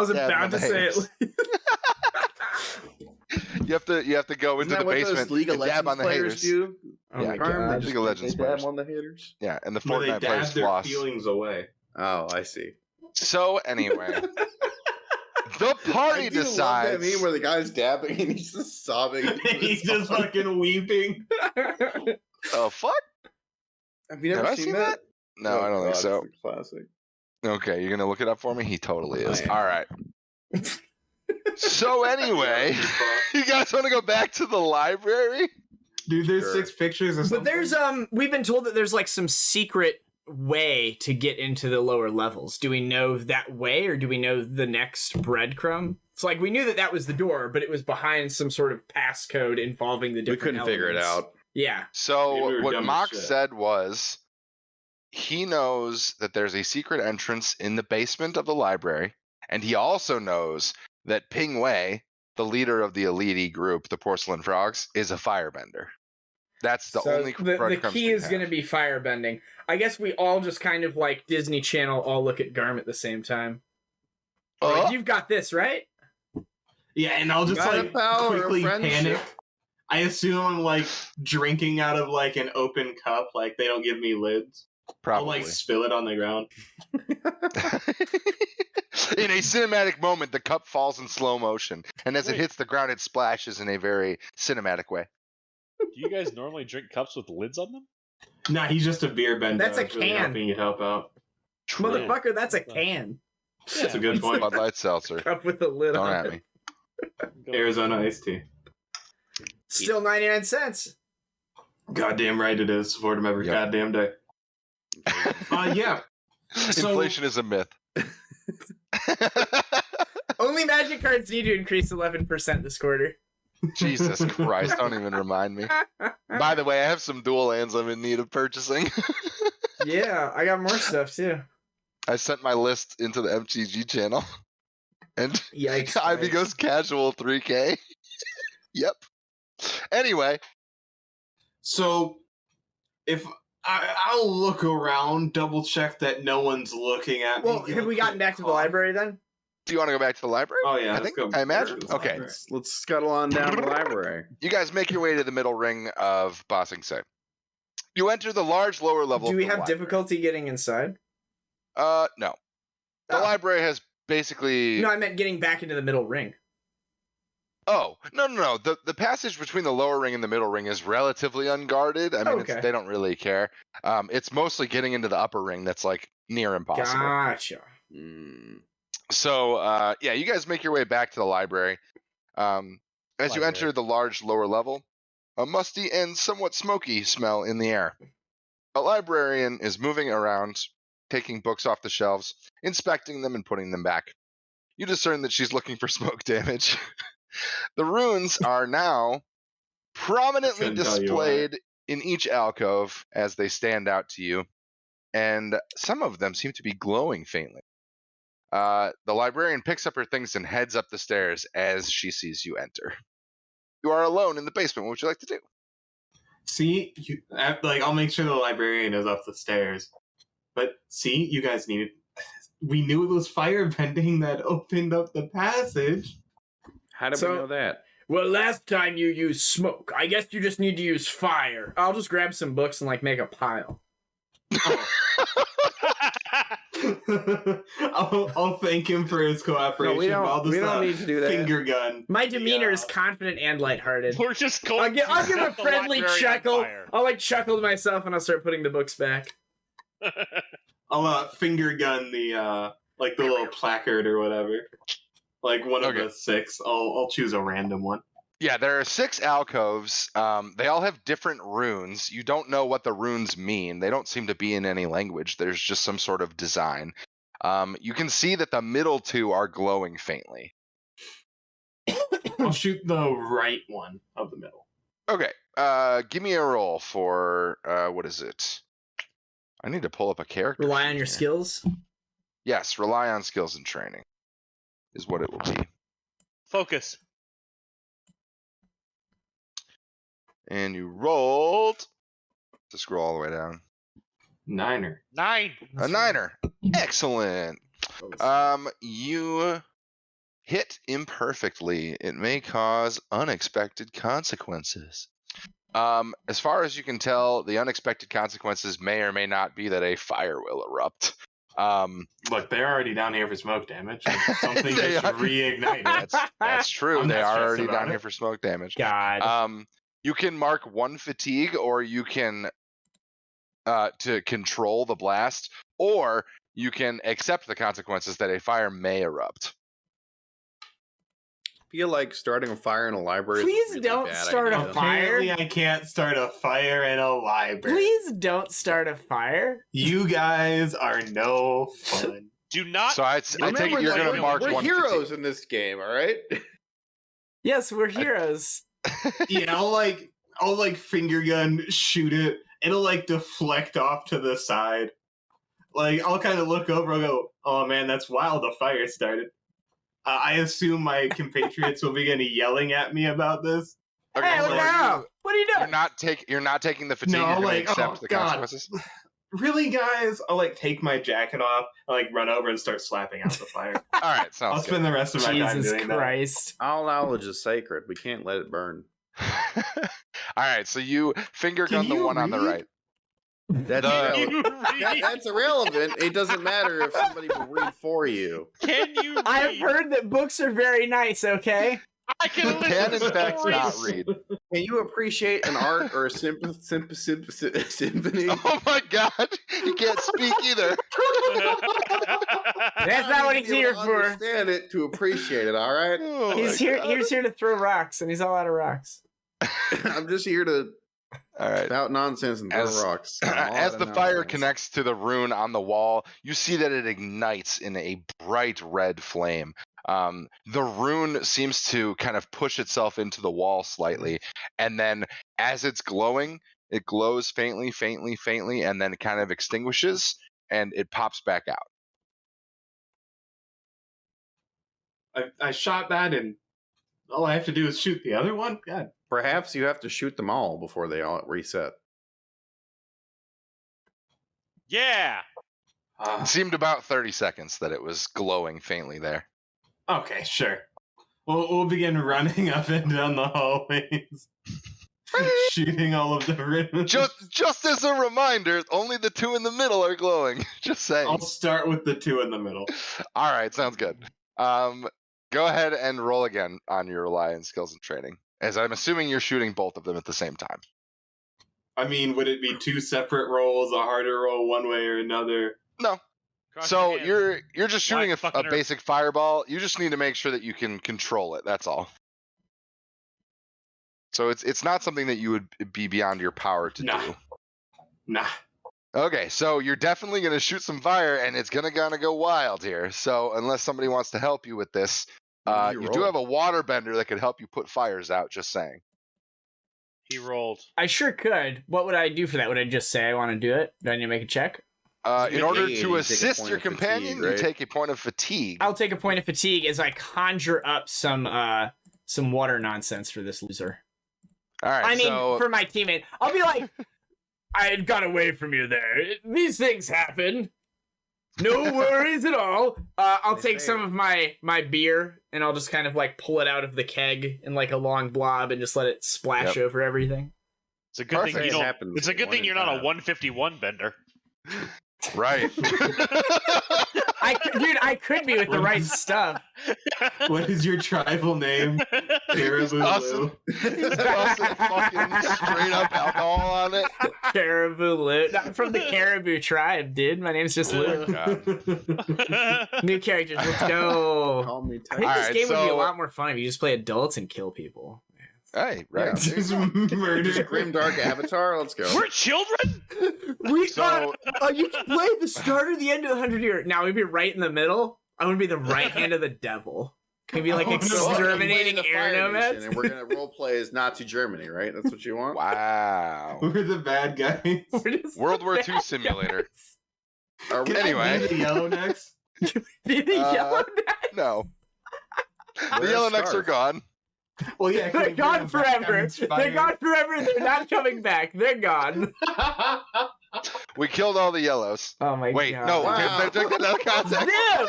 was about to say it. You have to go into the basement and dab on the haters. Do? Oh Yeah, my god. League of Legends They dab players. on the haters. Yeah, and the Where they Fortnite players dab their floss. feelings away. Oh, I see. So anyway, the party I do decides. love that meme where the guy's dabbing and he's just sobbing. He's just fucking weeping. Oh fuck! Have you never Have I seen seen that? No, I don't think so. It's a classic. Okay, you're gonna look it up for me? He totally is. I am. All right. So anyway, you guys want to go back to the library? Dude, there's Sure. 6 pictures or something. But there's we've been told that there's like some secret way to get into the lower levels. Do we know that way, or do we know the next breadcrumb? It's like we knew that was the door, but it was behind some sort of passcode involving the We different couldn't figure it elements. out. Yeah. So Maybe we were what dumb as Mock shit. said was he knows that there's a secret entrance in the basement of the library, and he also knows that Ping Wei, the leader of the elite group, the Porcelain Frogs, is a firebender. That's the only the breadcrumbs key we is have. going to be firebending. I guess we all just kind of like Disney Channel all look at Garm at the same time. Like, you've got this, right? Yeah, and I'll just Got like a power of quickly friendship. panic. I assume I'm like drinking out of like an open cup, like they don't give me lids. Probably. I'll like spill it on the ground. In a cinematic moment, the cup falls in slow motion, and as it hits the ground, it splashes in a very cinematic way. Do you guys normally drink cups with lids on them? Nah, he's just a beer bender. That's a I was really can. hoping you'd help out. Motherfucker, that's a can. That's a good point. Bud Light Seltzer. Cup with the lid Don't on at it. me. Arizona iced tea. Still 99 cents. Goddamn right it is. Support him every Yep. goddamn day. Yeah. So- Inflation is a myth. Only magic cards need to increase 11% this quarter. Jesus Christ, don't even remind me. By the way, I have some dual lands I'm in need of purchasing. Yeah, I got more stuff too. I sent my list into the MTG channel. And Yikes. Ivy Christ. goes casual 3K. Yep. Anyway, So, if I'll look around, double check that no one's looking at me. Well, have we gotten back to the library then? do you want to go back to the library? Oh yeah, I let's think- go I imagine. to the Okay. library. Let's scuttle on down the library. You guys make your way to the middle ring of Bossing Say. You enter the large lower level. Do we of the have library. difficulty getting inside? No. The Oh. library has basically. No, I meant getting back into the middle ring. Oh, no. The passage between the lower ring and the middle ring is relatively unguarded. I mean, Okay. they don't really care. It's mostly getting into the upper ring that's like near impossible. Gotcha. So, yeah, you guys make your way back to the library. As you Library. enter the large lower level, a musty and somewhat smoky smell in the air. A librarian is moving around, taking books off the shelves, inspecting them and putting them back. You discern that she's looking for smoke damage. The runes are now prominently Couldn't tell you displayed in each alcove as they stand out to you, and some of them seem to be glowing faintly. The librarian picks up her things and heads up the stairs as she sees you enter. You are alone in the basement. What would you like to do? See, I'll make sure the librarian is up the stairs. But see, you guys needed. We knew it was firebending that opened up the passage. How did So- we know that? Well, last time you used smoke. I guess you just need to use fire. I'll just grab some books and like make a pile. I'll thank him for his cooperation. No, we but I'll don't. just, We don't need to do that. finger gun. My demeanor Yeah. is confident and lighthearted. We're just going. I'll give a set the friendly library on chuckle. fire. I'll like chuckle to myself and I'll start putting the books back. I'll finger gun the like the little placard or whatever. Like one of Okay. the 6. I'll choose a random one. Yeah, there are 6 alcoves. They all have different runes. You don't know what the runes mean. They don't seem to be in any language. There's just some sort of design. You can see that the middle 2 are glowing faintly. I'll shoot the right one of the middle. Okay, give me a roll for, what is it? I need to pull up a character. Rely sheet on your here. skills. Yes, rely on skills and training is what it will be. Focus. And you rolled. To scroll all the way down. 9er. 9. A 9er. Excellent. You hit imperfectly, it may cause unexpected consequences. As far as you can tell, the unexpected consequences may or may not be that a fire will erupt. Look, they're already down here for smoke damage. Like, something They just are- reignited. That's true. I'm They not are stressed already about down it. here for smoke damage. God. You can mark 1 fatigue, or you can to control the blast, or you can accept the consequences that a fire may erupt. I feel like starting a fire in a library. Please is a really don't bad start a idea. fire. Apparently, I can't start a fire in a library. Please don't start a fire. You guys are no fun. Do not. So I take it Remember you're that going to we're- mark we're 1 heroes fatigue. in this game, all right? Yes, we're heroes. Yeah, I'll like finger gun shoot it. It'll like deflect off to the side. Like I'll kind of look over and go, "Oh man, that's wild! A fire started." I assume my compatriots will begin yelling at me about this. Okay, Hey, so what the are hell? you- What are you You're doing? not taking the fatigue. No, you're going like, to accept oh, the God. consequences. Really, guys? I'll like take my jacket off, I'll, like run over and start slapping out the fire. All right, I'll sounds good. spend the rest of my time Jesus doing Christ. All knowledge is sacred. We can't let it burn. All right, so you finger Can gun the you one on the read? right. That's, The- You read? that's irrelevant. It doesn't matter if somebody will read for you. Can you read? I've heard that books are very nice, okay? I can You can, in listen to fact, not stories. read. Can you appreciate an art or a symphony? Oh my god, you can't speak either. That's not what he's here for. Understand it to appreciate it. All right. Oh He's my here. God. He's here to throw rocks, and he's all out of rocks. I'm just here to All right. spout nonsense and throw As- rocks. I'm all As out the of fire nonsense. connects to the rune on the wall, you see that it ignites in a bright red flame. The rune seems to kind of push itself into the wall slightly, and then as it's glowing, it glows faintly, faintly, faintly, and then it kind of extinguishes, and it pops back out. I shot that, and all I have to do is shoot the other one. God. Perhaps you have to shoot them all before they all reset. Yeah. It seemed about 30 seconds that it was glowing faintly there. Okay, sure. We'll begin running up and down the hallways, shooting all of the runes. Just as a reminder, only the 2 in the middle are glowing. Just saying. I'll start with the 2 in the middle. All right, sounds good. Go ahead and roll again on your rely on skills and training, as I'm assuming you're shooting both of them at the same time. I mean, would it be 2 separate rolls, a harder roll one way or another? No. Cross So your hands. you're just shooting Why fucking a basic fireball. You just need to make sure that you can control it. That's all. So it's not something that you would be beyond your power to Nah. do. Nah. Okay, so you're definitely going to shoot some fire, and it's going to go wild here. So unless somebody wants to help you with this, What did you you do roll? have a water bender that could help you put fires out. Just saying. He rolled. I sure could. What would I do for that? Would I just say I want to do it? Do I need to make a check? In order you to take a assist point your of fatigue, companion, you right? take a point of fatigue. I'll take a point of fatigue as I conjure up some water nonsense for this loser. All right. I mean, so for my teammate. I'll be like, I had got away from you there. These things happen. No worries at all. I'll take some of my beer and I'll just kind of like pull it out of the keg in like a long blob and just let it splash over everything. It's a good thing Perfect. you It don't. happens It's a good one thing you're at a not a time. 151 bender. right. I could be with the right stuff. What is your tribal name? Caribou Awesome. Lou. He's tossing fucking straight up alcohol on it. Caribou Lou. I'm from the Caribou tribe, dude. My name's just Lou. New characters, let's go. Call me I think All this right, game would be a so- lot more fun if you just play adults and kill people. Hey, right. Yeah. Just Just murder. grim dark avatar. Let's go. We're children. We So- you can play the start or the end of the 100-year. Now we'd be right in the middle. I would be the right hand of the devil. We'd be like Oh, no. exterminating We're the air Fire Nation, nomads. and we're gonna role play as Nazi Germany, right? That's what you want. Wow. We're the bad guys. We're just World War bad II simulator. Are we? Can I Anyway. be the yellow necks? Be the yellow No. The Wear a yellow necks are scarf. gone. Well, yeah. can They're we bring gone them back? I'm forever. inspired. They're gone forever. They're not coming back. They're gone. We killed all the yellows. Oh my Wait, god. no, Wow. they took another contact. Them!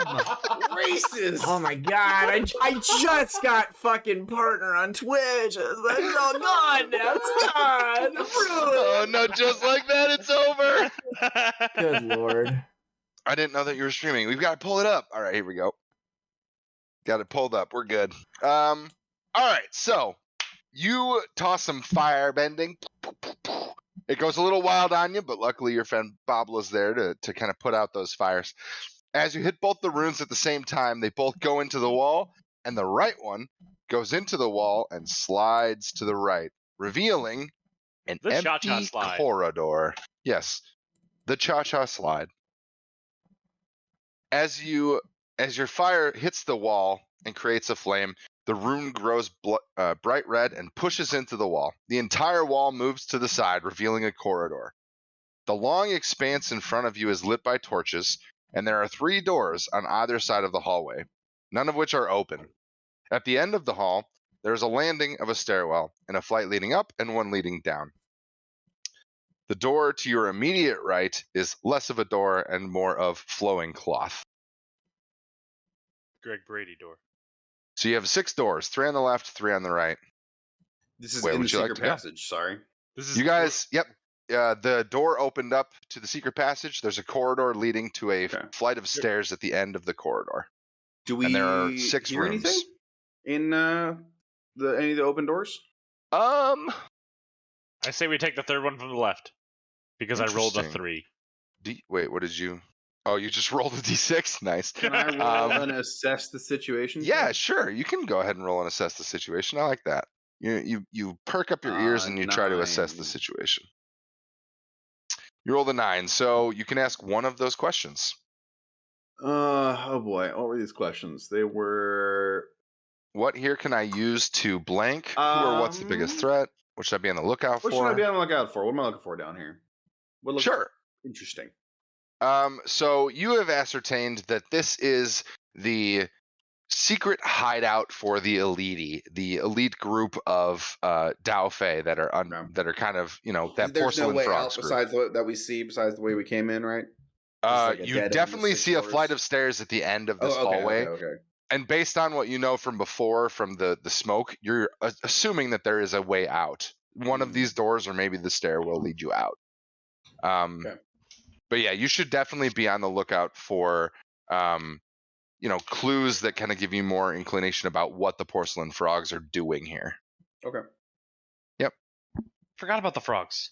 Racist. Oh my god, I just got fucking partner on Twitch. It's all gone now. It's gone. Oh no, just like that, it's over. Good lord. I didn't know that you were streaming. We've got to pull it up. All right, here we go. Got it pulled up. We're good. All right, so you toss some fire bending. It goes a little wild on you, but luckily your friend Bobla's there to kind of put out those fires. As you hit both the runes at the same time, they both go into the wall, and the right one goes into the wall and slides to the right, revealing an The cha-cha empty slide. corridor. Yes, the cha-cha slide. As your fire hits the wall and creates a flame, the rune grows bright red and pushes into the wall. The entire wall moves to the side, revealing a corridor. The long expanse in front of you is lit by torches, and there are 3 doors on either side of the hallway, none of which are open. At the end of the hall, there is a landing of a stairwell, and a flight leading up and one leading down. The door to your immediate right is less of a door and more of flowing cloth. Greg Brady door. So you have 6 doors, 3 on the left, 3 on the right. This is Where in the would you like secret to go? passage. Sorry. This is You guys, yep. The door opened up to the secret passage. There's a corridor leading to a Okay. flight of stairs at the end of the corridor. Do we And there are 6 hear rooms. anything in any of the open doors? I say we take the third one from the left because I rolled a Interesting. 3. Wait, what did you? Oh, you just rolled a d6. Nice. Can I roll and assess the situation? Yeah, sure. You can go ahead and roll and assess the situation. I like that. You perk up your ears and you try to assess the 9. situation. You rolled a 9, so you can ask one of those questions. Oh boy, what were these questions? They were. What here can I use to blank? Who or what's the biggest threat? What should I be on the lookout What for? should I be on the lookout for? What am I looking for down here? What looks Sure. interesting? So you have ascertained that this is the secret hideout for the elite group of Dao Fei that are Okay. that are kind of that There's porcelain no way frogs out group. besides that we see, besides the way we came in, right? like a You dead end definitely with 6 see a doors? flight of stairs at the end of this Oh, okay, hallway. okay. And based on what you know from before, from the smoke, you're assuming that there is a way out. One of these doors or maybe the stair will lead you out. Okay. But yeah, you should definitely be on the lookout for, clues that kind of give you more inclination about what the porcelain frogs are doing here. Okay. Forgot about the frogs.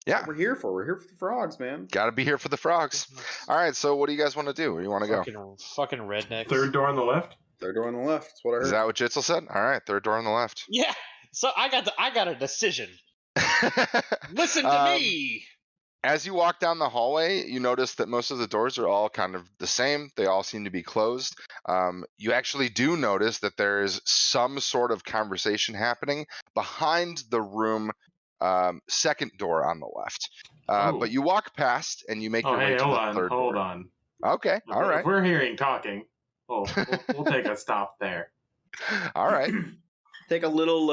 Yeah, We're here for the frogs, man. got to be here for the frogs. All right, so what do you guys want to do? Where do you want to go? Fucking rednecks. Third door on the left. Third door on the left. That's what I heard. Is that what Jitzel said? All right, third door on the left. Yeah. So I got a decision. Listen to me. As you walk down the hallway, you notice that most of the doors are all kind of the same. They all seem to be closed. You actually do notice that there is some sort of conversation happening behind the room, second door on the left. But you walk past and you make your way to the third door. Hold on. Okay, all right. If we're hearing talking, we'll take a stop there. All right. Take a little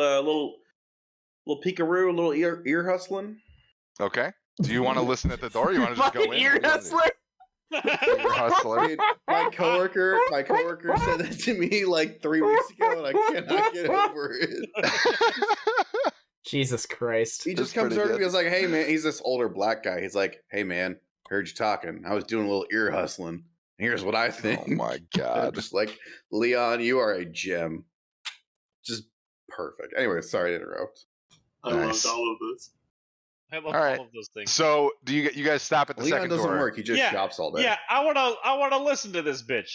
peekaroo, a little ear hustling. Okay. Do you want to listen at the door? Or you want to just go in? Fucking ear What do you wanna hustler. do? Ear hustler. Dude, my coworker said that to me like 3 weeks ago, and I cannot get over it. Jesus Christ. He just That's comes pretty over to me. good. He's like, "Hey man," he's this older black guy. He's like, "Hey man, heard you talking. I was doing a little ear hustling. Here's what I think." Oh my I'm god. just like, Leon, you are a gem. Just perfect. Anyway, sorry to interrupt. I Nice. loved all of this. I love All right. all of those things. So do you guys stop at the Leon second doesn't door? work. He just Yeah, shops all day. Yeah, I wanna listen to this bitch.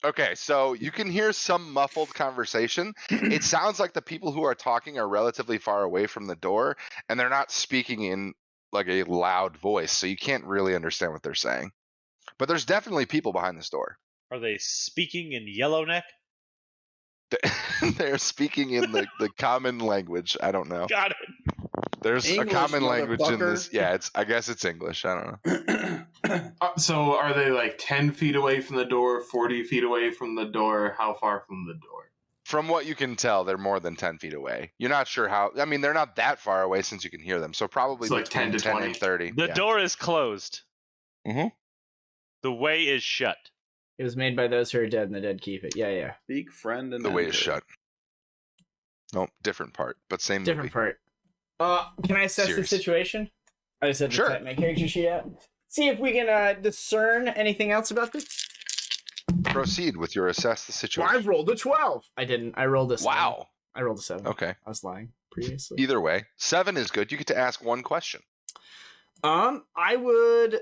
Okay, so you can hear some muffled conversation. It sounds like the people who are talking are relatively far away from the door, and they're not speaking in like a loud voice, so you can't really understand what they're saying. But there's definitely people behind this door. Are they speaking in Yellowneck? They're speaking in the common language. I don't know. Got it. There's English, a common language in motherfucker. this. Yeah, I guess it's English. I don't know. So are they like 10 feet away from the door, 40 feet away from the door? How far from the door? From what you can tell, they're more than 10 feet away. You're not sure how. I mean, they're not that far away since you can hear them. So probably It's like between 10 to 10 20. and 30. The yeah. door is closed. Mhm. The way is shut. It was made by those who are dead, and the dead keep it. Yeah. Speak, friend, and The way enter. is shut. Nope, different part, but same Different movie. part. Can I assess Series. the situation? I just had to Sure. type my character sheet out. See if we can discern anything else about this. Proceed with your assess the Well, situation. I rolled a 12. I didn't. I rolled a 7. Wow. I rolled a 7. Okay. I was lying previously. Either way, 7 is good. You get to ask one question. I would.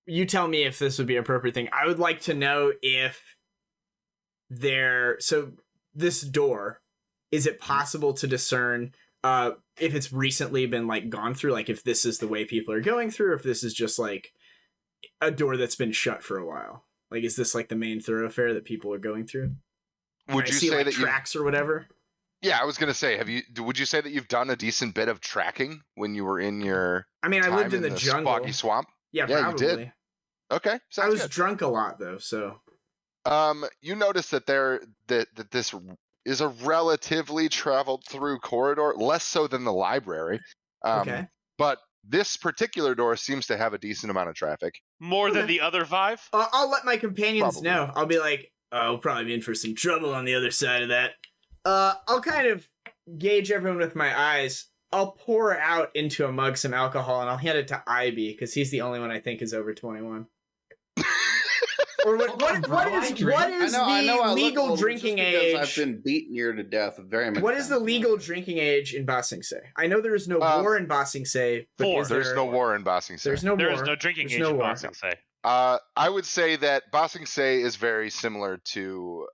You tell me if this would be an appropriate thing. I would like to know if so this door, is it possible to discern if it's recently been like gone through, like if this is the way people are going through, or if this is just like a door that's been shut for a while? Like, is this like the main thoroughfare that people are going through? Would I you see, say like, that you? tracks or whatever? Yeah, I was gonna say. Would you say that you've done a decent bit of tracking when you were in your I mean, I time lived in the jungle. Spoggy swamp? Yeah, Yeah, you probably. did. Okay, I sounds was good. drunk a lot though, so You notice that that this is a relatively traveled through corridor, less so than the library. okay. But this particular door seems to have a decent amount of traffic. More than Okay. the other 5? I'll let my companions Probably. know. I'll be like, I'll probably be in for some trouble on the other side of that. I'll kind of gauge everyone with my eyes. I'll pour out into a mug some alcohol and I'll hand it to Ivy because he's the only one I think is over 21. Or what I is know I the look legal older drinking just because age? I've been beaten here to death very many What is the times. legal drinking age in Ba Sing Se? I know there is no war in Ba Sing Se, but 4. is There's there, no war in Ba Sing Se. There's no There war. is no drinking There's age no in war. Ba Sing Se. I would say that Ba Sing Se is very similar to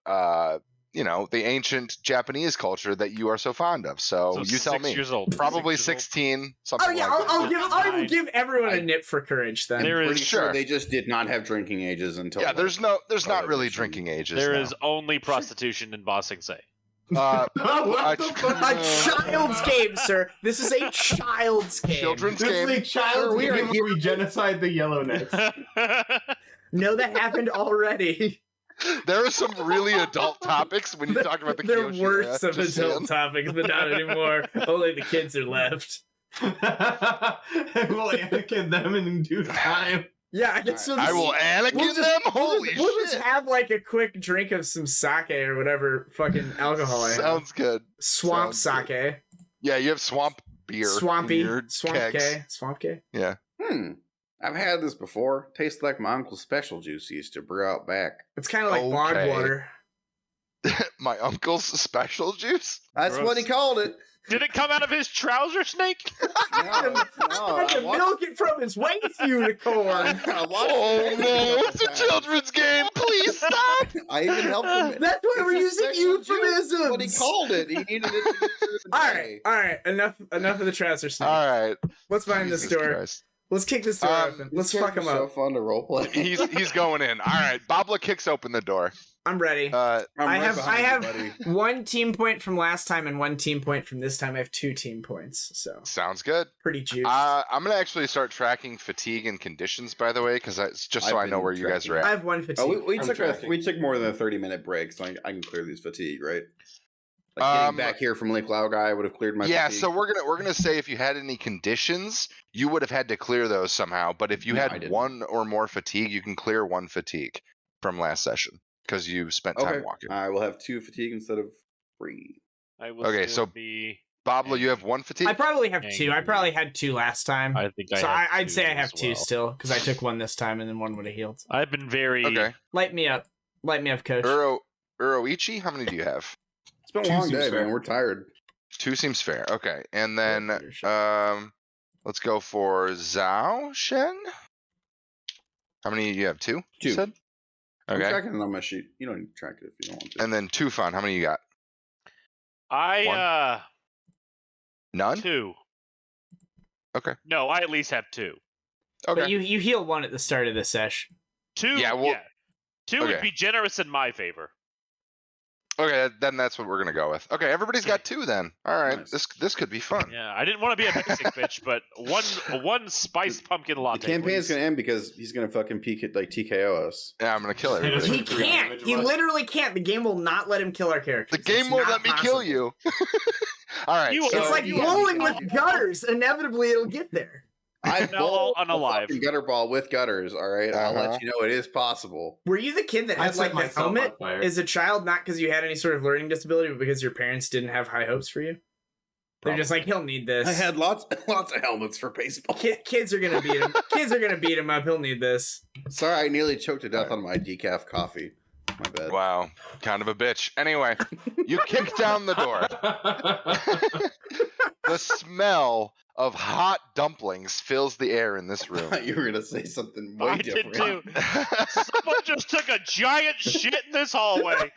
the ancient Japanese culture that you are so fond of. So, you tell 6 me. years old. Probably 6 years old. 16, something Oh yeah, like that. I will give everyone a nip for courage then. There Pretty is sure Sure. they just did not have drinking ages until. Yeah, there's not really prohibition. drinking ages. there now. is only prostitution in Ba Sing Se. What the a fuck? A child's game, sir. This is a child's game. children's This is game. a child's We are game where we genocide the Yellownecks. No, that happened already. There are some really adult topics when you talk about the They're Kyoshi worse era, of just adult saying. topics, but not anymore. Only the kids are left. And we'll Anakin them in due time. Yeah, I guess so. I will Anakin We'll just- them. Holy we'll just shit! have like a quick drink of some sake or whatever fucking alcohol I have. Sounds good. Swamp sounds sake. Yeah, you have swamp beer. Swampy. in your Swamp kegs. K. Swamp K. Yeah. I've had this before. Tastes like my uncle's special juice he used to brew out back. It's kind of like bog Okay. water. My uncle's special juice. That's Gross. what he called it. Did it come out of his trouser snake? No, I had to milk it from his waist unicorn. Oh no, it's a children's game. Please stop. I even helped him. That's why we're It's a using special juice. euphemisms. What he called it. He needed it to get through the day. All right. Enough of the trouser snake. All right. Let's find this Jesus door. Christ. Let's kick this door open. Let's These fuck games him are so up. fun to roleplay. He's going in. All right. Babla kicks open the door. I'm ready. I'm I right have behind you, buddy. 1 team point from last time and 1 team point from this time. I have 2 team points, so Sounds good. pretty juiced. I'm gonna actually start tracking fatigue and conditions, by the way, because it's just so I've I know been where you guys are I at. have 1 fatigue. Oh, we I'm took tracking. we took more than a 30-minute break, so I can clear these fatigue, right? Like getting back here from Lake Laogai, I would have cleared my Yeah, fatigue. so we're gonna say if you had any conditions, you would have had to clear those somehow. But if you No, I had didn't. 1 or more fatigue, you can clear 1 fatigue from last session because you spent time Okay, walking. I will have 2 fatigue instead of 3. I will Okay, still so- be. Babla, you have 1 fatigue. I probably have 2. I Angry. probably had 2 last time. I think so have I'd 2 say I have as 2 well. still, because I took 1 this time and then 1 would have healed. I've been very. Okay. Light me up. Light me up, coach. Uroichi, how many do you have? It's been a 2 long seems day, fair. man. We're tired. 2 seems fair. Okay, and then Go for your shot. let's go for Zhao Shen. How many do you have? 2? You 2. said? I'm Okay, tracking it on my sheet. You don't need to track it if you don't want to. and then Tufan, how many you got? I None. 2. Okay. No, I at least have 2. Okay. But you heal 1 at the start of the sesh. 2. Yeah, well- 2 would okay. be generous in my favor. Okay, then that's what we're gonna go with. Okay, everybody's got 2 then. All right, Nice. this could be fun. Yeah, I didn't want to be a basic bitch, but one spiced pumpkin The latte. campaign's please. gonna end because he's gonna fucking TKO us. Yeah, I'm gonna kill Hit us everybody. He with 3 can't. damage He of us. literally can't. The game will not let him kill our characters. The game It's won't not let me kill possible. you. All right, You- so It's like you- bowling with gutters. Inevitably, it'll get there. I No, bowled a unalive. fucking gutter ball with gutters. All right, I'll Uh-huh. let you know it is possible. Were you the kid that I had set like the myself helmet on fire. as a child, not because you had any sort of learning disability, but because your parents didn't have high hopes for you? They're just like, he'll need this. I had lots of helmets for baseball. Kids are gonna beat him. Kids are gonna beat him up. He'll need this. Sorry, I nearly choked to death on my decaf coffee. My bad. wow, kind of a bitch. Anyway, you kick down the door. The smell of hot dumplings fills the air in this I room. thought you were gonna say something way I did different. too. Someone just took a giant shit in this hallway.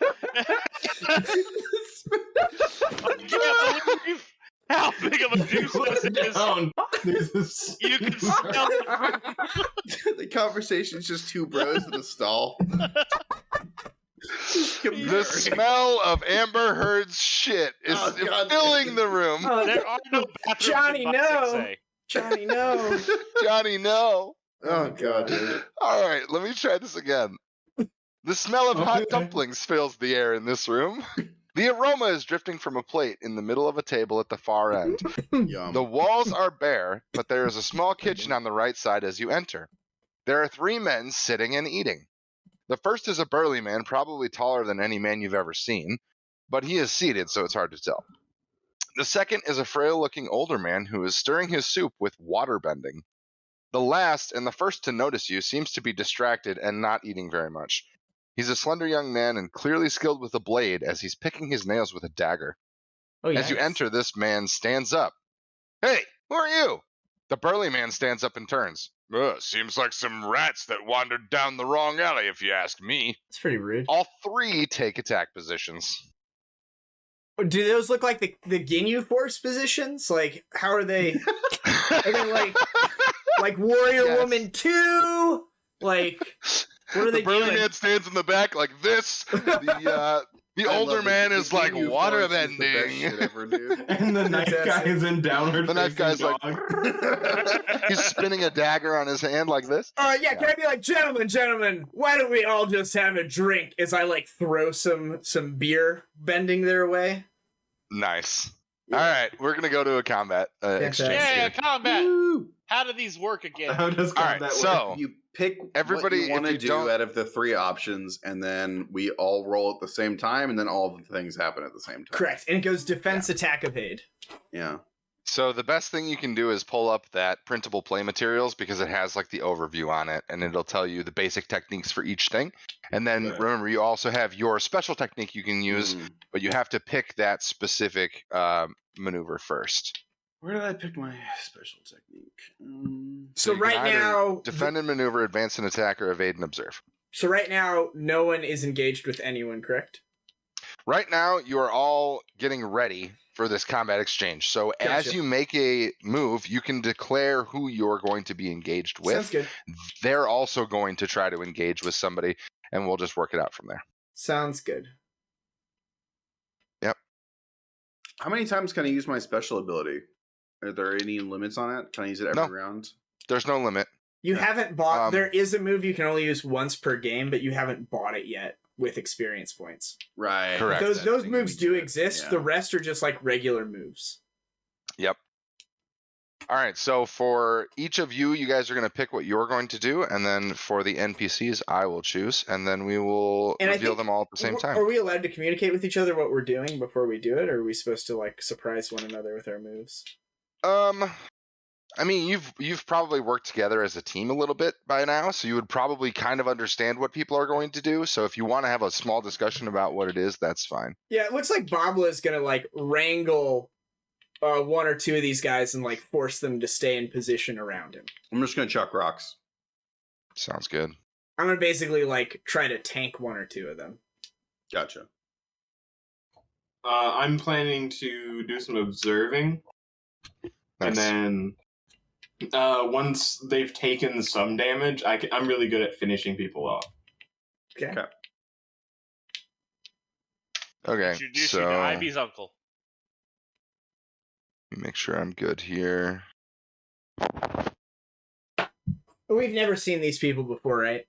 I can't believe how big of a juice this is. Down. There's this- You can smell it. The conversation's just 2 bros in a stall. Just The comparing. smell of Amber Heard's shit is Oh, God. filling the room. There are no bathrooms Johnny, in no. Boxing Say. Johnny, no. Johnny, no. Oh god, dude. All right, let me try this again. The smell of hot dumplings fills the air in this room. The aroma is drifting from a plate in the middle of a table at the far end. Yum. The walls are bare, but there is a small kitchen on the right side as you enter. There are 3 men sitting and eating. The first is a burly man, probably taller than any man you've ever seen, but he is seated, so it's hard to tell. The second is a frail-looking older man who is stirring his soup with water bending. The last, and the first to notice you, seems to be distracted and not eating very much. He's a slender young man and clearly skilled with a blade as he's picking his nails with a dagger. Oh, As you enter, this man stands up. Hey, who are you? The burly man stands up and turns. Seems like some rats that wandered down the wrong alley, if you ask me. It's pretty rude. All 3 take attack positions. Do those look like the Ginyu Force positions? Like, how are they? Are they like Warrior Yes. Woman 2? Like, what are they The burly doing? man stands in the back like this. The I older love man it. is The like Ginyu water Force is the best bending. shit ever, dude. And the knife guy is in downward The knife facing guy's dog. He's spinning a dagger on his hand like this. Yeah, can I be like, gentlemen, why don't we all just have a drink as I like throw some beer bending their way? Nice. All right, we're gonna go to a combat exchange. Yeah, here. combat. Woo! How do these work again? How does All right, combat work? so You pick Everybody, what you want if to you do don't- out of the 3 options, and then we all roll at the same time, and then all of the things happen at the same time. Correct. And it goes defense, attack, evade. Yeah. So the best thing you can do is pull up that printable play materials because it has like the overview on it and it'll tell you the basic techniques for each thing. And then Okay. remember, you also have your special technique you can use, Mm. but you have to pick that specific maneuver first. Where did I pick my special technique? So you can right either now, defend and maneuver, advance and attack, or evade and observe. so right now, no one is engaged with anyone. Correct. Right now, you are all getting ready for this combat exchange. So as Gotcha. you make a move, you can declare who you're going to be engaged with. Sounds good. They're also going to try to engage with somebody, and we'll just work it out from there. Sounds good. How many times can I use my special ability? Are there any limits on it? Can I use it every No. round? There's no limit. You haven't bought. Um, There is a move you can only use once per game, but you haven't bought it yet with experience points. Right. Correct. Those moves do exist. Yeah. The rest are just like regular moves. Yep. All right. So for each of you, you guys are going to pick what you're going to do, and then for the NPCs, I will choose, and then we will And I reveal think- them all at the same time. Are we allowed to communicate with each other what we're doing before we do it, or are we supposed to like surprise one another with our moves? I mean, you've probably worked together as a team a little bit by now, so you would probably kind of understand what people are going to do. So if you want to have a small discussion about what it is, that's fine. Yeah, it looks like Babla is gonna like wrangle one or two of these guys and like force them to stay in position around him. I'm just gonna chuck rocks. Sounds good. I'm gonna basically like try to tank one or two of them. Gotcha. I'm planning to do some observing, and Nice. then once they've taken some damage, I'm really good at finishing people off. Okay. Okay. Okay, Introduce you so to let Ivy's uncle. me make sure I'm good here. We've never seen these people before, right?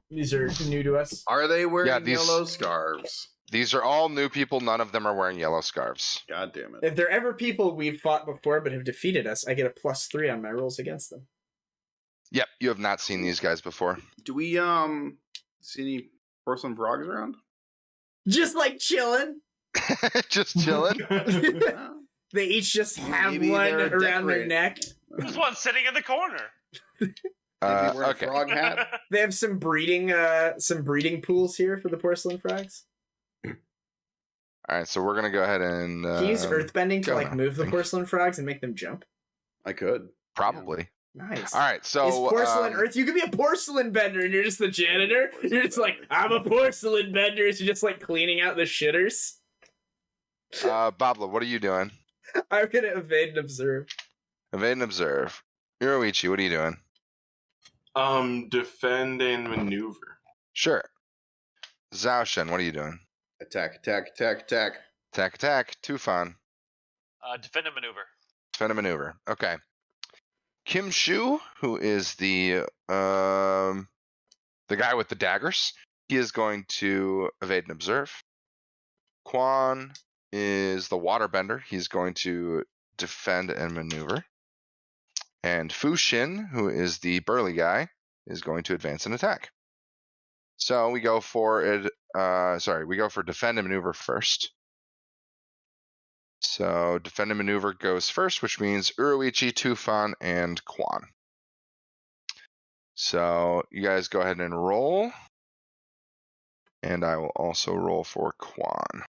These are new to us. Are they wearing these- yellow scarves? These are all new people. None of them are wearing yellow scarves. God damn it. If they're ever people we've fought before but have defeated us, I get a +3 on my rolls against them. Yep, you have not seen these guys before. Do we see any porcelain frogs around? Just like chilling. Just chilling. No. They each just have Maybe one they're around their decorated. neck. There's one sitting in the corner. Maybe wearing a Okay. frog hat. They have some breeding pools here for the porcelain frogs. All right, so we're gonna go ahead and Can you use earthbending to go like now. move the porcelain frogs and make them jump? I could. probably. Nice. All right, so Is porcelain um, earth? You could be a porcelain bender and you're just the janitor. You're just like, I'm a porcelain bender. So you're just like cleaning out the shitters. Babla, what are you doing? I'm gonna evade and observe. Evade and observe. Hiroichi, what are you doing? Defend and maneuver. Sure. Zaoshin, what are you doing? Attack, attack, attack, attack. Attack, attack. Tufan. Defend and maneuver. Defend and maneuver. Okay. Kim Shu, who is the guy with the daggers, he is going to evade and observe. Quan is the waterbender. He's going to defend and maneuver. And Fu Xin, who is the burly guy, is going to advance and attack. So we go for it. We go for defend and maneuver first. So defend and maneuver goes first, which means Uruichi, Tufan, and Quan. So you guys go ahead and roll. And I will also roll for Quan.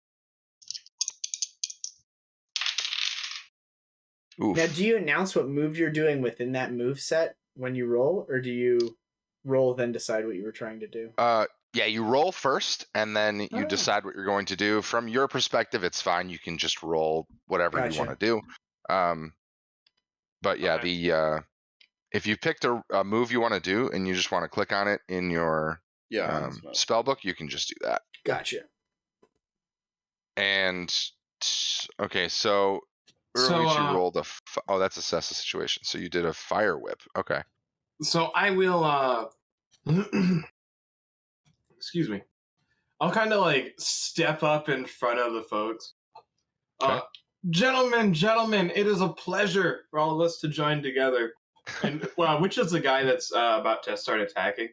Oof. Now, do you announce what move you're doing within that move set when you roll, or do you roll then decide what you were trying to do? Yeah, you roll first, and then you Oh. decide what you're going to do. From your perspective, it's fine. You can just roll whatever Gotcha. you want to do. But yeah, Okay. if you picked a move you want to do and you just want to click on it in your Yeah. spell book, you can just do that. Gotcha. And okay, so earlier you rolled oh, that's assess the situation. So you did a fire whip. Okay. So I will excuse me. I'll kind of like step up in front of the folks. Okay. Gentlemen, it is a pleasure for all of us to join together. And wow, which is the guy that's about to start attacking?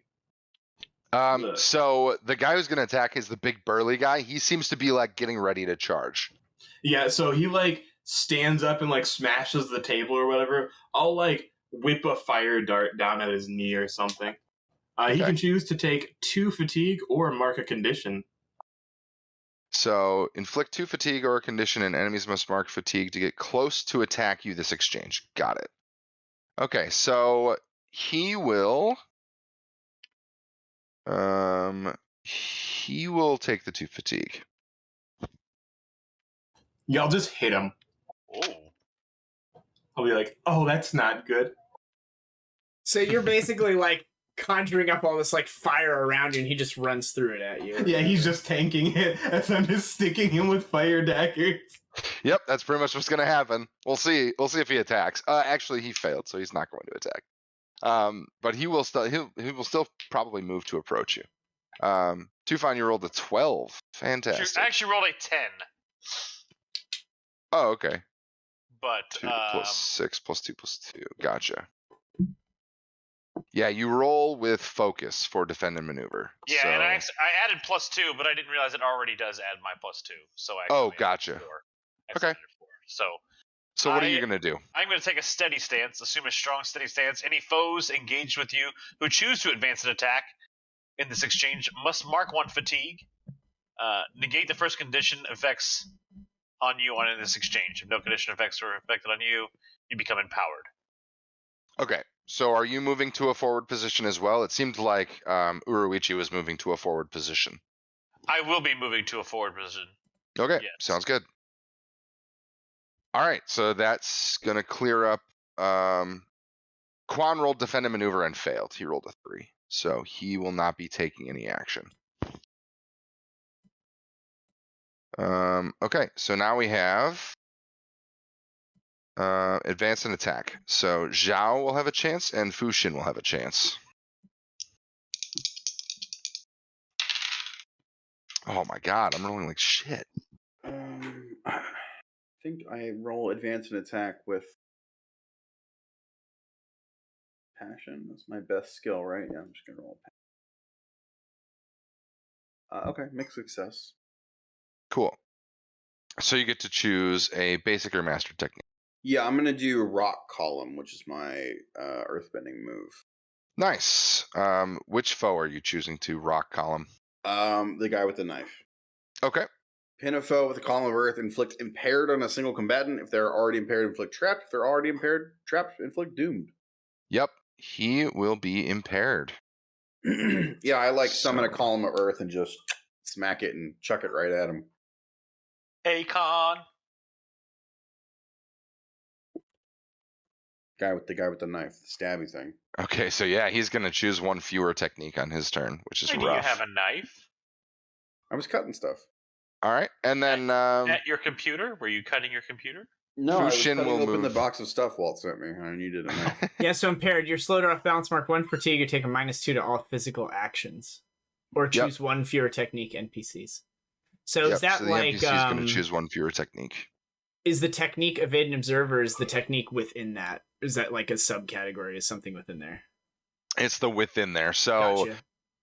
So the guy who's going to attack is the big burly guy. He seems to be like getting ready to charge. Yeah, so he like stands up and like smashes the table or whatever. I'll like whip a fire dart down at his knee or something. He Okay. can choose to take 2 fatigue or mark a condition. So inflict 2 fatigue or a condition, and enemies must mark fatigue to get close to attack you this exchange. Got it. Okay, so he will take the 2 fatigue. Yeah, I'll just hit him. Oh. I'll be like, oh, that's not good. So you're basically like conjuring up all this like fire around you, and he just runs through it at you. Yeah, he's just tanking it as I'm just sticking him with fire daggers. Yep, that's pretty much what's going to happen. We'll see. We'll see if he attacks. Actually, he failed, so he's not going to attack. But he will still probably move to approach you. Tufan, you rolled a 12. Fantastic. I actually rolled a 10, Oh, okay. but 2 plus 6 plus 2 plus 2. Gotcha. Yeah, you roll with focus for defend and maneuver. yeah, so... and I added +2, but I didn't realize it already does add my +2. So I Oh, actually added gotcha. 4. Okay. Added 4. So what are you going to do? I'm going to take a steady stance, assume a strong steady stance. Any foes engaged with you who choose to advance an attack in this exchange must mark 1 fatigue. Negate the first condition effects on you in this exchange. If no condition effects are affected on you, you become empowered. Okay, so are you moving to a forward position as well? It seemed like Uruichi was moving to a forward position. I will be moving to a forward position. Okay, Yes. sounds good. All right, so that's going to clear up. Quan rolled defend and maneuver and failed. He rolled a 3, so he will not be taking any action. Okay, so now we have advance and attack. So Zhao will have a chance, and Fushin will have a chance. Oh my god, I'm rolling like shit. I think I roll advance and attack with passion. That's my best skill, right? Yeah, I'm just gonna roll passion. Okay, mixed success. Cool. So you get to choose a basic or master technique. Yeah, I'm gonna do rock column, which is my earthbending move. Nice. Which foe are you choosing to rock column? The guy with the knife. Okay. Pin a foe with a column of earth, inflict impaired on a single combatant. If they're already impaired, inflict trapped. If they're already impaired, trapped, inflict doomed. Yep. He will be impaired. Yeah, I like summon a So- column of earth and just smack it and chuck it right at him. Akon. The guy with the knife, the stabby thing. Okay, so yeah, he's going to choose one fewer technique on his turn, which is Why do rough. you have a knife? I was cutting stuff. All right, and then At your computer? Were you cutting your computer? No, I was Fushin cutting will open move. the box of stuff Walt sent me. I needed a knife. Yeah, so impaired. You're slowed off balance mark 1 fatigue. You take a -2 to all physical actions. Or choose one fewer technique NPCs. So Yep, is that so the like... NPC is going to choose one fewer technique. Is the technique evade and observe, or is the technique within that? Is that like a subcategory? Is something within there? It's the within there. So Gotcha.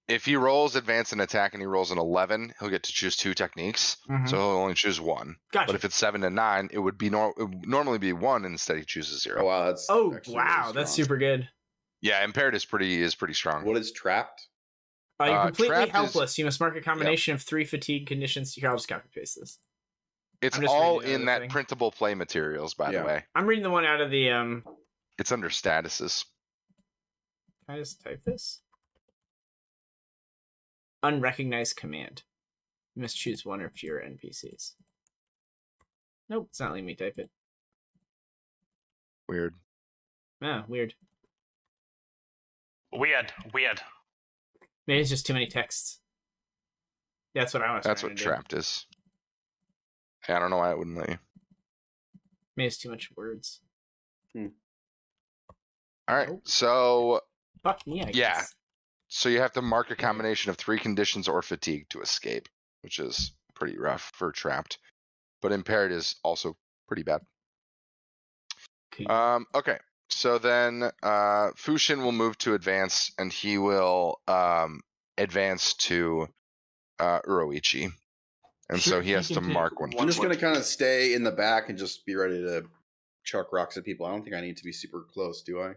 if he rolls advance and attack and he rolls an 11, he'll get to choose 2 techniques. Mhm. So he'll only choose 1. Gotcha. But if it's 7 and 9, it would be it would normally be 1, and instead he chooses 0. Oh wow, that's Oh, actually wow. really That's strong. super good. Yeah, impaired is pretty strong. What is trapped? You're completely trapped is- helpless. You must mark a combination of 3 fatigue conditions. Here, I'll just copy paste this. It's I'm just all reading in another that thing. printable play materials, by the Yeah. way. I'm reading the one out of the... Can It's under statuses. I just type this? Unrecognized command. You must choose 1 or fewer NPCs. Nope, it's not letting me type it. Weird. Ah, weird. Weird. Maybe it's just too many texts. That's what I was That's trying what to do. trapped is. Hey, I don't know why it wouldn't let you. Maybe it's too much words. All right, Nope. so Fuck me, I Yeah. guess. so you have to mark a combination of 3 conditions or fatigue to escape, which is pretty rough for trapped. But impaired is also pretty bad. Okay. Okay, so then Fushin will move to advance, and he will advance to Uroichi. And so he has to mark one. I'm just gonna kind of stay in the back and just be ready to chuck rocks at people. I don't think I need to be super close, do I?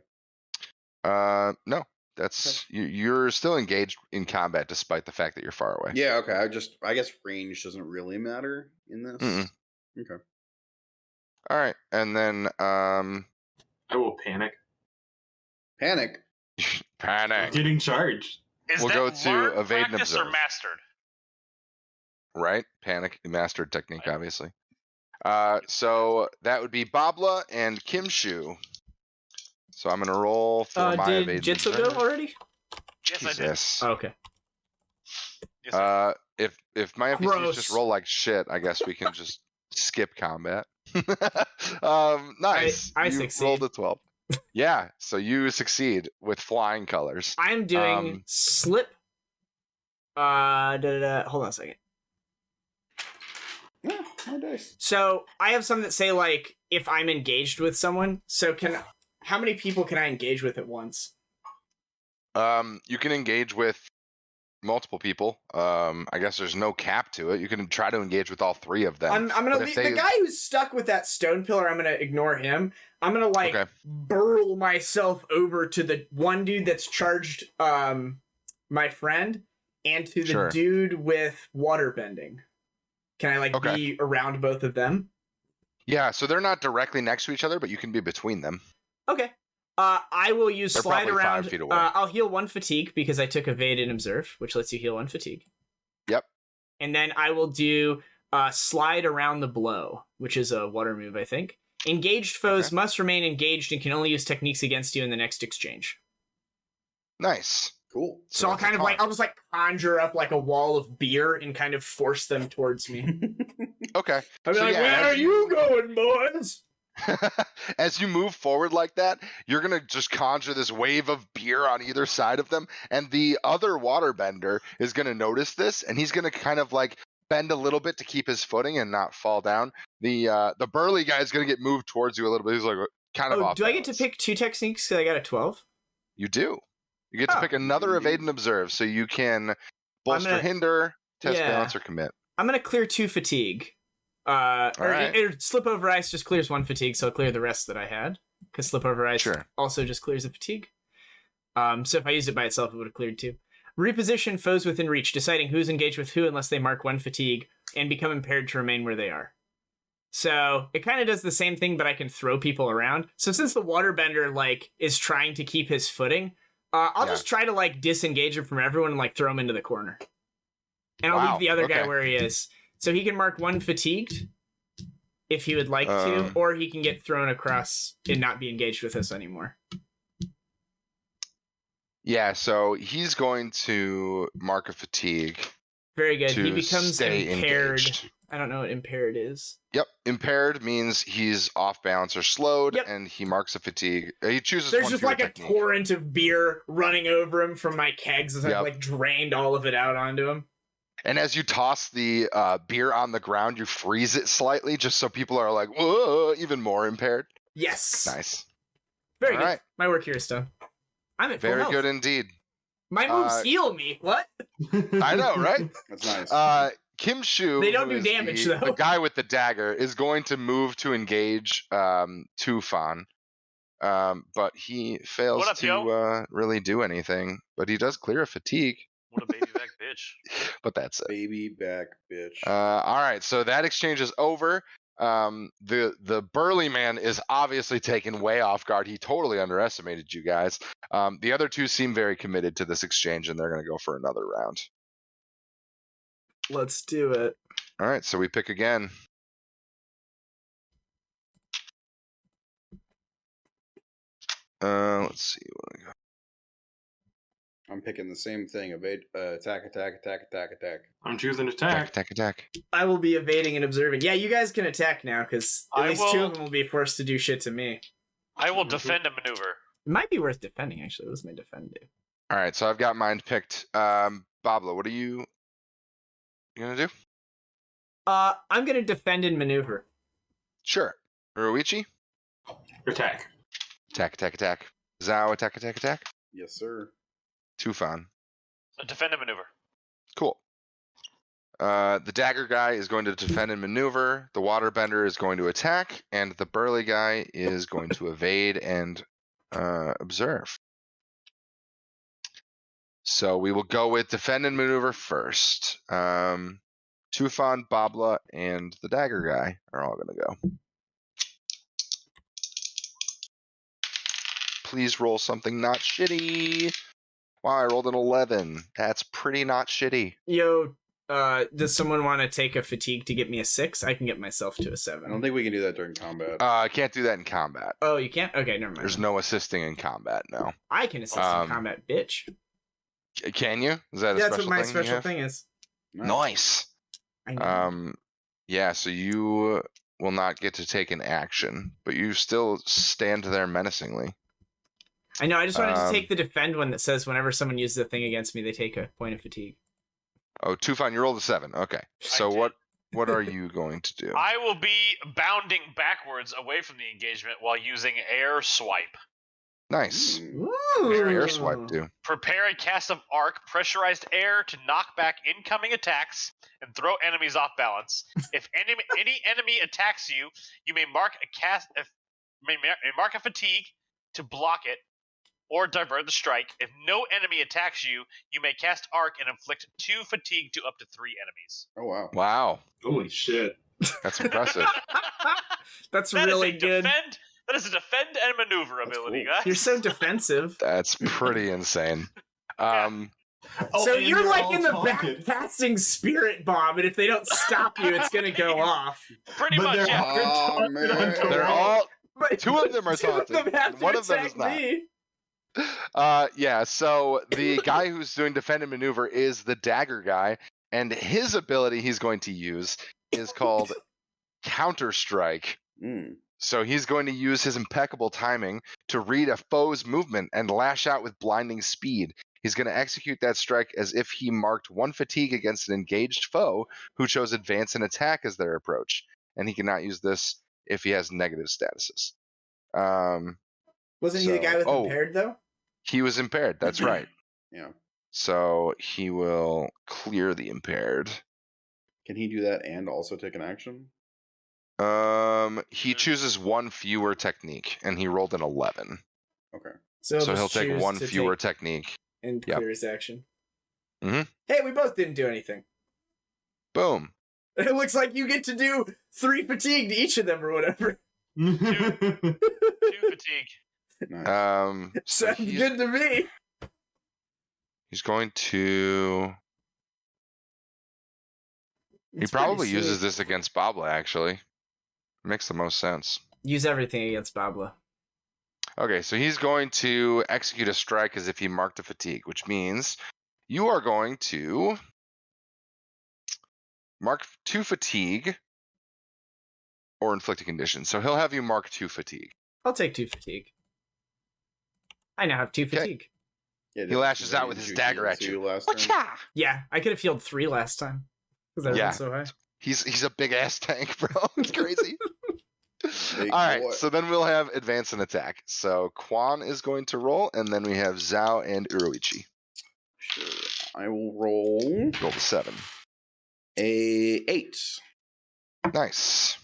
No, that's you're still engaged in combat despite the fact that you're far away. Yeah, okay. I guess range doesn't really matter in this. Mm-mm. Okay. All right, and then I will panic. Panic. panic, Getting charged. Is We'll that go to learned, evade and practice, or observe. mastered? right? Panic, mastered technique, obviously. So that would be Babla and Kimshu. So I'm gonna roll for my Did evade and Jitsu go observe. already? Yes, I did. Jesus. Oh, okay. Yes, I If my NPCs Gross. just roll like shit, I guess we can just skip combat. Nice. I You succeed. rolled a 12. Yeah, so you succeed with flying colors. I'm doing slip. Hold on a second. Yeah, my dice. So I have some that say like if I'm engaged with someone. So how many people can I engage with at once? You can engage with multiple people. I guess there's no cap to it. You can try to engage with all 3 of them. I'm gonna but if leave the guy who's stuck with that stone pillar. I'm gonna ignore him. I'm gonna Okay. burl myself over to the one dude that's charged my friend and to the Sure. dude with water bending. Can I Okay. be around both of them? Yeah, so they're not directly next to each other, but you can be between them. Okay. I will use They're slide probably 5 around. feet away. I'll heal 1 fatigue because I took evade and observe, which lets you heal 1 fatigue. Yep. And then I will do slide around the blow, which is a water move, I think. Engaged foes Okay. must remain engaged and can only use techniques against you in the next exchange. Nice. Cool. So I'll kind of I'll just like conjure up like a wall of beer and kind of force them towards me. Okay. I'll be So like, yeah, where are you going, boys? As you move forward like that, you're going to just conjure this wave of beer on either side of them. And the other waterbender is going to notice this, and he's going to kind of like bend a little bit to keep his footing and not fall down. The burly guy is going to get moved towards you a little bit. He's like kind of off do I get balance. to pick 2 techniques because I got a 12? You do. You get to pick another evade and observe, so you can bolster, hinder, test balance, or commit. I'm going to clear 2 fatigue. Slip over ice just clears 1 fatigue, so I'll clear the rest that I had. Because slip over ice also just clears a fatigue. So if I used it by itself, it would have cleared 2. Reposition foes within reach, deciding who's engaged with who unless they mark 1 fatigue, and become impaired to remain where they are. So it kind of does the same thing, but I can throw people around. So since the waterbender like is trying to keep his footing, I'll just try to like disengage him from everyone and like throw him into the corner. And I'll leave the other guy where he is. So he can mark 1 fatigued if he would like to, or he can get thrown across and not be engaged with us anymore. Yeah, so he's going to mark a fatigue. Very good. He becomes impaired. Engaged. I don't know what impaired is. Yep, impaired means he's off balance or slowed, and he marks a fatigue. He chooses There's one just like a technique. torrent of beer running over him from my kegs as I've like drained all of it out onto him. And as you toss the beer on the ground, you freeze it slightly just so people are like, whoa, even more impaired. Yes. Nice. Very good. Right. My work here is done. I'm at full Very health. good indeed. My moves heal me. What? I know, right? That's nice. Kim Shu, they don't do damage though. The guy with the dagger is going to move to engage Tufan, but he fails to really do anything. But he does clear a fatigue. What a baby back bitch. But that's it. Baby back bitch. All right, so that exchange is over. The burly man is obviously taken way off guard. He totally underestimated you guys. The other 2 seem very committed to this exchange, and they're going to go for another round. Let's do it. All right, so we pick again. Let's see what I got. I'm picking the same thing. Evade, attack. I'm choosing attack. Attack. I will be evading and observing. Yeah, you guys can attack now, because at least 2 of them will be forced to do shit to me. I will defend a maneuver. It might be worth defending, actually. What does my defend do? All right, so I've got mine picked. Babla, what are you going to do? I'm going to defend and maneuver. Sure. Uruichi? Attack. Attack. Zhao, attack. Yes, sir. Tufan. Defend and maneuver. Cool. The dagger guy is going to defend and maneuver. The waterbender is going to attack, and the burly guy is going to evade and observe. So we will go with defend and maneuver first. Tufan, Babla, and the dagger guy are all going to go. Please roll something not shitty. Wow, I rolled an 11. That's pretty not shitty. Yo, does someone want to take a fatigue to get me a 6? I can get myself to a 7. I don't think we can do that during combat. I can't do that in combat. Oh, you can't? Okay, never mind. There's no assisting in combat, no. I can assist in combat, bitch. Can you? Is that a special thing? That's what my special thing is. Nice. I know. Yeah, so you will not get to take an action, but you still stand there menacingly. I know, I just wanted to take the defend one that says whenever someone uses a thing against me, they take a point of fatigue. Oh, Tufan, you rolled a 7. Okay. So what are you going to do? I will be bounding backwards away from the engagement while using air swipe. Nice. Ooh. Air swipe do. Prepare a cast of arc pressurized air to knock back incoming attacks and throw enemies off balance. If any enemy attacks you, you may mark a fatigue to block it or divert the strike. If no enemy attacks you, you may cast arc and inflict 2 fatigue to up to 3 enemies. Oh wow! Wow. Holy shit! That's impressive. That's really good. That is a defend and maneuver ability, cool. guys. You're so defensive. That's pretty insane. So you're like in the back casting spirit bomb, and if they don't stop you, it's gonna go off. Pretty much, yeah. They're all. But 2 of them are taunted. Two of them have to One of them is attack not. me. Yeah, so the guy who's doing defend and maneuver is the dagger guy, and his ability he's going to use is called Counter Strike. So he's going to use his impeccable timing to read a foe's movement and lash out with blinding speed. He's going to execute that strike as if he marked 1 fatigue against an engaged foe who chose advance and attack as their approach. And he cannot use this if he has negative statuses. Wasn't he the guy with impaired, though? He was impaired, that's right. Yeah. So he will clear the impaired. Can he do that and also take an action? He chooses 1 fewer technique, and he rolled an 11. Okay. So he'll take 1 fewer technique. And clear his action. Mm-hmm. Hey, we both didn't do anything. Boom. It looks like you get to do 3 fatigue to each of them or whatever. 2 fatigue. Nice. Sounds good to me. He's going to... He probably uses this against Babla, actually. Makes the most sense. Use everything against Babla. Okay, so he's going to execute a strike as if he marked a fatigue, which means you are going to mark 2 fatigue or inflict a condition. So he'll have you mark 2 fatigue. I'll take 2 fatigue. I now have 2 fatigue. Yeah, he lashes out with his dagger at you. Yeah, I could have healed 3 last time. Because I rolled so high. He's a big ass tank, bro. It's crazy. All right, so then we'll have advance and attack. So Quan is going to roll, and then we have Zhao and Uruichi. Sure. I will roll the 7. A 8. Nice.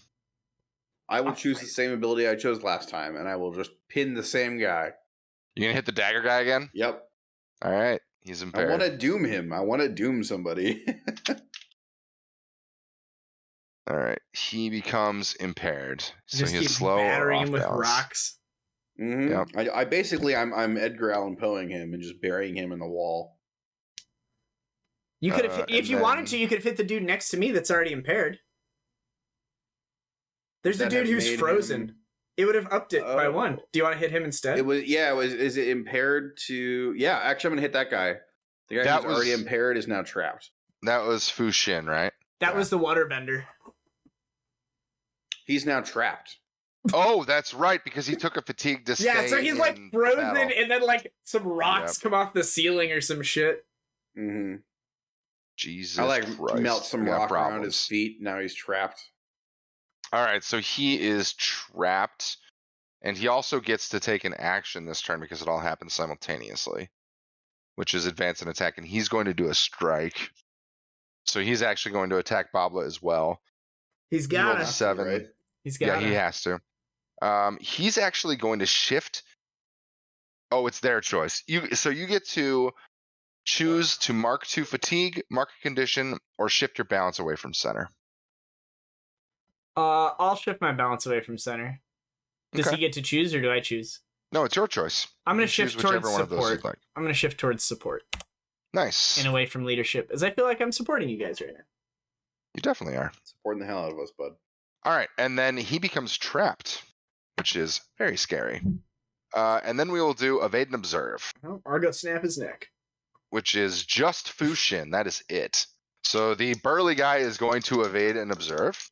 I will choose the same ability I chose last time, and I will just pin the same guy. You gonna hit the dagger guy again? Yep. All right, he's impaired. I want to doom him. I want to doom somebody. All right, he becomes impaired, so just he's keep slow. Battering him with balance. rocks. Mm-hmm. Yep. I basically I'm Edgar Allan Poeing him and just burying him in the wall. You could have, if you wanted to, you could have hit the dude next to me that's already impaired. There's the dude who's frozen. It would have upped it by 1. Do you want to hit him instead? It was Is it impaired to? Yeah, actually, I'm gonna hit that guy. The guy who's already impaired is now trapped. That was Fu Xin, right? That was the waterbender. He's now trapped. Oh, that's right, because he took a fatigue to stay. Yeah, so he's like frozen, battle. and then like some rocks come off the ceiling or some shit. Mm-hmm. Jesus, I Christ. melt some rock around his feet. Now he's trapped. All right, so he is trapped, and he also gets to take an action this turn because it all happens simultaneously, which is advance and attack, and he's going to do a strike. So he's actually going to attack Babla as well. He's got 7. Right? He's got he has to. He's actually going to shift. Oh, it's their choice. So you get to choose to mark 2 fatigue, mark a condition, or shift your balance away from center. I'll shift my balance away from center. Does he get to choose, or do I choose? No, it's your choice. I'm going to shift towards one of those support. you'd like. I'm going to shift towards support. Nice. And away from leadership, as I feel like I'm supporting you guys right now. You definitely are. Supporting the hell out of us, bud. All right, and then he becomes trapped, which is very scary. And then we will do evade and observe. Oh, I'll go snap his neck. Which is just Fu Xin. That is it. So the burly guy is going to evade and observe.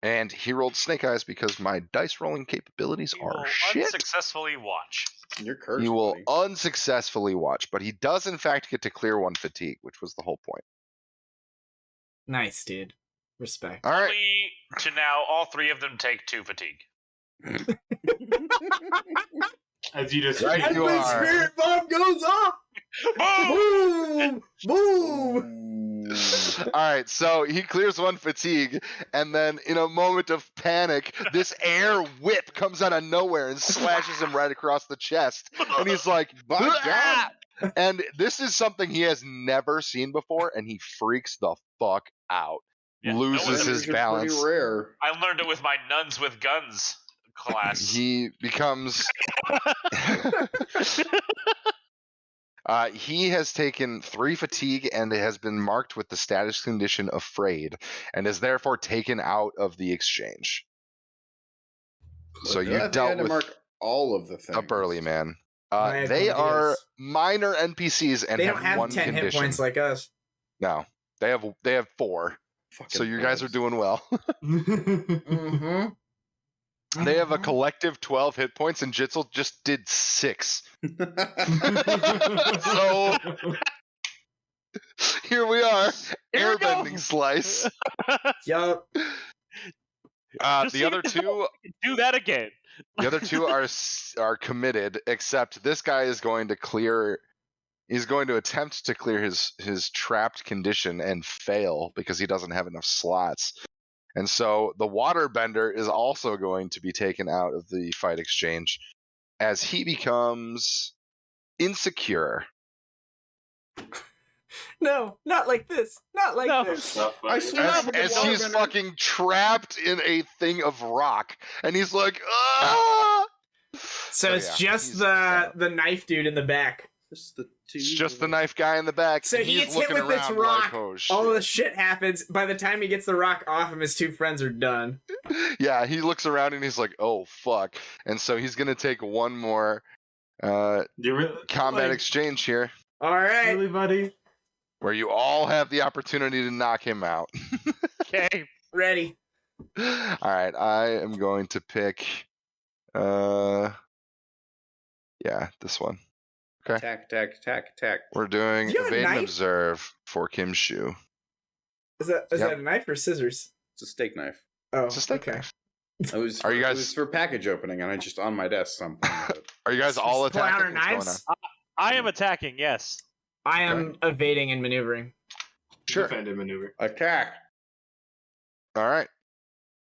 And he rolled snake eyes because my dice rolling capabilities are shit. Unsuccessfully watch. You're cursed. He will buddy. unsuccessfully watch, but he does in fact get to clear 1 fatigue, which was the whole point. Nice, dude. Respect. All right. Only to now, all 3 of them take 2 fatigue. As you just Right, you are. Spirit bomb goes off. Boom! Boom! All right, so he clears 1 fatigue, and then in a moment of panic, this air whip comes out of nowhere and slashes him right across the chest. And he's like, "Ah!" And this is something he has never seen before, and he freaks the fuck out. Yeah, Loses his balance. Pretty rare. I learned it with my Nuns with Guns class. He becomes... he has taken 3 fatigue and has been marked with the status condition afraid, and is therefore taken out of the exchange. So you dealt with... all of the things. A burly man. I have They no are ideas. minor NPCs and They have don't have one 10 condition. hit points like us. No, they have 4. Fucking So you guys are burls. doing well. Mm-hmm. They have a collective 12 hit points, and Jitzel just did 6. So here we are, Here we go. airbending slice. Yup. Just The so other you know, two, we can do that again. the other two are committed. Except this guy is going to clear. He's going to attempt to clear his trapped condition and fail because he doesn't have enough slots. And so the waterbender is also going to be taken out of the fight exchange as he becomes insecure. No, not like this. Not like No. this. I swear. As he's fucking trapped in a thing of rock, and he's like, ah! So it's yeah, just he's the out. knife dude in the back. Just the It's just the knife guy in the back. So and he he's gets hit looking with this around rock. like, oh, shit. All the shit happens. By the time he gets the rock off him, his 2 friends are done. Yeah, he looks around and he's like, oh, fuck. And so he's going to take one more combat exchange here, All right. Really, buddy? where you all have the opportunity to knock him out. Okay. Ready. All right, I am going to pick, this one. Attack. We're doing Do you have a evade and knife? observe for Kim Shu. Is that Yep. that a knife or scissors? It's a steak knife. Oh, It's a steak okay. knife. It was. Are you It guys- was for package opening, and I just on my desk something. Are you guys all Pull out attacking? our What's knives. I am attacking, yes. I am evading and maneuvering. Sure. Defended maneuver. Attack. All right.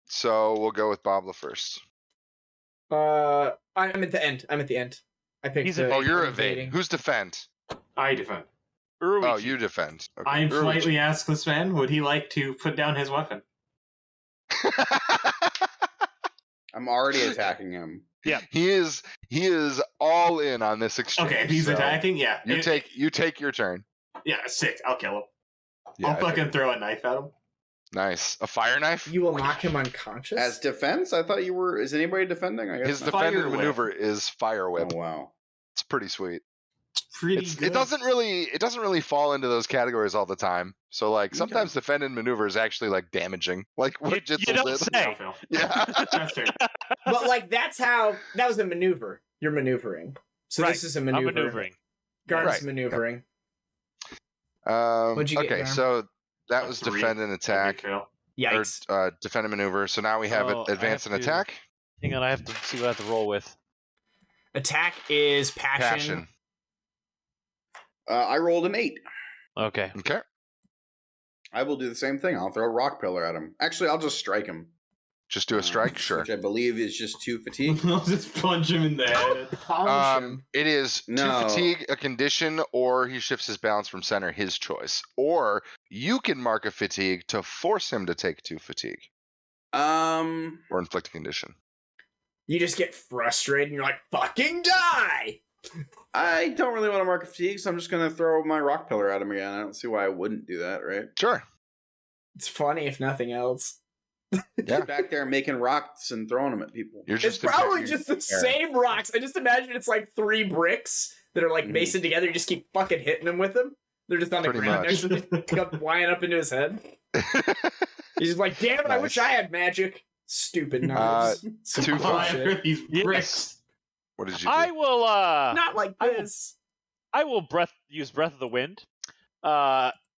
So we'll go with Bobla first. I'm at the end. I picked. He's the- Oh, you're I'm evading. Who's defend? I defend. Uruichi. Oh, you defend. Okay. I Uruichi. politely ask this man, would he like to put down his weapon? I'm already attacking him. He is all in on this exchange. Okay, if he's so attacking, yeah. You take your turn. Yeah, 6. I'll kill him. Yeah, I'll I think- fucking throw a knife at him. Nice. A fire knife? You will knock him unconscious. As defense, I thought you were. Is anybody defending? I guess His not. defended Fire whip. maneuver is fire whip. Oh wow. It's pretty sweet. It's pretty good. It doesn't really fall into those categories all the time. So like sometimes defended maneuver is actually like damaging. Like what You Jitzel don't did. say. I'll fail. Yeah. That's fair. But like that was a maneuver. You're maneuvering. So Right. this is a I'm maneuver. maneuvering. Guard's Right. maneuvering. What'd you get, Okay, Garm? so that was 3. defend and Big attack. fail. Yikes. Or defend and maneuver. So now we have Oh, I advance have and to- attack. Hang on, I have to see what I have to roll with. Attack is passion. I rolled an 8. Okay. Okay. I will do the same thing. I'll throw a rock pillar at him. Actually, I'll just strike him. Just do a strike, sure. Which I believe is just 2 fatigue. I'll just punch him in the head. Punch him. It is No. 2 fatigue, a condition, or he shifts his balance from center, his choice. Or you can mark a fatigue to force him to take 2 fatigue or inflict a condition. You just get frustrated and you're like, fucking die! I don't really want to mark a fatigue, so I'm just gonna throw my rock pillar at him again. I don't see why I wouldn't do that, right? Sure. It's funny if nothing else. Yeah. Just back there making rocks and throwing them at people. You're It's just probably you're- just the same rocks. I just imagine it's like 3 bricks that are like Mhm. masoned together. You just keep fucking hitting them with them. They're just on the Pretty ground. much. They're just come flying up into his head. He's just like, damn it, I wish Nice. I had magic. Stupid knives. Some 2 bullshit. fire. These Yes. bricks. What did you do? I will Not like I will- this. use breath of the wind.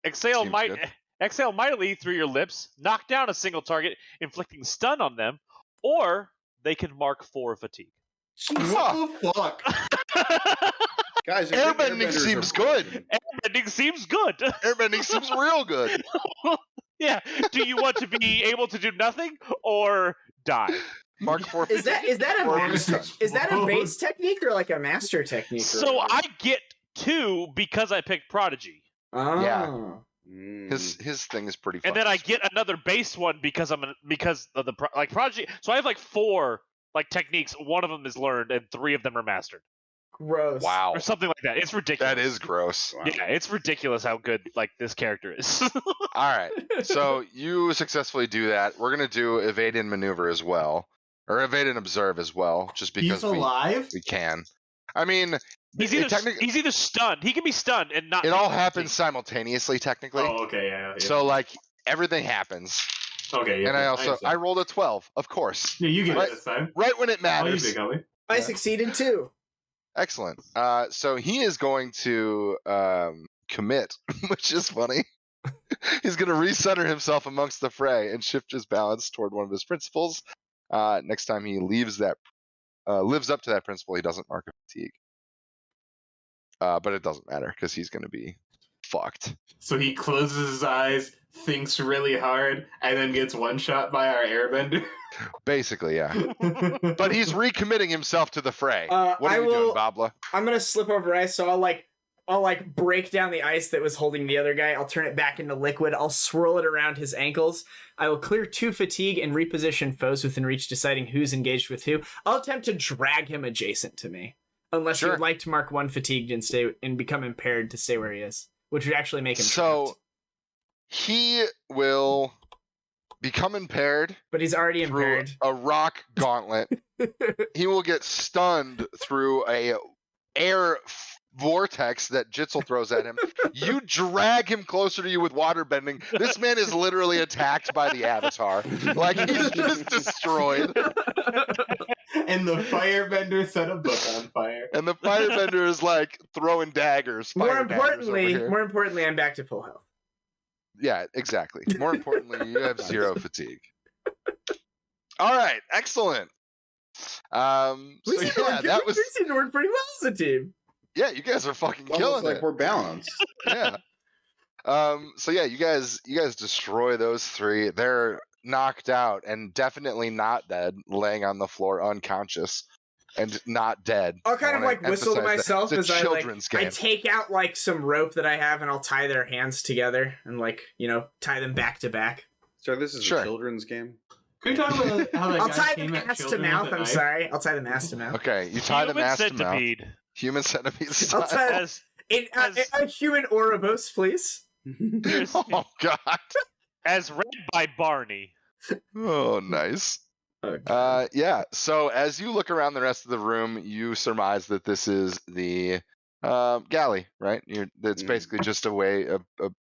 Exhale Seems might good. exhale mightily through your lips, knock down a single target, inflicting stun on them, or they can mark 4 fatigue. What the fuck? Guys, I think Airbending airbenders seems are good. broken. Airbending seems good. Airbending seems real good. Yeah. Do you want to be able to do nothing or die? Mark 4 Is that Or a be stunned. is that a base technique or like a master technique? or So whatever? I get 2 because I picked Prodigy. Oh. Yeah. Mm. His thing is pretty. And then I fucking get another base one because of the Prodigy. So I have like 4 like techniques. One of them is learned, and 3 of them are mastered, Gross. or something like that. It's ridiculous. That is gross. Wow. Yeah, it's ridiculous how good like this character is. All right. So you successfully do that. We're gonna do evade and maneuver as well, or evade and observe as well, just because He's alive? we can. I mean, He's either stunned. He can be stunned and not. It all happens simultaneously, technically. Oh, okay, yeah. So like everything happens. Okay, yeah. And I rolled a 12, of course. Yeah, you get it this time. Right when it Oh, matters. you big homie. I succeeded too. Excellent. So he is going to commit, which is funny. He's going to recenter himself amongst the fray and shift his balance toward one of his principles. Next time he lives up to that principle, he doesn't mark a fatigue. But it doesn't matter because he's going to be fucked. So he closes his eyes, thinks really hard, and then gets one shot by our airbender. Basically, yeah. But he's recommitting himself to the fray. What are you doing, Babla? I'm gonna slip over ice, so I'll break down the ice that was holding the other guy. I'll turn it back into liquid. I'll swirl it around his ankles. I will clear 2 fatigue and reposition foes within reach, deciding who's engaged with who. I'll attempt to drag him adjacent to me. Unless you would like to mark 1 fatigued and become impaired to stay where he is, which would actually make him trapped. He will become impaired, but he's already impaired. A rock gauntlet. He will get stunned through a air vortex that Jitzel throws at him. You drag him closer to you with water bending. This man is literally attacked by the Avatar. Like he's just destroyed. And the firebender set a book on fire. And the firebender is like throwing daggers. More importantly, I'm back to full health. Yeah, exactly. More importantly, you have 0 fatigue. All right, excellent. We seem to work pretty well as a team. Yeah, you guys are fucking killing it. We're balanced. Yeah. So yeah, you guys destroy those 3. They're knocked out and definitely not dead, laying on the floor unconscious and not dead. I'll kind of whistle to myself as I take out some rope that I have and I'll tie their hands together and tie them back to back. So this is a children's game? Can you talk about how that I'll tie them ass to mouth. I'm sorry. I'll tie them ass to mouth. Okay, you tie them ass to mouth. Human centipede style. I'll tie a human Ouroboros, please. Oh God. As read by Barney. Oh, nice. Okay. Yeah. So as you look around the rest of the room, you surmise that this is the galley, right? It's basically just a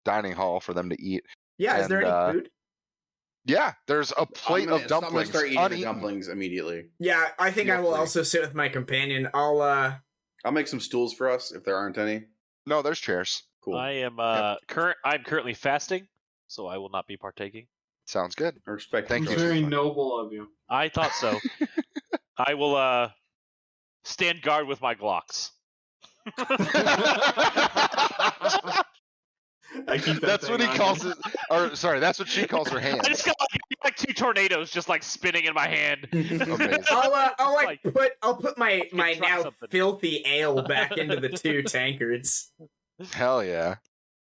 dining hall for them to eat. Yeah. Is there any food? Yeah, there's a plate of dumplings. I'm gonna start eating the dumplings immediately. Yeah, I think I will also sit with my companion. I'll make some stools for us if there aren't any. No, there's chairs. Cool. I am I'm currently fasting, so I will not be partaking. Sounds good. I respect. Thank you. Very noble of you. I thought so. I will stand guard with my Glocks. I keep that's what he calls it. Or sorry, that's what she calls her hands. I just got like 2 tornadoes just spinning in my hand. Amazing. I'll put my now filthy ale back into the 2 tankards. Hell yeah.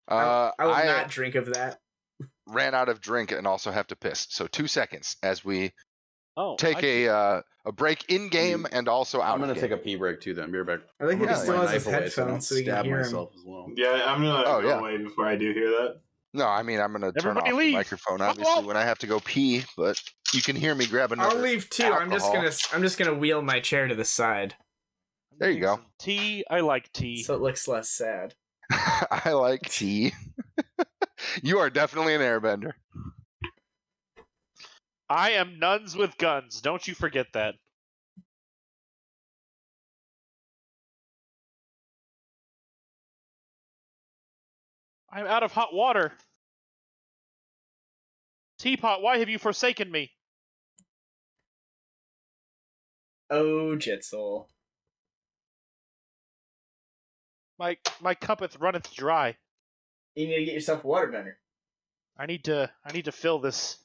I will not drink of that. Ran out of drink and also have to piss. So 2 seconds as we take a break in game and also out. I'm gonna take a pee break too. Then be right back. I think he still has his headphones, so he can hear him. As well. Yeah, I'm gonna go away before I do hear that. No, I mean I'm gonna turn off the microphone obviously when I have to go pee, but you can hear me grab another. I'll leave too. Alcohol. I'm just gonna wheel my chair to the side. There you go. Tea. I like tea. So it looks less sad. I like tea. You are definitely an airbender. I am nuns with guns. Don't you forget that. I'm out of hot water. Teapot, why have you forsaken me? Oh, Jitzel. My cuppeth runneth dry. You need to get yourself a waterbender. I need to fill this.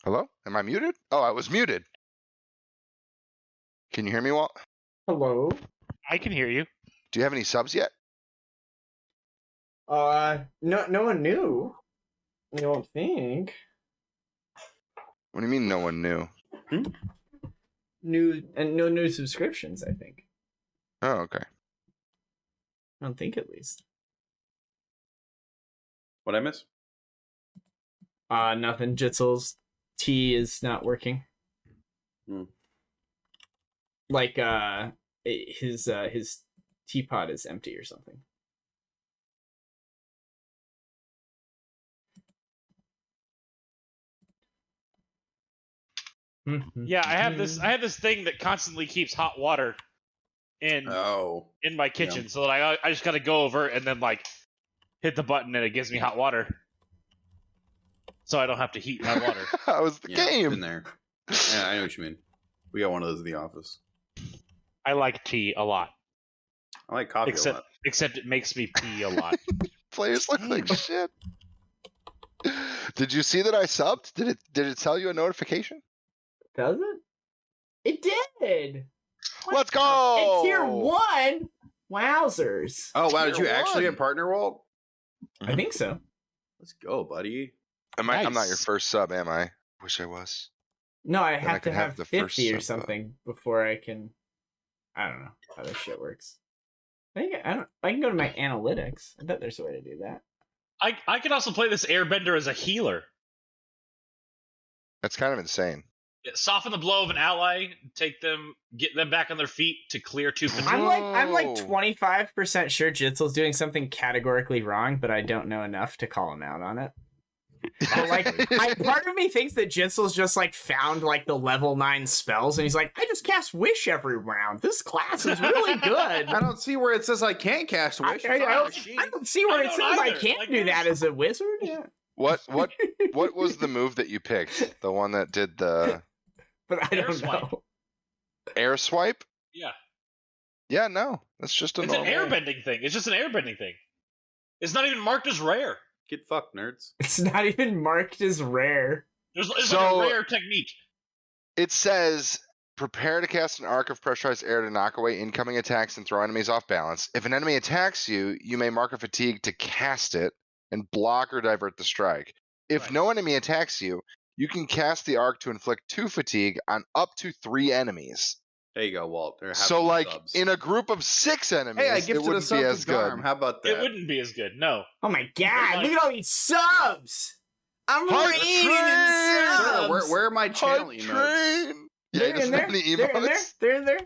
Hello? Am I muted? Oh, I was muted. Can you hear me, Walt? Hello. I can hear you. Do you have any subs yet? No one knew. I don't think. What do you mean no one knew? No new subscriptions, I think. Oh, okay. I don't think, at least. What'd I miss? Nothing. Jitzel's tea is not working. Like, his teapot is empty or something. Yeah, I have this thing that constantly keeps hot water in my kitchen, so that I just gotta go over and then like hit the button and it gives me hot water, so I don't have to heat my water. That was the game. Been there. Yeah, I know what you mean. We got one of those in the office. I like tea a lot. I like coffee a lot. Except it makes me pee a lot. Players look like shit. Did you see that I subbed? Did it tell you a notification? Does it? It did. Let's go. At tier 1. Wowzers. Oh wow! Did you Tier actually 1. get partner, Walt? I think so. Let's go, buddy. I'm not your Nice. first sub, am I? Wish I was. No, I Then I have to can have have the first 50 or sub, something before I can. I don't know how this shit works. I can go to my analytics. I bet there's a way to do that. I can also play this airbender as a healer. That's kind of insane. Soften the blow of an ally, get them back on their feet to clear 2 fatigue. I'm like Whoa. 25% sure Jitzel's doing something categorically wrong, but I don't know enough to call him out on it. But part of me thinks that Jitzel's just like found like the level 9 spells, and he's like, I just cast Wish every round. This class is really good. I don't see where it says I can't cast Wish. I don't see where I it don't says I either. can't Like, do that as a wizard. Yeah. What was the move that you picked? The one that did the But I Air don't swipe. know. air swipe? Yeah. Yeah, no. That's just a It's an normal. airbending thing. It's just an airbending thing. It's not even marked as rare. Get fucked, nerds. It's not even marked as rare. It's like So- a rare technique. It says prepare to cast an arc of pressurized air to knock away incoming attacks and throw enemies off balance. If an enemy attacks you, you may mark a fatigue to cast it and block or divert the strike. If Right. no enemy attacks you, you can cast the arc to inflict 2 fatigue on up to 3 enemies. There you go, Walt. There have So, some like, subs. in a group of 6 enemies, Hey, I it gifted a wouldn't sub be to as good. Garm. How about that? It wouldn't be as good. No. Oh my god, Like- look at all these subs! I'm Hype reading train! in Sir, subs! where are my channel Hype emotes? train! Yeah, They're he doesn't in there. have any They're in there. emotes. They're in there. In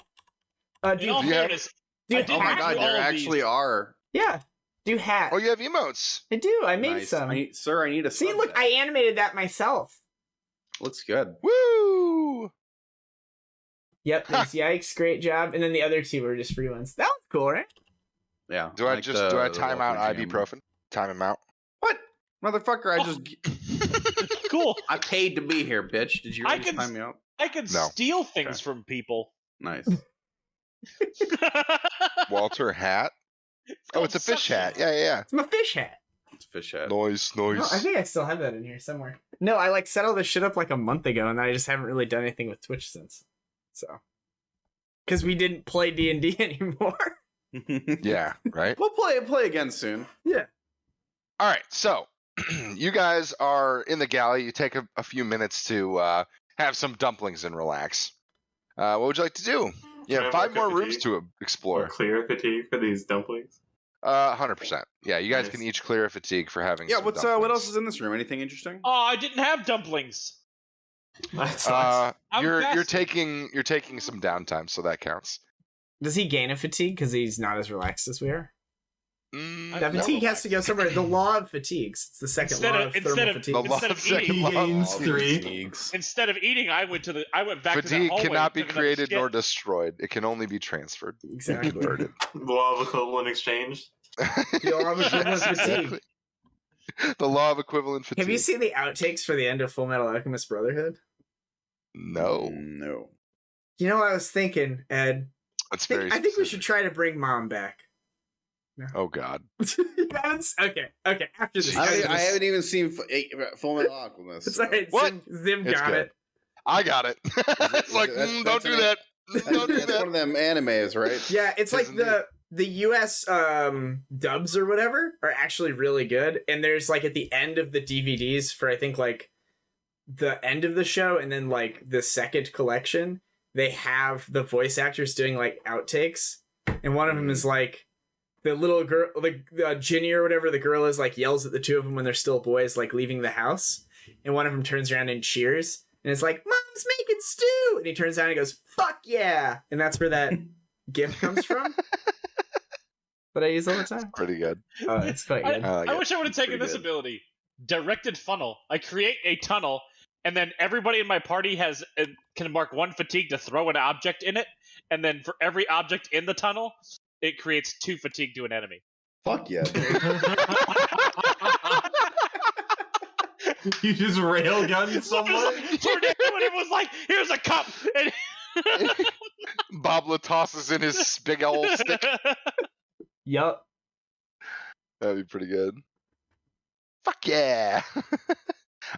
all do you have- fairness, Do I did Oh my hack god, all there of actually these. are. Yeah. Do hat. Oh, you have emotes. I do. I made Nice. some. I need a See, sub look, then. I animated that myself. Looks good. Woo! Yep, there's Yikes, great job. And then the other 2 were just free ones. That was cool, right? Yeah. Do I like just the time out Walker Jam. ibuprofen? Time him out. What? Motherfucker, Cool. I paid to be here, bitch. Did you I really can- time me out? I can No. steal things Okay. from people. Nice. Walter hat. Oh, it's a fish hat. Yeah. It's my fish hat. It's a fish head. Nice. No, I think I still have that in here somewhere. No, I like set all this shit up like a month ago, and I just haven't really done anything with Twitch since. So, because we didn't play D&D anymore. Yeah, right? We'll play again soon. All right, so you guys are in the galley. You take a few minutes to have some dumplings and relax. What would you like to do? You Can I have have 5 like more a rooms fatigue? to Or explore. clear fatigue for these dumplings. 100%. Yeah, you guys Nice. can each clear a fatigue for having Yeah, some what dumplings. else is in this room? Anything interesting? Oh, I didn't have dumplings. That sucks. I'm You're fasting. taking some downtime, so that counts. Does he gain a fatigue because he's not as relaxed as we are? Mm, That no. fatigue has to go somewhere. The law of fatigues. It's the second law of thermal fatigue. The law Instead of of second eating, law. gains All 3. fatigues. instead of eating, I went back to that Fatigue hallway. cannot and be took another created shit. nor destroyed. It can only be transferred. Exactly. Converted. The law of equivalent exchange. The law of equivalent fatigue. The law of equivalent fatigue. Have you seen the outtakes for the end of Full Metal Alchemist Brotherhood? No. No. You know what I was thinking, Ed? That's I very think we specific. should try to bring Mom back. Oh God. You haven't okay. After this, I haven't even seen Full Metal Alchemist. It's alright. What? Zim It's got good. it. I got it. It's like, don't do that. Don't do That's that. one of them animes, right? Yeah, it's like Isn't it? the US dubs or whatever are actually really good, and there's like at the end of the DVDs for I think like the end of the show and then like the second collection, they have the voice actors doing like outtakes, and one of them is like the little girl, like Ginny or whatever the girl is, like yells at the two of them when they're still boys, like leaving the house, and one of them turns around and cheers, and it's like, "Mom's making stew," and he turns around and goes, "Fuck yeah!" And that's where that gif comes from. That I use all the time. Pretty good. Oh, it's quite good. I wish I would have taken Pretty this good. ability. Directed funnel. I create a tunnel, and then everybody in my party can mark 1 fatigue to throw an object in it, and then for every object in the tunnel, it creates 2 fatigue to an enemy. Fuck yeah. You just railgun someone? It was like, here's a cup! And Bobla tosses in his big old stick. Yup. That'd be pretty good. Fuck yeah.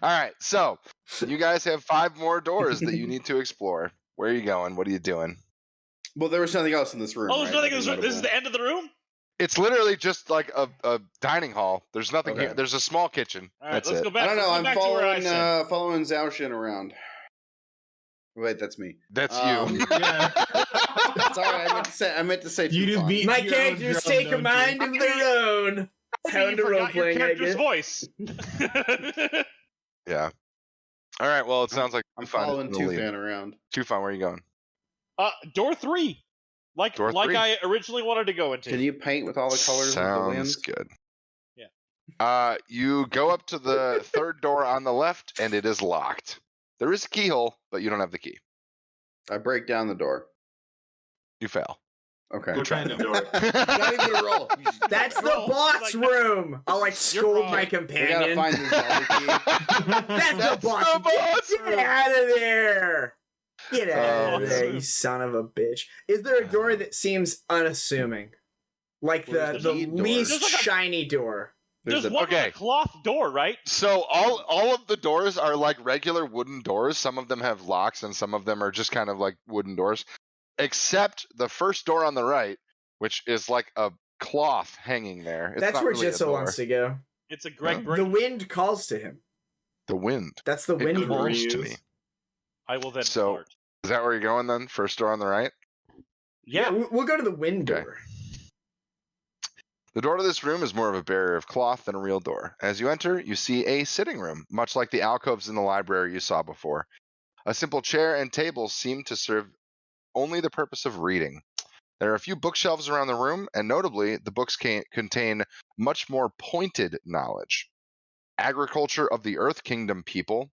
All right, so you guys have 5 more doors that you need to explore. Where are you going? What are you doing? Well, there was nothing else in this room. Oh, there's right? nothing in this room. This is the end of the room? It's literally just like a dining hall. There's nothing Okay. here. There's a small kitchen. All right, That's let's it. go back. I don't know. let's go I'm back to where I said. following Zaoshin around. Wait, that's me. That's Um, you. Yeah. Sorry, I meant to say. You just Tufan. beat My your own characters drum, take a don't mind you? of their own. How You to role forgot your playing, I character's guess. voice. Yeah. All right. Well, it sounds like I'm Tufan is following in the lead. Tufan around. Tufan, where are you going? Door 3. Door Like 3? I originally wanted to go into. Can you paint with all the colors of the winds? Sounds good. Yeah. You go up to the third door on the left, and it is locked. There is a keyhole, but you don't have the key. I break down the door. You fail. Okay. Go try the door. Not even a roll. That's the Roll. boss Like- room. I'll like scold wrong. my We gotta companion. find this Zelda key. That's the boss. the boss Get out of there. Get out of Oh, there, man. you son of a bitch. Is there a door that seems unassuming? Like Where's the the lead door? least There's like a- shiny door. There's There's a- one okay. with a cloth door, right? So all of the doors are like regular wooden doors. Some of them have locks, and some of them are just kind of like wooden doors. Except the first door on the right, which is like a cloth hanging there. It's That's not where really a Jitsu door. wants to go. It's a Greg Yeah. Brink. The wind calls to him. The wind. That's the It wind calls door. to breeze. me. I will then So- fart. Is that where you're going then? First door on the right? Yeah. We'll go to the wind Okay. door. The door to this room is more of a barrier of cloth than a real door. As you enter, you see a sitting room, much like the alcoves in the library you saw before. A simple chair and table seem to serve only the purpose of reading. There are a few bookshelves around the room, and notably, the books contain much more pointed knowledge. Agriculture of the Earth Kingdom people,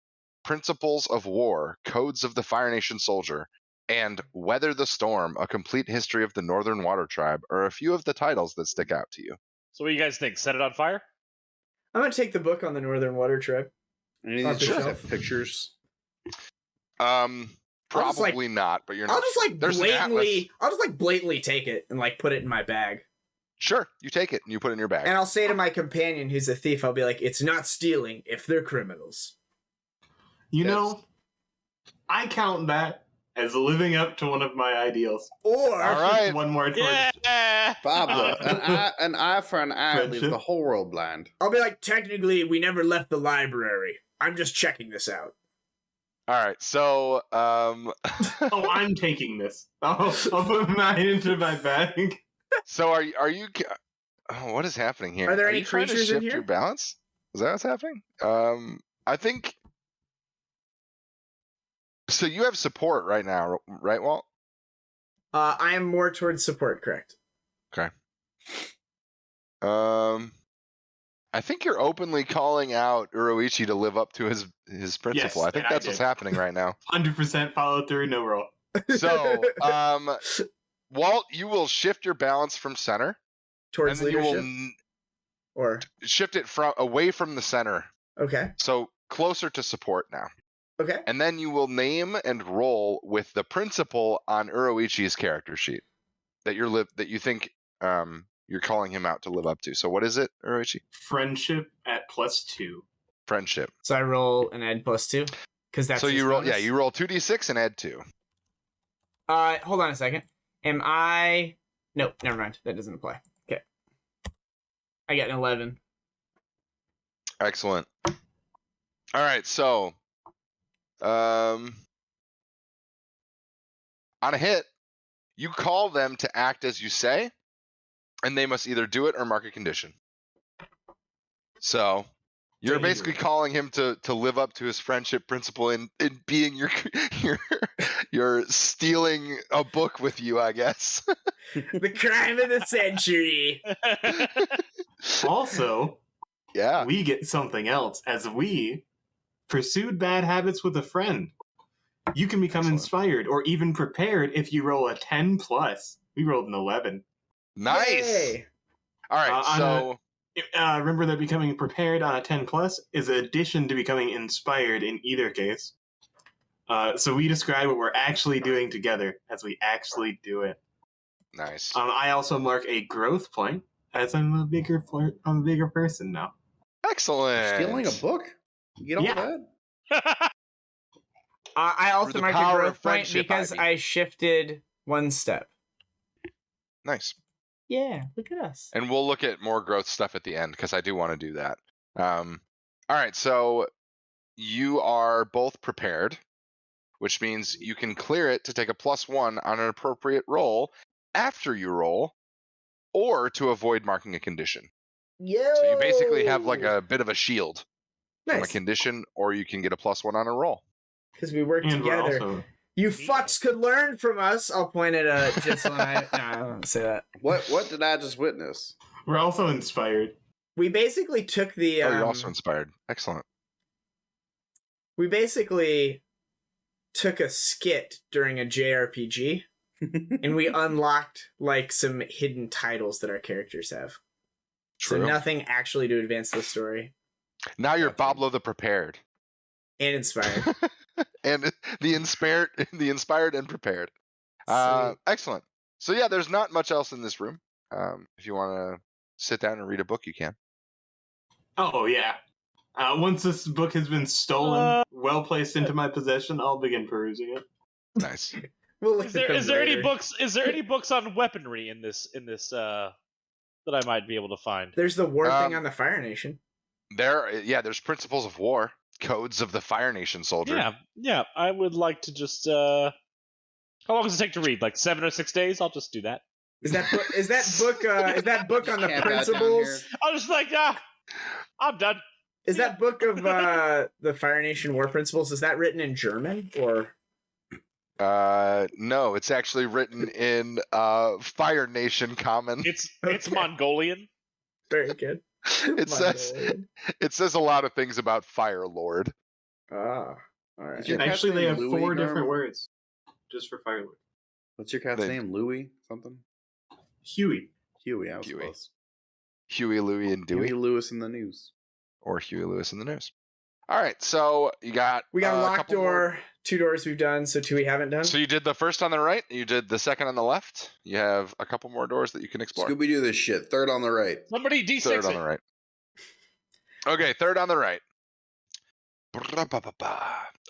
Principles of War, Codes of the Fire Nation Soldier, and Weather the Storm, A Complete History of the Northern Water Tribe are a few of the titles that stick out to you. So what do you guys think? Set it on fire? I'm gonna take the book on the Northern Water Tribe. Any Off of the these books shelf. have pictures? I'll just, like- Probably not, but you're not. I'll just like There's an blatantly take it and like put it in my bag. Sure, you take it and you put it in your bag. And I'll say to my companion who's a thief, I'll be like, it's not stealing if they're criminals. You Yes. know, I count that as living up to one of my ideals. Or All right. One more towards Yeah. Pablo, an eye for an eye leaves Friendship. the whole world blind. I'll be like, technically, we never left the library. I'm just checking this out. All right, so Oh, I'm taking this. I'll put mine into my bag. so are you? Oh, what is happening here? Are there Are any you trying to creatures in shift here? your balance? Is that what's happening? I think. So you have support right now, right, Walt? I am more towards support, correct? I think you're openly calling out Uroichi to live up to his principle. Yes, I think and I that's what's did. happening right now. 100% follow through, no roll. So, Walt, you will shift your balance from center, and Towards then you will leadership? Or, shift it from away from the center, okay. so closer to support now. Okay. And then you will name and roll with the principal on Uroichi's character sheet that you think you're you're calling him out to live up to. So what is it, Orochi? Friendship at +2. Friendship. So I roll an add +2 because that's So his you roll, bonus? you roll 2d6 and add 2. Hold on a second. Am I? Nope, never mind. That doesn't apply. Okay. I got an 11. Excellent. All right, so on a hit, you call them to act as you say, and they must either do it or mark a condition. So you're basically calling him to live up to his friendship principle in being you're stealing a book with you, I guess. The crime of the century. Also, Yeah. we get something else as we pursued bad habits with a friend. You can become Excellent. inspired or even prepared if you roll a 10+. We rolled an 11. Nice. Yay. All right, so Remember that becoming prepared on a 10+ is an addition to becoming inspired in either case. So we describe what we're actually doing together as we actually do it. nice. I also mark a growth point as I'm a bigger person now. Excellent. Stealing a book? You get all Yeah. that? I Through also the marked a power of growth point friendship, because Ivy. I shifted one step. Nice. Yeah, look at us. And we'll look at more growth stuff at the end because I do want to do that. All right, so you are both prepared, which means you can clear it to take a +1 on an appropriate roll after you roll, or to avoid marking a condition. Yo! So you basically have like a bit of a shield from a nice condition, or you can get a +1 on a roll. because we work And we're together. also You fucks could learn from us. I'll point at Jitzel and I. No, I don't say that. What did I just witness? we're also inspired. We basically took the. Oh, you're also inspired. Excellent. We basically took a skit during a JRPG, and we unlocked like some hidden titles that our characters have. True. So nothing actually to advance the story. Now you're Boblo the Prepared. And inspired. And the inspired and prepared. Sweet. Excellent. So yeah, there's not much else in this room. If you want to sit down and read a book, you can. Oh, yeah. Once this book has been stolen, well placed into my possession, I'll begin perusing it. Nice. We'll look Is at there, them is there any later. books? Is there any books on weaponry in this that I might be able to find? There's the war thing on the Fire Nation. There's principles of war, codes of the Fire Nation soldier. Yeah. I would like to just. How long does it take to read? Like 7 or 6 days? I'll just do that. Is that book on the Camp out down principles? I'll just like I'm done. Is that book of the Fire Nation War Principles? Is that written in German or? No, it's actually written in Fire Nation Common. It's Okay. Mongolian. Very good. It says a lot of things about Fire Lord. Ah, all right. Is your Actually, they have Louis 4 Garm? different words just for Firelord. What's your cat's They- name? Louis something? Huey. Huey. I was Huey. close. Huey, Louie, and Dewey, Huey Lewis in the news. or Huey Lewis in the news. All right, so you got We got a locked couple door. more. 2 doors we've done, so 2 we haven't done. So you did the first on the right, you did the second on the left. You have a couple more doors that you can explore. Scooby Doo this shit. Third on the right. Somebody D6 Third on it. the right. Okay, third on the right.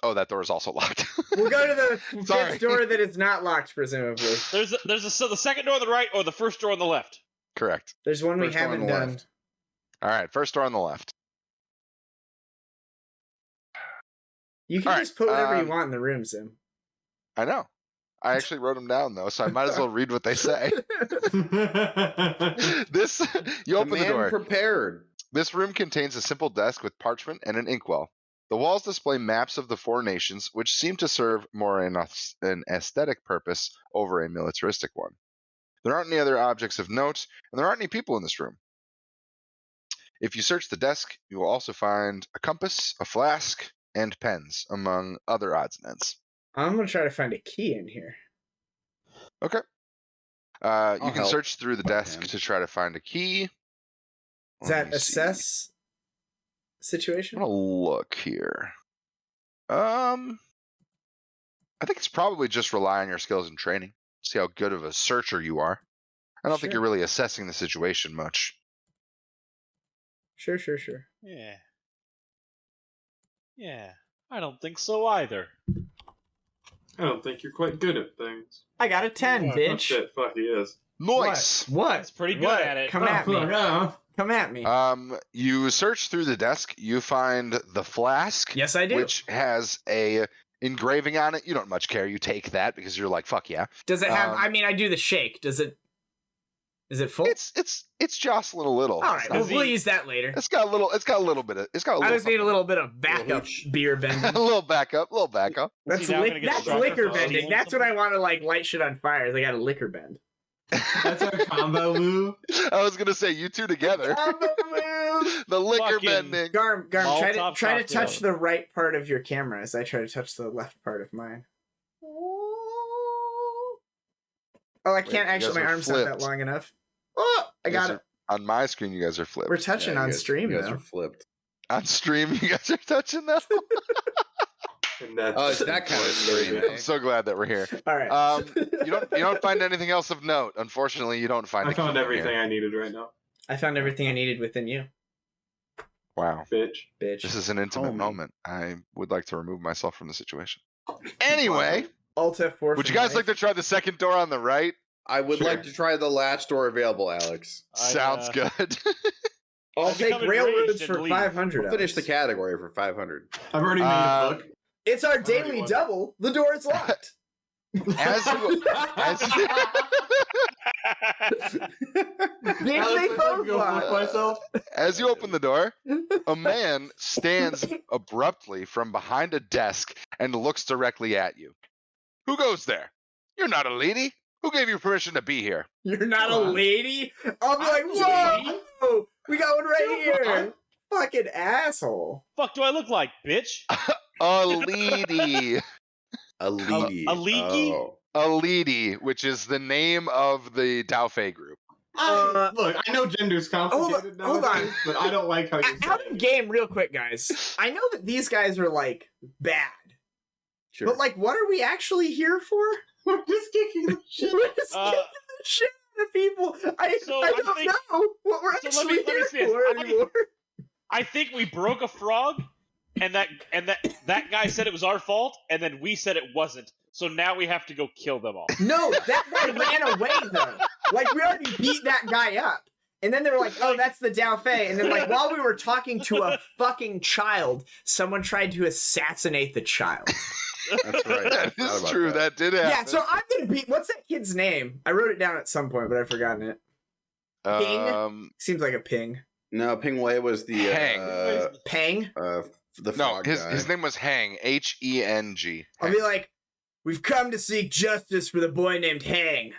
Oh, that door is also locked. We'll go to the Sorry. fifth door that is not locked, presumably. So the second door on the right or the first door on the left. Correct. There's one we First door on haven't the done. left. All right, first door on the left. You can All right, just put whatever you um, want in the room, Sim. I know. I actually wrote them down though, so I might as well read what they say. This you open the man door. prepared. This room contains a simple desk with parchment and an inkwell. The walls display maps of the 4 nations, which seem to serve more an aesthetic purpose over a militaristic one. There aren't any other objects of note, and there aren't any people in this room. If you search the desk, you will also find a compass, a flask, and pens, among other odds and ends. I'm gonna try to find a key in here. Okay. You I'll can help. search through the desk can. to try to find a key. Is Let that me see. assess situation? I'm gonna look here. I think it's probably just rely on your skills and training. See how good of a searcher you are. I don't think Sure. you're really assessing the situation much. Sure. Yeah. Yeah. I don't think so either. I don't think you're quite good at things. I got a 10, Yeah, Oh, bitch. shit, fuck, he is. Nice. What? That's pretty good What? at it. Come at me. Yeah. Come at me. You search through the desk. You find the flask, Yes, I do. which has a engraving on it. You don't much care. You take that because you're like, fuck yeah. Does it have? um, I mean, I do the shake. Does it? Is it full? It's jostling a little. All right. It's, Well, not- we'll use that later. it's got a little. It's got a little bit of. It's got a little. I just need a something. little bit of backup beer a bending. little backup. A little backup. That's See, now I'm gonna get that's stronger liquor for bending. steam That's what I something. want to like light shit on fire. Is I got a liquor bend. That's our combo move. I was gonna say you two together. Combo move. The liquor Fucking- bending. Garm, try to Molotov touch cocktail. the right part of your camera as I try to touch the left part of mine. Oh, I can't you actually. guys My are arm's not that flipped. long enough. Oh, I You guys got it. On my screen, you guys are flipped. We're touching Yeah, on you guys- stream You guys though. are flipped. On stream, you guys are touching that. And that's Oh, it's that kind of stream, eh? I'm so glad that we're here. All right. You don't find anything else of note. Unfortunately, you don't find. I a found key in everything here. I needed right now, I found everything I needed within you, Wow, bitch. bitch. this is an intimate Homie. moment. I would like to remove myself from the situation. Anyway, Alt F4. would for you guys life. like to try the second door on the right? I would Sure. like to try the last door available, Alex. Sounds good. I'll I take become railroads enraged for and leave. 500. Finish the Alex. category for 500. I've already made a book. It's our already daily won. double. The door is locked. As you, They Alex, both go locked. fuck myself. as you open the door, a man stands abruptly from behind a desk and looks directly at you. Who goes there? You're not a lady. Who gave you permission to be here? You're not a What? lady. I'll be like, I'm a lady. whoa, we got one right Come here. on. Fucking asshole. Fuck do I look like, bitch? A lady. A lady. a leaky? Oh. A lady, which is the name of the Daofei group. Look, I know gender's complicated hold on. nowadays, but I don't like how you say Out of it. game, real quick, guys. I know that these guys are like bad, Sure. but like, what are we actually here for? We're just kicking the shit. We're just Uh, kicking the shit out of people. I So I I don't think- know what we're so actually let me here see it. for I think- anymore. I think we broke a frog, and that guy said it was our fault, and then we said it wasn't. So now we have to go kill them all. No, that guy ran away though. Like we already beat that guy up. And then they were like, oh, that's the Daofei. And then like while we were talking to a fucking child, someone tried to assassinate the child. That's right. That I forgot is about true. That did happen. Yeah, so I'm gonna beat what's that kid's name? I wrote it down at some point, but I've forgotten it. Seems like a ping. No, Ping Wei was the Hang. Pang? the No, frog his guy. his name was Hang. Heng. I'll be like, we've come to seek justice for the boy named Hang.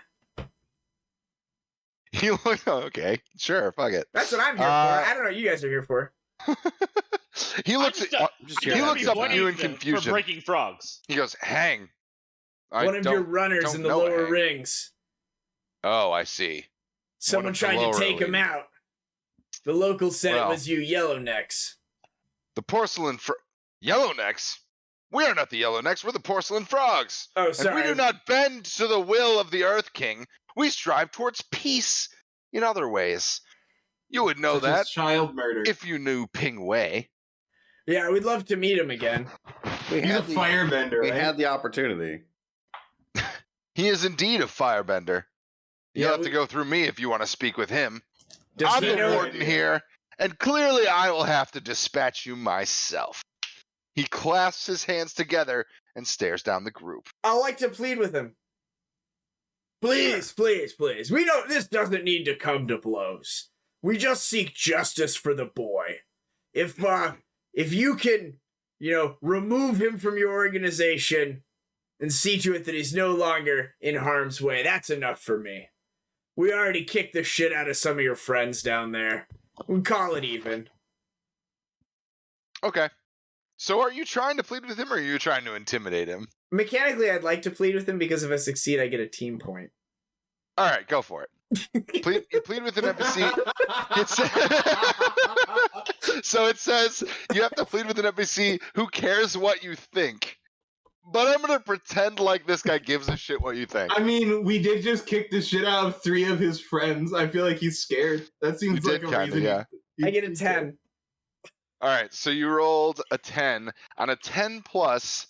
He looked okay. Sure, fuck it. That's what I'm here for. I don't know what you guys are here for. He looks. I'm just, I'm just he here to looks have a up good at time. you in for confusion. breaking frogs. He goes, Hang. I One of your don't- runners don't in the know lower Hang. rings. Oh, I see. Someone of the tried to lower take him league. out. The local said Well. it was you Yellownecks. The porcelain Yellownecks? We are not the Yellownecks, we're the porcelain frogs. Oh, And sorry. we do not bend to the will of the Earth King. We strive towards peace in other ways. You would know Such as that child murder. if you knew Ping Wei. Yeah, we'd love to meet him again. We He's a had the, firebender, we right? had the opportunity. He is indeed a firebender. You'll Yeah, have to go through me if you want to speak with him. Does I'm he the know? warden here, and clearly I will have to dispatch you myself. He clasps his hands together and stares down the group. I'd like to plead with him. Please, please, please. We don't. This doesn't need to come to blows. We just seek justice for the boy. If you can, remove him from your organization and see to it that he's no longer in harm's way, that's enough for me. We already kicked the shit out of some of your friends down there. We call it even. Okay. So are you trying to plead with him or are you trying to intimidate him? Mechanically, I'd like to plead with him because if I succeed, I get a team point. All right, go for it. You plead with an NPC. So it says you have to plead with an NPC who cares what you think. But I'm going to pretend like this guy gives a shit what you think. I mean, we did just kick the shit out of 3 of his friends. I feel like he's scared. That seems You like did a kinda, reason. yeah. I get a 10. All right, so you rolled a 10. On a 10 plus,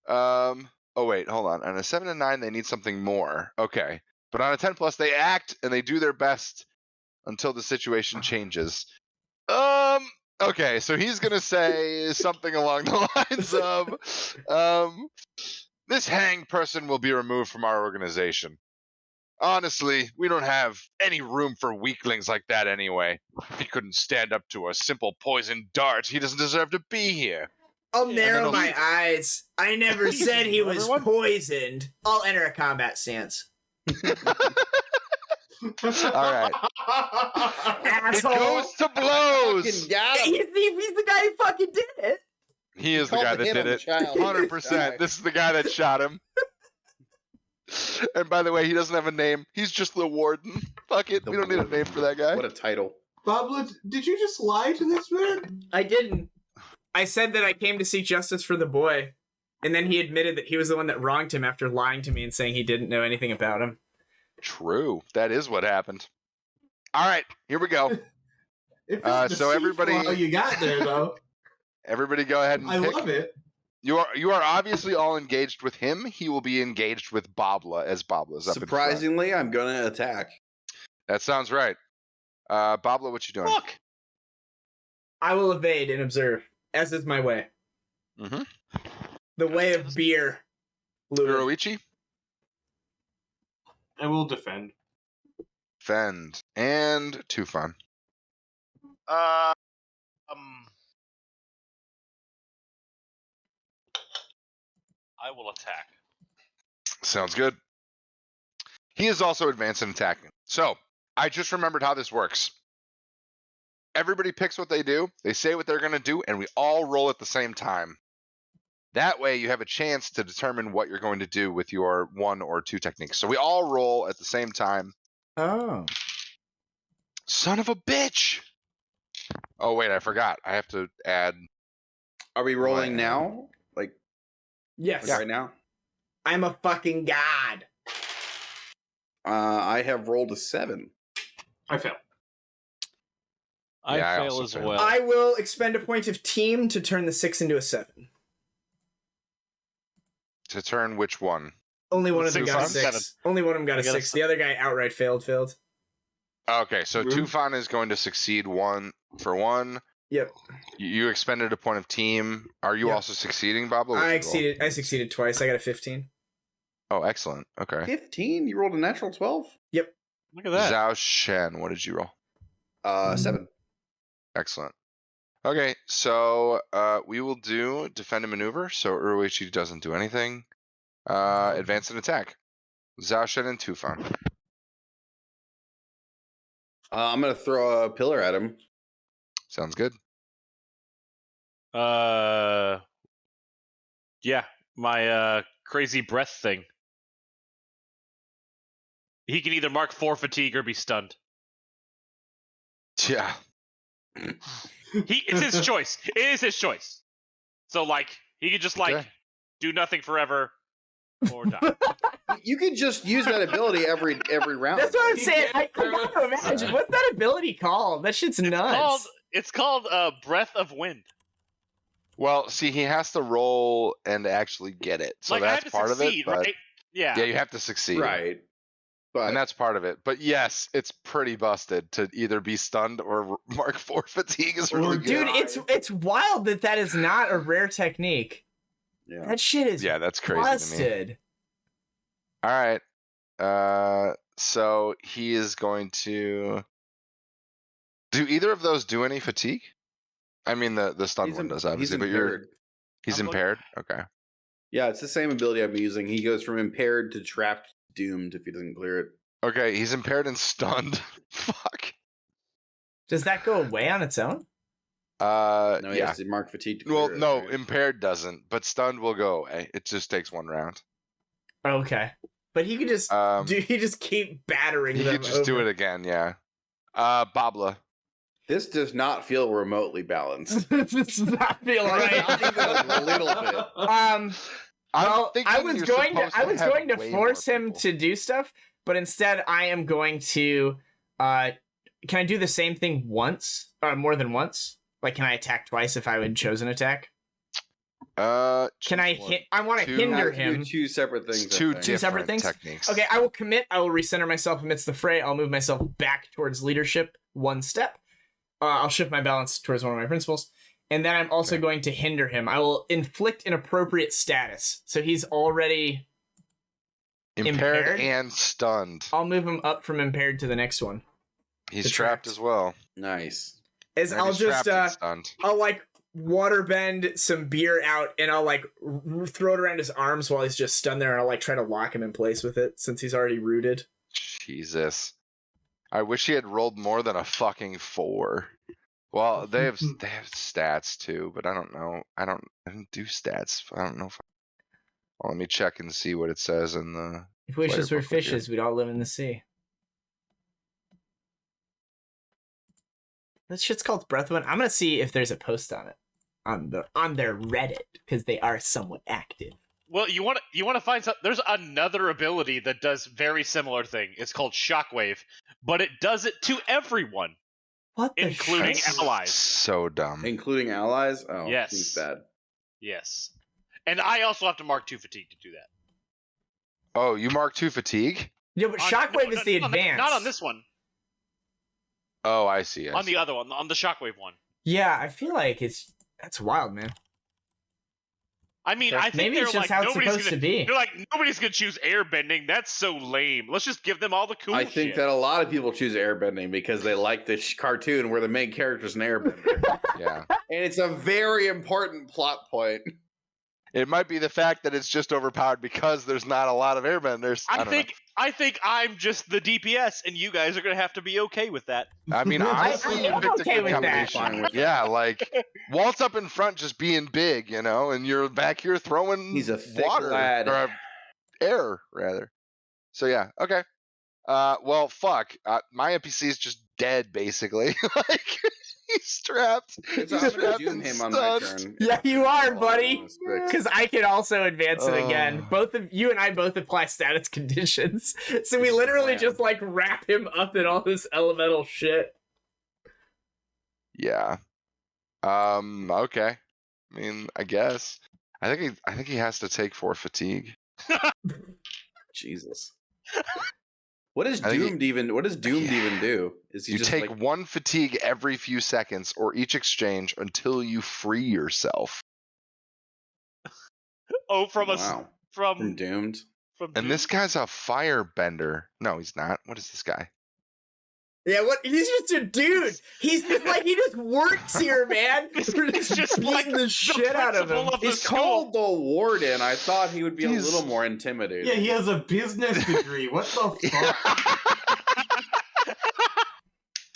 oh wait, hold on. On a 7 and 9, they need something more. Okay. But on a 10 plus, they act and they do their best until the situation changes. Okay, so he's gonna say something along the lines of, this hanged person will be removed from our organization. Honestly, we don't have any room for weaklings like that anyway. If he couldn't stand up to a simple poison dart, he doesn't deserve to be here. I'll narrow then my eyes. I never said he was poisoned. I'll enter a combat stance. All right. Asshole. It goes to blows. Got him. He's the guy who fucking did it. He is the guy that did it. 100%. This is the guy that shot him. And by the way, he doesn't have a name. He's just the warden. Fuck it. We don't need a name for that guy. What a title. Babla, did you just lie to this man? I didn't. I said that I came to seek justice for the boy. And then he admitted that he was the one that wronged him after lying to me and saying he didn't know anything about him. True. That is what happened. All right. Here we go. So everybody, you got there though. Everybody, go ahead and I pick. love it. You are obviously all engaged with him. He will be engaged with Babla as Babla's up in front. Surprisingly, I'm gonna attack. That sounds right. Babla, what you doing? Look! I will evade and observe, as is my way. Mm-hmm. The way of beer. Louis. Kuroichi? I will defend. Fend. And Tufan. I will attack. Sounds good. He is also advanced and attacking. So, I just remembered how this works. Everybody picks what they do, they say what they're going to do, and we all roll at the same time. That way, you have a chance to determine what you're going to do with your 1 or 2 techniques. So we all roll at the same time. Oh. Son of a bitch! Oh, wait, I forgot. I have to add... Are we rolling now? Like Yes. right now? I'm a fucking god. I have rolled a 7. I fail. I Yeah, I fail also as fail. well. I will expend a point of team to turn the 6 into a 7. To turn which one? Only one of them got a Tufan? 6. Only one of them got a I got a 6. The other guy outright failed. Okay, so Mhm. Tufan is going to succeed 1 for 1. Yep. You expended a point of team. Are you Yep. also succeeding, Babla? I succeeded twice. I got a 15. Oh, excellent. Okay. 15? You rolled a natural 12? Look at that. Zhao Shen, what did you roll? 7. Excellent. Okay, so we will do defend and maneuver. So Uruichi doesn't do anything. Advance and attack. Zhao Shen and Tufan. I'm gonna throw a pillar at him. Sounds good. Yeah, my crazy breath thing. He can either mark 4 fatigue or be stunned. Yeah. It's his choice. It is his choice. So like he could just like Okay. do nothing forever or die. You could just use that ability every round. That's what I'm saying. I gotta imagine. What's that ability called? That shit's nuts. It's called Breath of Wind. Well, see, he has to roll and actually get it. So like I that's have to part succeed, of it. But right? Yeah. yeah, you have to succeed. right. But And that's part of it. But yes, it's pretty busted to either be stunned or mark 4 fatigue is really good. Dude, it's wild that is not a rare technique. yeah. That shit is Yeah, that's crazy to me. busted. All right. So he is going to. Do either of those do any fatigue? I mean, the stun one does, obviously, but he's I'm impaired. Okay. Yeah, it's the same ability I'm using. He goes from impaired to trapped, doomed if he doesn't clear it. Okay, he's impaired and stunned. Fuck. Does that go away on its own? No, he Yeah. has to mark fatigue to clear Well, it, no, right? impaired doesn't, but stunned will go away. It just takes 1 round. Okay. But he could just he just keep battering He them could just do over. it again, yeah. Babla. This does not feel remotely balanced. This does not feel Not right. even a little bit. Well, thinking I was you're going to supposed have going to way force more him people. to do stuff, but instead I am going to. Can I do the same thing once, or more than once? Like, can I attack twice if I would chosen attack? Can I hit? I want to You hinder have to do him. two separate It's things. I two think. Two separate different things? techniques. Okay, I will commit. I will recenter myself amidst the fray. I'll move myself back towards leadership one step. I'll shift my balance towards one of my principles. And then I'm also going to hinder him. I will inflict an appropriate status. So he's already Impaired and stunned. I'll move him up from impaired to the next one. He's trapped as well. Nice. As And I'll he's just, trapped and stunned. I'll like water bend some beer out and I'll like throw it around his arms while he's just stunned there and I'll like try to lock him in place with it since he's already rooted. Jesus. I wish he had rolled more than a fucking 4. Well, they have stats too, but I don't know. I didn't do stats. I don't know if well, let me check and see what it says in the If wishes player were booklet here. fishes, we'd all live in the sea. That shit's called Breathwind. I'm gonna see if there's a post on it on their Reddit because they are somewhat active. Well, you want to find some. There's another ability that does very similar thing. It's called Shockwave, but it does it to everyone, What the including shit? allies. So dumb. Including allies? Oh, Yes. seems bad. Yes, and I also have to mark 2 fatigue to do that. Oh, you mark 2 fatigue? Yeah, but Shockwave is the advance. Not on this one. Oh, I see. On the other one, on the Shockwave one. Yeah, I feel like that's wild, man. I mean, I think Maybe they're it's just like how it's nobody's supposed gonna. to be. They're like nobody's gonna choose airbending. That's so lame. Let's just give them all the cool I shit. think that a lot of people choose airbending because they like the cartoon where the main character's an airbender. Yeah. And it's a very important plot point. It might be the fact that it's just overpowered because there's not a lot of airbenders. I don't think I'm just the DPS, and you guys are gonna have to be okay with that. know. I mean, honestly, I am it's okay a with good that. combination. Yeah, like Walt's up in front just being big, and you're back here throwing He's a thick water lad. or air rather. So yeah, okay. Well, fuck. My NPC is just dead basically. Like he's trapped. It's He's I'm gonna trapped doom and him on my stunned. turn. Yeah, you are, buddy. Because Because I can also advance it again. Oh. Both of you and I both apply status conditions, so we This is literally the plan. just like wrap him up in all this elemental shit. Yeah. Okay. I mean, I guess. I think he has to take 4 fatigue. Jesus. What does I think doomed even? What does doomed Yeah. even do? Is he You just take like, 1 fatigue every few seconds or each exchange until you free yourself. Oh, from wow from doomed? And this guy's a firebender. No, he's not. What is this guy? Yeah, what? He's just a dude. He's just like he just works here, man. We're He's just just beating like the shit out of him. principal of the He's school. called the Warden. I thought he would be He's- a little more intimidating. Yeah, he has a business degree. What the fuck?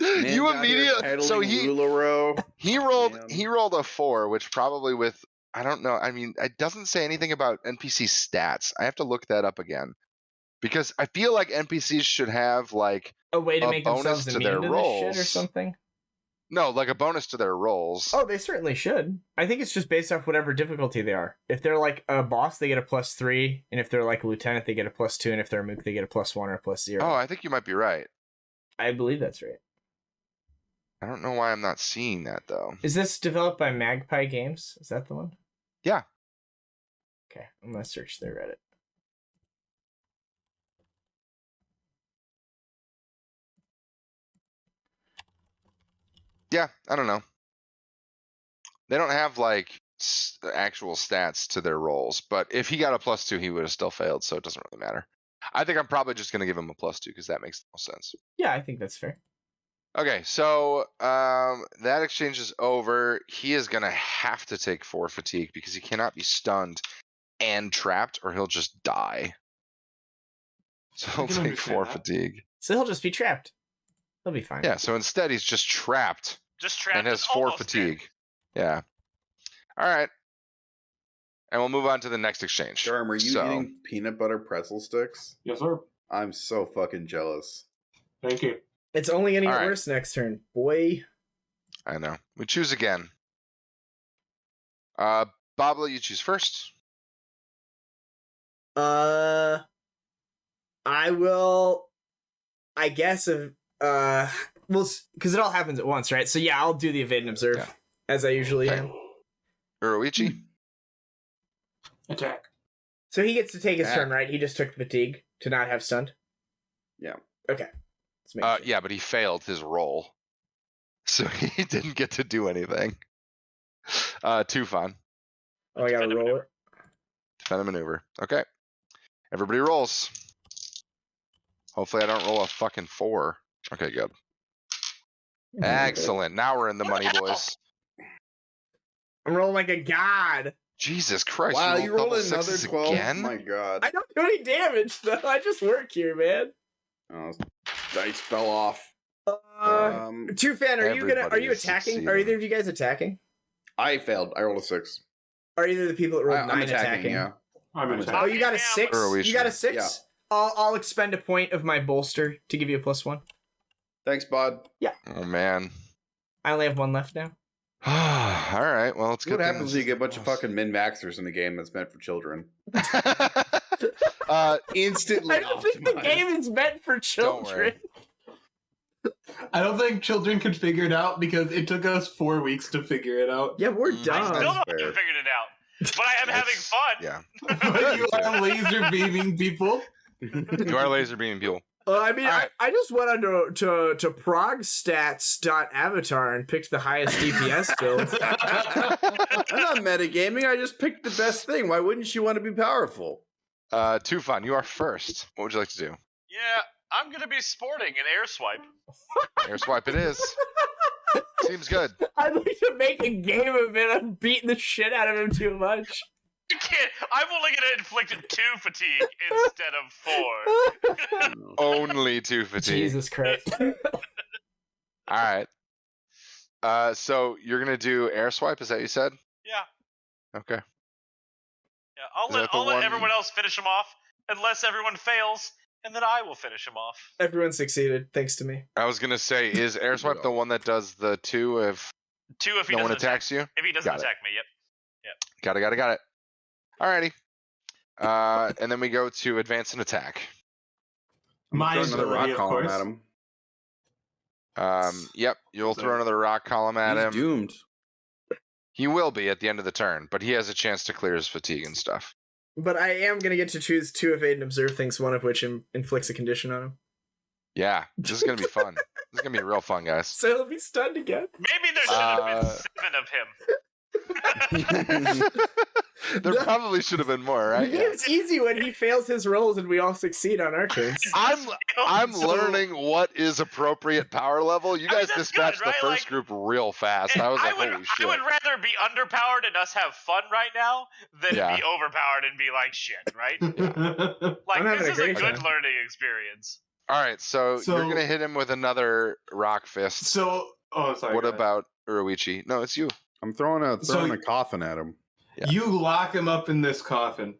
Man You out here immediately. So peddling he LuLaRoe. Man. rolled a 4, which probably with I don't know. I mean, it doesn't say anything about NPC stats. I have to look that up again because I feel like NPCs should have like A way to a make bonus themselves to immune their to this shit or rolls. something. no, like a bonus to their rolls. Oh, they certainly should. I think it's just based off whatever difficulty they are. If they're like a boss, they get a +3, and if they're like a lieutenant, they get a +2, and if they're a mook, they get a +1 or a +0. Oh, I think you might be right. I believe that's right. I don't know why I'm not seeing that though. Is this developed by Magpie Games? Is that the one? Yeah. Okay, I'm gonna search their Reddit. Yeah, I don't know. They don't have like actual stats to their rolls, but if he got a +2, he would have still failed, so it doesn't really matter. I think I'm probably just gonna give him a +2 because that makes the most sense. Yeah, I think that's fair. Okay, so that exchange is over. He is gonna have to take 4 fatigue because he cannot be stunned and trapped, or he'll just die. So he'll can take understand 4 that. fatigue. So he'll just be trapped. He'll be fine. Yeah, so instead he's just trapped Just trapped and has is 4 almost fatigue. Yeah. All right. And we'll move on to the next exchange. Durham, are you So- eating peanut butter pretzel sticks? Yes, sir. I'm so fucking jealous. Thank you. It's only gonna get All right. worse next turn, boy. I know. We choose again. Babla, you choose first. I will. I guess if well, because it all happens at once, right? So yeah, I'll do the evade and observe as I usually am. Uruichi? Attack. So he gets to take his turn, right? He just took fatigue to not have stunned. Yeah. Okay. Let's make sure. Yeah, but he failed his roll, so he didn't get to do anything. Tufan. Oh, I gotta roll it. Defend a maneuver. Okay. Everybody rolls. Hopefully I don't roll a fucking 4. Okay, good. Excellent. Now we're in the money, boys. I'm rolling like a god. Jesus Christ. Wow, you rolled double another sixes 12? again? My god. I don't do any damage though. I just work here, man. Oh, dice fell off. Tufan, are you Everybody is attacking? succeeding. Are either of you guys attacking? I failed. I rolled a 6. Are either of the people that rolled I'm 9 attacking, yeah. I'm I'm attacking. Oh, you got a 6? Or are we You got a sure? 6? Yeah. I'll expend a point of my bolster to give you a +1. Thanks, bud. Oh, man. I only have 1 left now. All right. Well, it's good. What happens when you get a bunch of fucking min-maxers in a game that's meant for children? Instantly I don't think the optimized. game is meant for children. I don't think children could figure it out because it took us 4 weeks to figure it out. Yeah, we're I dumb. still don't fair. have figured it out. But I am having fun. Yeah. But you are laser beaming people. You are laser beam people. I mean, All right. I just went on to progstats.avatar and picked the highest DPS build. I'm not metagaming. I just picked the best thing. Why wouldn't you want to be powerful? Tufan, you are first. What would you like to do? Yeah, I'm going to be sporting an air swipe. Air swipe it is. Seems good. I'd like to make a game of it. I'm beating the shit out of him too much. You can't. I'm only going to inflict 2 fatigue instead of 4. Only 2 fatigue. Jesus Christ. All right. So you're gonna do air swipe? Is that what you said? Yeah. Okay. Yeah, I'll Is that the let one- everyone else finish them off, unless everyone fails, and then I will finish them off. Everyone succeeded, thanks to me. I was gonna say, is air swipe the one that does the 2 if 2 if he no one doesn't attacks you? If he doesn't Got it. attack me, yep. Got it. Alrighty. And then we go to advance and attack. My Throw another ability, rock of column course. at him. Yep. You'll throw another rock column at He's him. doomed. He will be at the end of the turn, but he has a chance to clear his fatigue and stuff. But I am going to get to choose 2 evade and observe things, one of which inflicts a condition on him. Yeah, this is gonna be fun. This is gonna be real fun, guys. So he'll be stunned again. Maybe there should have been 7 of him. There probably should have been more, right? The game's easy when he fails his rolls and we all succeed on our turns. I'm So- learning what is appropriate power level. You I mean, guys that's dispatched good, right? the first Like- group real fast. I was like, holy I shit. would rather be underpowered and us have fun right now than Yeah. be overpowered and be like shit, right? Like, I'm having this a is a great good time. learning experience. All right, so So- you're gonna hit him with another rock fist. So, sorry. What go ahead. about Uruichi? No, it's you. I'm throwing So- a coffin at him. Yeah. You lock him up in this coffin.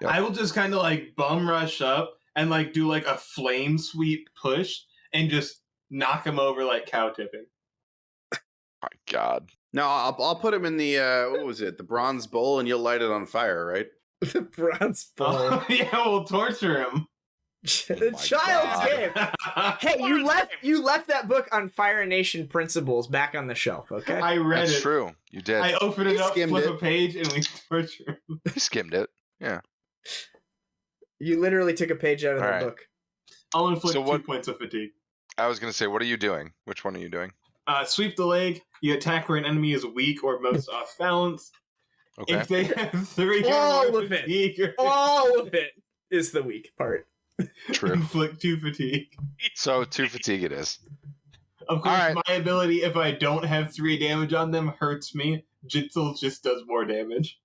Yep. I will just kind of like bum rush up and like do like a flame sweep push and just knock him over like cow tipping. My God. No, I'll put him in the what was it? The bronze bowl, and you'll light it on fire, right? The bronze ball. Yeah, we'll torture him. The my child's God. game. Hey, you left that book on Fire Nation principles back on the shelf, okay? I read That's it. true. You did. I open it He up, skimmed flip it. a page, and we torture him. You skimmed it. You literally took a page out of All that right. book. I'll inflict So 2 what- points of fatigue. I was gonna say, what are you doing? Which one are you doing? Sweep the leg. You attack where an enemy is weak or most off balance. Okay. If they have 3 or All more of it. fatigue, All of it is the weak part. True. inflict 2 fatigue. So 2 fatigue it is. Of course, Alright. my ability, if I don't have 3 damage on them, hurts me. Jitzel just does more damage.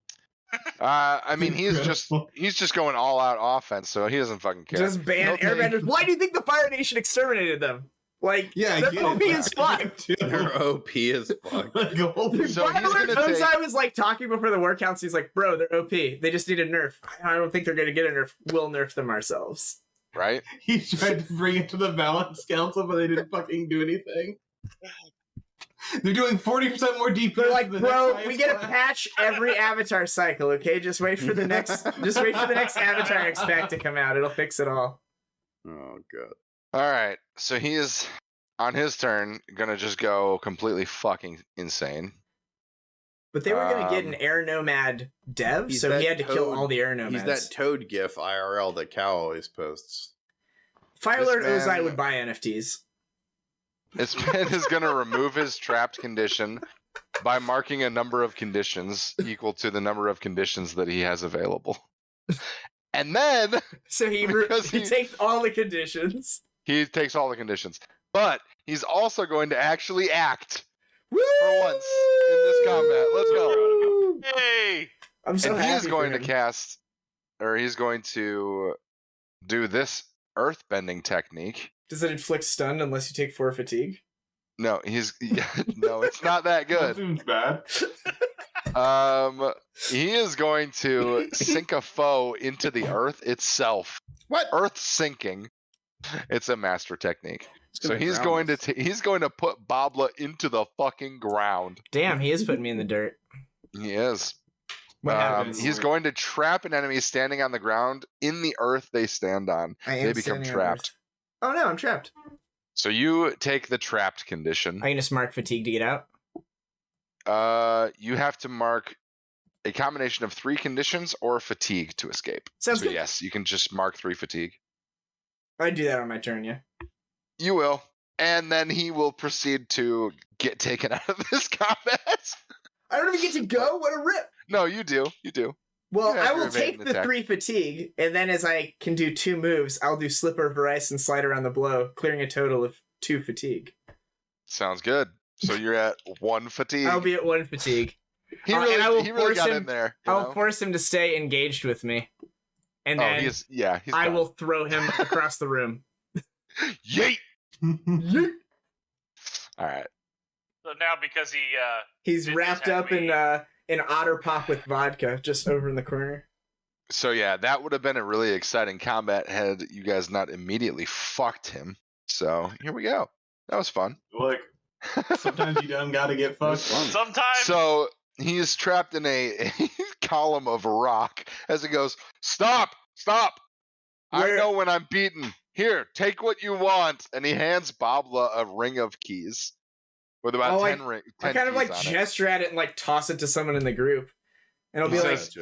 I mean, he's Incredible. just going all out offense, so he doesn't fucking care. Just ban Okay. airbenders. Why do you think the Fire Nation exterminated them? Like, Yeah, they're get OP it. as fuck. You're OP as fuck. Like, holy So he's Violet gonna take- Ozai was like talking before the War Council. He's like, bro, they're OP. They just need a nerf. I don't think they're going to get a nerf. We'll nerf them ourselves. Right? He tried to bring it to the balance council, but they didn't fucking do anything. They're doing 40% more DPS. They're like, than the bro, next we get a highest patch every avatar cycle, okay? Just wait for the next avatar expect to come out. It'll fix it all. Oh god. All right, so he is on his turn gonna just go completely fucking insane. But they were gonna get an air nomad dev, He's so he that had to kill toad- all the air nomads. He's that toad gif IRL that Cal always posts. Firelord This man- Ozai would buy NFTs. This man is gonna remove his trapped condition by marking a number of conditions equal to the number of conditions that he has available. And then So he Because he- takes all the conditions. he takes all the conditions. But he's also going to actually act Woo! for once in this combat. Let's go. Hey! I'm so And happy he is for going to him. cast, or he's going to do this earthbending technique. Does it inflict stun unless you take 4 fatigue? No, no, it's not that That good. seems bad. He is going to sink a foe into the earth itself. What? Earth sinking. It's a master technique. So gonna he's drown going us. to he's going to put Babla into the fucking ground. Damn, he is putting me in the dirt. He is. What happens? He's going to trap an enemy standing on the ground in the earth they stand on. I am They become standing on trapped. Earth. Oh no, I'm trapped. So you take the trapped condition. I can just mark fatigue to get out. You have to mark a combination of 3 conditions or fatigue to escape. Sounds So good. yes, you can just mark 3 fatigue. I'd do that on my turn, yeah. You will. And then he will proceed to get taken out of this combat. I don't even get to go. What a rip! No, you do. You do. Well, You have I your will evade take and the attack. 3 fatigue, and then as I can do 2 moves, I'll do slip over ice and slide around the blow, clearing a total of 2 fatigue. Sounds good. So you're at 1 fatigue. I'll be at 1 fatigue. he and really, I will he really force got him- in there. You I'll know? force him to stay engaged with me, and then he's I done. will throw him across the room. Yeet! All right. So now because He's Did wrapped attack up me. in otter pop with vodka, just over in the corner. So yeah, that would have been a really exciting combat had you guys not immediately fucked him. So here we go. That was fun. Look, sometimes you done gotta get fucked. fun. sometimes So he's trapped in a column of rock as he goes, Stop! Stop! Where- I know when I'm beaten. Here, take what you want. And he hands Babla a ring of keys with about Oh, 10 I kind of keys like on it. gesture at it and like toss it to someone in the group, and I'll He be like, says,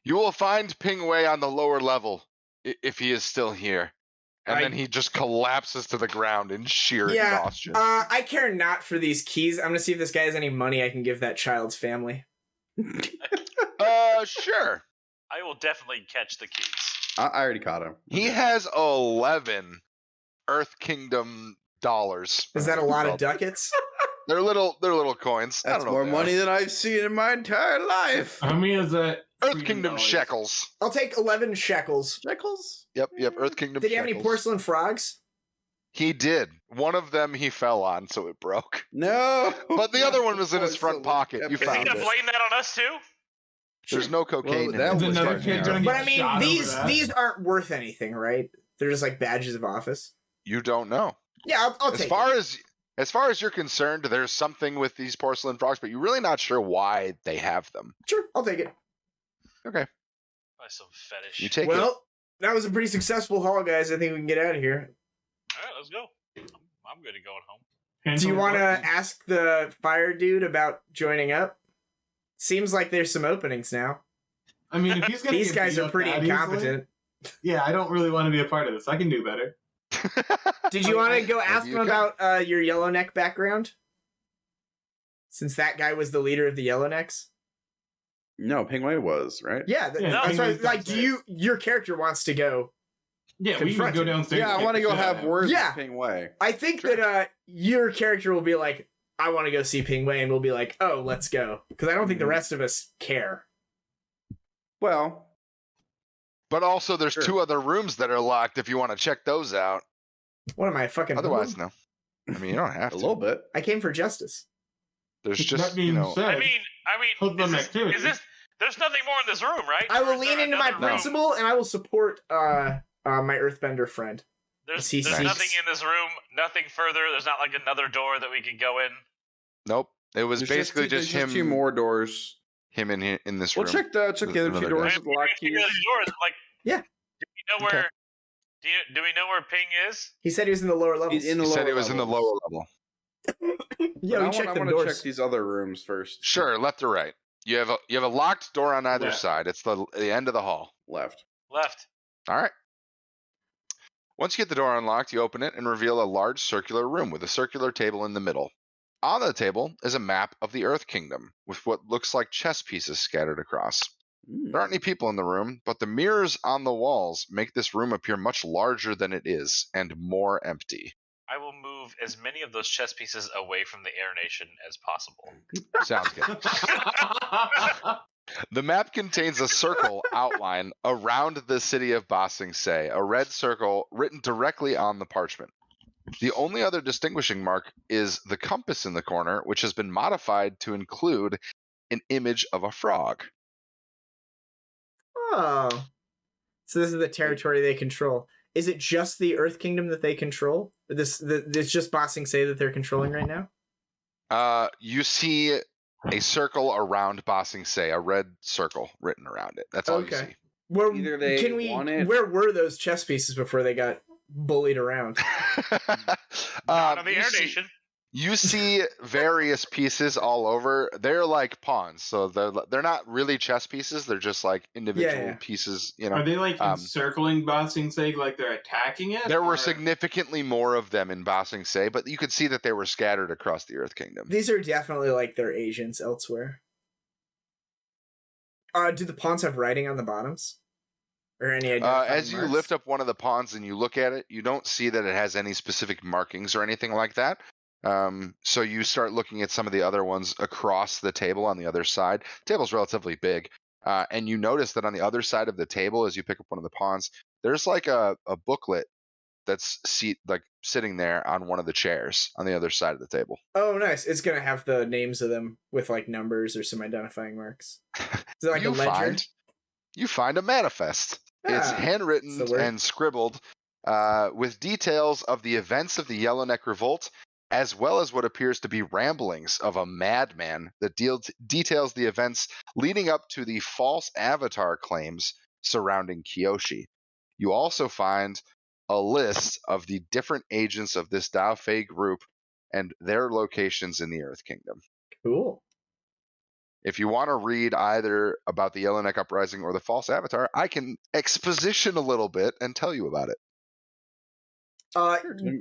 You will find Ping Wei on the lower level if he is still here. And then he just collapses to the ground in sheer Yeah, exhaustion. I care not for these keys. I'm gonna see if this guy has any money I can give that child's family. Sure. I will definitely catch the keys. I already caught him. He has 11 Earth Kingdom dollars. Is that a lot of ducats? They're little coins. I That's don't know more what they money are. than I've seen in my entire life. How many is that? Earth Kingdom shekels. I'll take 11 shekels. Shekels? Yep. Earth Kingdom Did he have any shekels. porcelain frogs? He did. One of them he fell on, so it broke. No. But the other one was in his front pocket. You Is he found gonna it. blame that on us too? There's no cocaine in that it. Is was another fucking kid gonna rough. get But I mean, shot over that? these aren't worth anything, right? They're just like badges of office. You don't know. Yeah, I'll As take far it. as far as you're concerned, there's something with these porcelain frogs, but you're really not sure why they have them. Sure, I'll take it. Okay. By some fetish. You take it. Well, that was a pretty successful haul, guys. I think we can get out of here. All right, let's go. I'm good at going home. Do you want to ask the fire dude about joining up? Seems like there's some openings now. I mean, if he's gonna These get guys beat are up pretty that incompetent. easily, yeah, I don't really want to be a part of this. I can do better. Did you want to go ask you him can. about your Yellowneck background? Since that guy was the leader of the Yellownecks? No, Ping Wei was, right? Yeah, Yeah, that's Ping why. Wei's Like, downstairs. your character wants to go? Yeah, we can Confront go him. downstairs. Yeah, I and want to kick go the shit out have of him. words Yeah. with Ping Wei. I think that your character will be like, I want to go see Ping Wei, and we'll be like, oh, let's go, because I don't think the rest of us care. Well, But also, there's Sure. 2 other rooms that are locked if you want to check those out. What am I fucking? Otherwise, hoodlum? no. I mean, you don't have a to. little bit. I came for justice. There's That just, being you know, said, I mean, Hoodlum activity. is this? There's nothing more in this room, right? I Or will is there lean into my another room? principle, and I will support my Earthbender friend. There's he nothing seeks. in this room. Nothing further. There's not like another door that we can go in. Nope. It was There's basically there's just him. 2 more doors. Him in this We'll room. check the other 2 Another doors guy. with lock keys. Like, Yeah. Do we know Okay. where? Do we know where Ping is? He said he was in the lower levels. He's in the He lower said it was in the levels. lower level. Yeah, we checked I them want to doors. check these other rooms first. Sure, left or right. You have a locked door on either Left. side. It's the end of the hall. Left. Left. All right. Once you get the door unlocked, you open it and reveal a large circular room with a circular table in the middle. On the table is a map of the Earth Kingdom with what looks like chess pieces scattered across. There aren't any people in the room, but the mirrors on the walls make this room appear much larger than it is and more empty. I will move as many of those chess pieces away from the Air Nation as possible. Sounds good. The map contains a circle outline around the city of Ba Sing Se, a red circle written directly on the parchment. The only other distinguishing mark is the compass in the corner, which has been modified to include an image of a frog. Oh. So this is the territory they control. Is it just the Earth Kingdom that they control? It's just Ba Sing Se that they're controlling right now? You see a circle around Ba Sing Se, a red circle written around it. That's all you see. Where Either they want it- Where were those chess pieces before they got bullied around? Not on the you Air see- Nation. You see various pieces all over. They're like pawns, so they're not really chess pieces. They're just like individual pieces. You know, Are they like encircling Ba Sing Se like they're attacking it? there were or- significantly more of them in Ba Sing Se, but you could see that they were scattered across the Earth Kingdom. These are definitely like their agents elsewhere. Do the pawns have writing on the bottoms? Or any identifying As you marks? lift up one of the pawns and you look at it, you don't see that it has any specific markings or anything like that. So you start looking at some of the other ones across the table on the other side. The table's relatively big. And you notice that on the other side of the table, as you pick up one of the pawns, there's like a booklet that's sitting there on one of the chairs on the other side of the table. Oh, nice. It's going to have the names of them with like numbers or some identifying marks. Is it like a ledger? You find a manifest. It's handwritten and scribbled with details of the events of the Yellowneck Revolt, as well as what appears to be ramblings of a madman that details the events leading up to the false avatar claims surrounding Kyoshi. You also find a list of the different agents of this Dao Fei group and their locations in the Earth Kingdom. Cool. If you want to read either about the Yellowneck Uprising or the false avatar, I can exposition a little bit and tell you about it.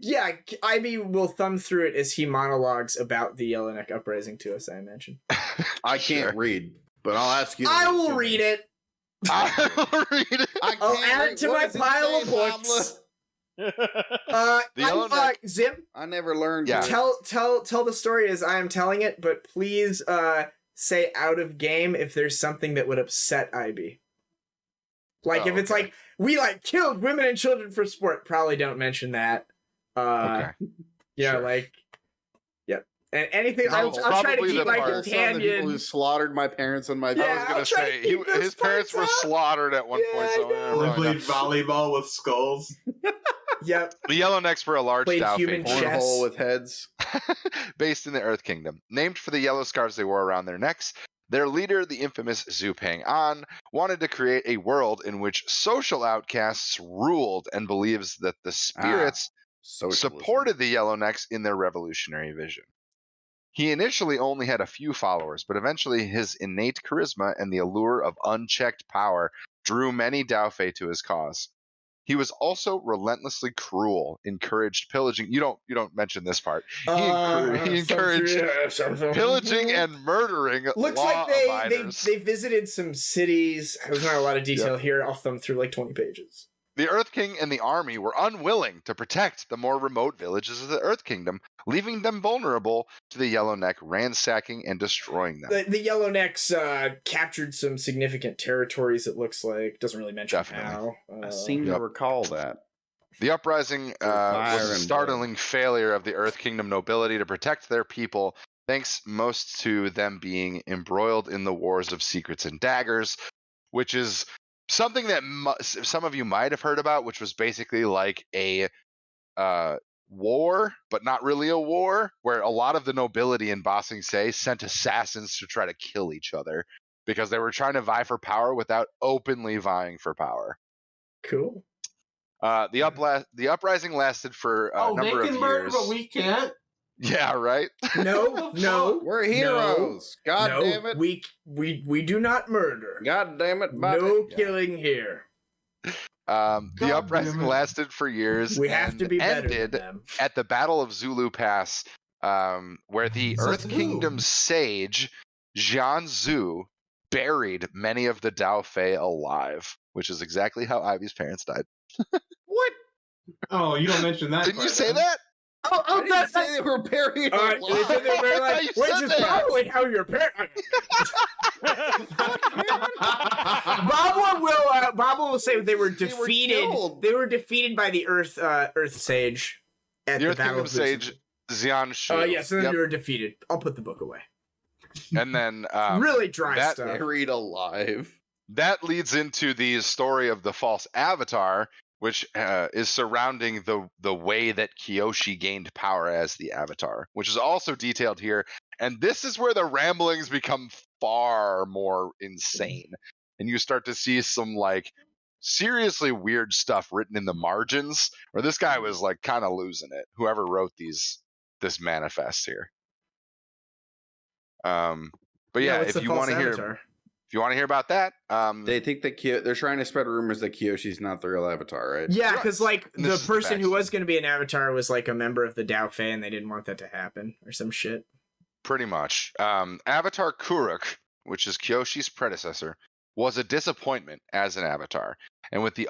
Yeah, Ivy will thumb through it as he monologues about the Yellowneck Uprising to us, I imagine. I can't read, but I'll ask you. I will read it. I will read it. I'll add it to my pile of books. Zim, I never learned. Yeah. Tell the story as I am telling it, but please say out of game if there's something that would upset IB. Like if it's like we like killed women and children for sport, probably don't mention that. Okay. Yeah, Sure. like yep. And anything No, I'll try to probably keep the my part- Some of the people who companion. slaughtered my parents and my. Yeah, I was I'll going to try to say, keep those his parents were parts out. slaughtered at one point. Yeah, So I know. They yeah, played volleyball with skulls. Yep. the Yellownecks were a large Played Dao human Fei chess. Cornhole with heads. based in the Earth Kingdom. Named for the yellow scarves they wore around their necks, their leader, the infamous Zhu Peng An, wanted to create a world in which social outcasts ruled and believes that the spirits Socialism. supported the Yellownecks in their revolutionary vision. He initially only had a few followers, but eventually his innate charisma and the allure of unchecked power drew many Dao Fei to his cause. He was also relentlessly cruel, encouraged pillaging. You don't mention this part. He encouraged pillaging and murdering Looks law like abiders. they visited some cities. There's not a lot of detail here. I'll thumb through like 20 pages. The Earth King and the army were unwilling to protect the more remote villages of the Earth Kingdom, leaving them vulnerable to the Yellowneck ransacking and destroying them. The Yellownecks captured some significant territories, it looks like. Doesn't really mention Definitely. how. I seem to recall that. The uprising fire was a and startling failure of the Earth Kingdom nobility to protect their people, thanks most to them being embroiled in the wars of secrets and daggers, which is something that some of you might have heard about, which was basically like a war, but not really a war, where a lot of the nobility in Ba Sing Se sent assassins to try to kill each other because they were trying to vie for power without openly vying for power. Cool. The uprising lasted for a number they of can murder, years. but we can't. Yeah, right. No. We're heroes. God no, damn it. We do not murder. God damn it, Bobby. No killing here. The uprising lasted for years. We have and to be better ended than them. at the Battle of Zulu Pass, where the Earth Zulu. Kingdom sage Jian Zhu buried many of the Dao Fei alive, which is exactly how Ivy's parents died. What? Oh, you don't mention that. Didn't you part, say then. that? I didn't say they were buried All right, alive. they said they were like, You which said is that. probably how your parents. Bob will say they were defeated. killed. They were defeated by the Earth Sage at The the Earth Battle Kingdom of sage Xian Shu. yes, and then Yep. they were defeated. I'll put the book away. And then Really dry that- stuff. Buried alive. that leads into the story of the false avatar, which is surrounding the way that Kyoshi gained power as the avatar, which is also detailed here. And this is where the ramblings become far more insane. And you start to see some like seriously weird stuff written in the margins, where this guy was like kind of losing it, whoever wrote this manifest here. But yeah, what's if the you false want to hear avatar? if you want to hear about that, They think that they're trying to spread rumors that Kyoshi's not the real Avatar, right? Yeah, Right. because like And this the is the person who backstory. was going to be an avatar was like a member of the Dao Fei, and they didn't want that to happen or some shit. pretty much. Avatar Kuruk, which is Kyoshi's predecessor, was a disappointment as an avatar. And with the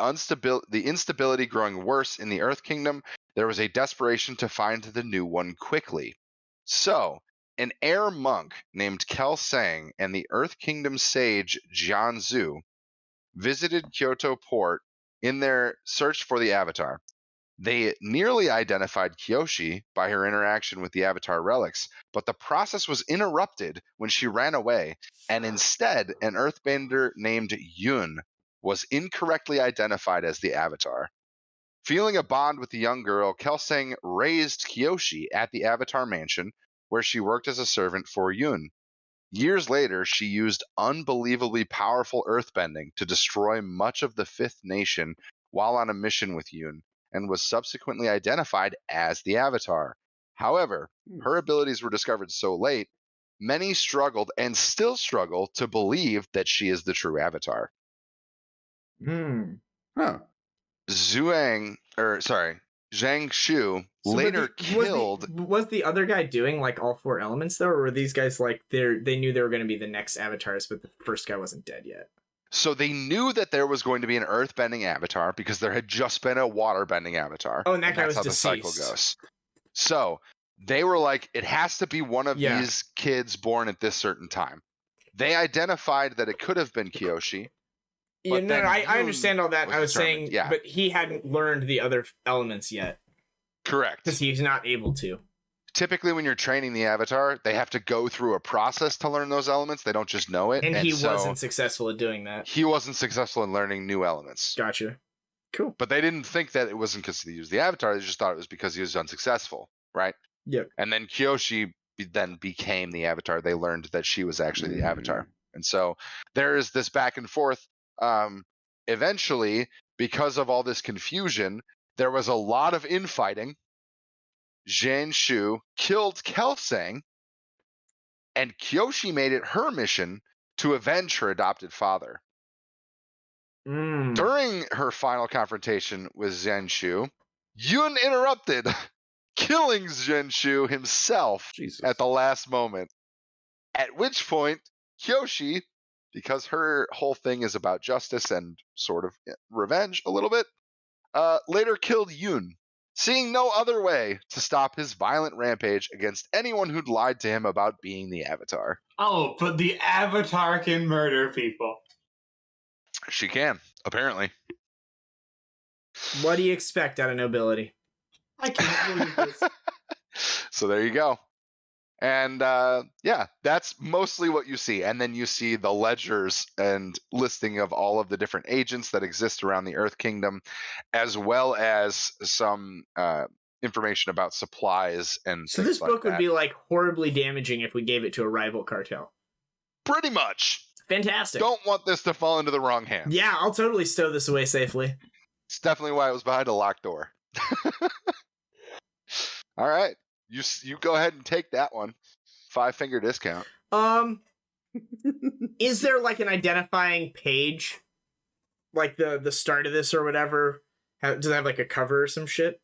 instability growing worse in the Earth Kingdom, there was a desperation to find the new one quickly. So, an air monk named Kel Sang and the Earth Kingdom sage Jian Zhu visited Kyoto port in their search for the avatar. They nearly identified Kyoshi by her interaction with the avatar relics, but the process was interrupted when she ran away, and instead an earthbender named Yun was incorrectly identified as the avatar. Feeling a bond with the young girl, Kelsang raised Kyoshi at the Avatar Mansion, where she worked as a servant for Yun. Years later, she used unbelievably powerful earthbending to destroy much of the Fifth Nation while on a mission with Yun, and was subsequently identified as the Avatar. However, her abilities were discovered so late, many struggled and still struggle to believe that she is the true Avatar. Huh. Zhang Shu later killed. Was the other guy doing like all four elements though, or were these guys like they knew they were going to be the next avatars, but the first guy wasn't dead yet? So they knew that there was going to be an earth-bending avatar because there had just been a water-bending avatar. Oh, and that guy that's was how deceased. the cycle goes. So they were like, it has to be one of these kids born at this certain time. They identified that it could have been Kyoshi. Yeah, But no, then I Yun understand all that. was I was determined, saying, yeah. but he hadn't learned the other elements yet Correct. because he's not able to. Typically, when you're training the avatar, they have to go through a process to learn those elements. They don't just know it. And he so wasn't successful at doing that. He wasn't successful in learning new elements. Gotcha. Cool. But they didn't think that it wasn't because he used the avatar. They just thought it was because he was unsuccessful, right? Yep. And then Kyoshi then became the avatar. They learned that she was actually the avatar. And so there is this back and forth. Eventually, because of all this confusion, there was a lot of infighting. Zhang Shu killed Kelsang, and Kyoshi made it her mission to avenge her adopted father. During her final confrontation with Zhang Shu, Yun interrupted, killing Zhang Shu himself Jesus. at the last moment. At which point, Kyoshi, because her whole thing is about justice and sort of revenge a little bit, later killed Yun, seeing no other way to stop his violent rampage against anyone who'd lied to him about being the Avatar. Oh, but the Avatar can murder people. She can, apparently. What do you expect out of nobility? I can't believe this. So there you go. And yeah, that's mostly what you see. And then you see the ledgers and listing of all of the different agents that exist around the Earth Kingdom, as well as some information about supplies and So things this like book would that. be like horribly damaging if we gave it to a rival cartel. Pretty much. Fantastic. Don't want this to fall into the wrong hands. Yeah, I'll totally stow this away safely. It's definitely why it was behind a locked door. All right. You go ahead and take that one. 5-finger discount. Is there like an identifying page? Like the start of this or whatever? Does it have like a cover or some shit?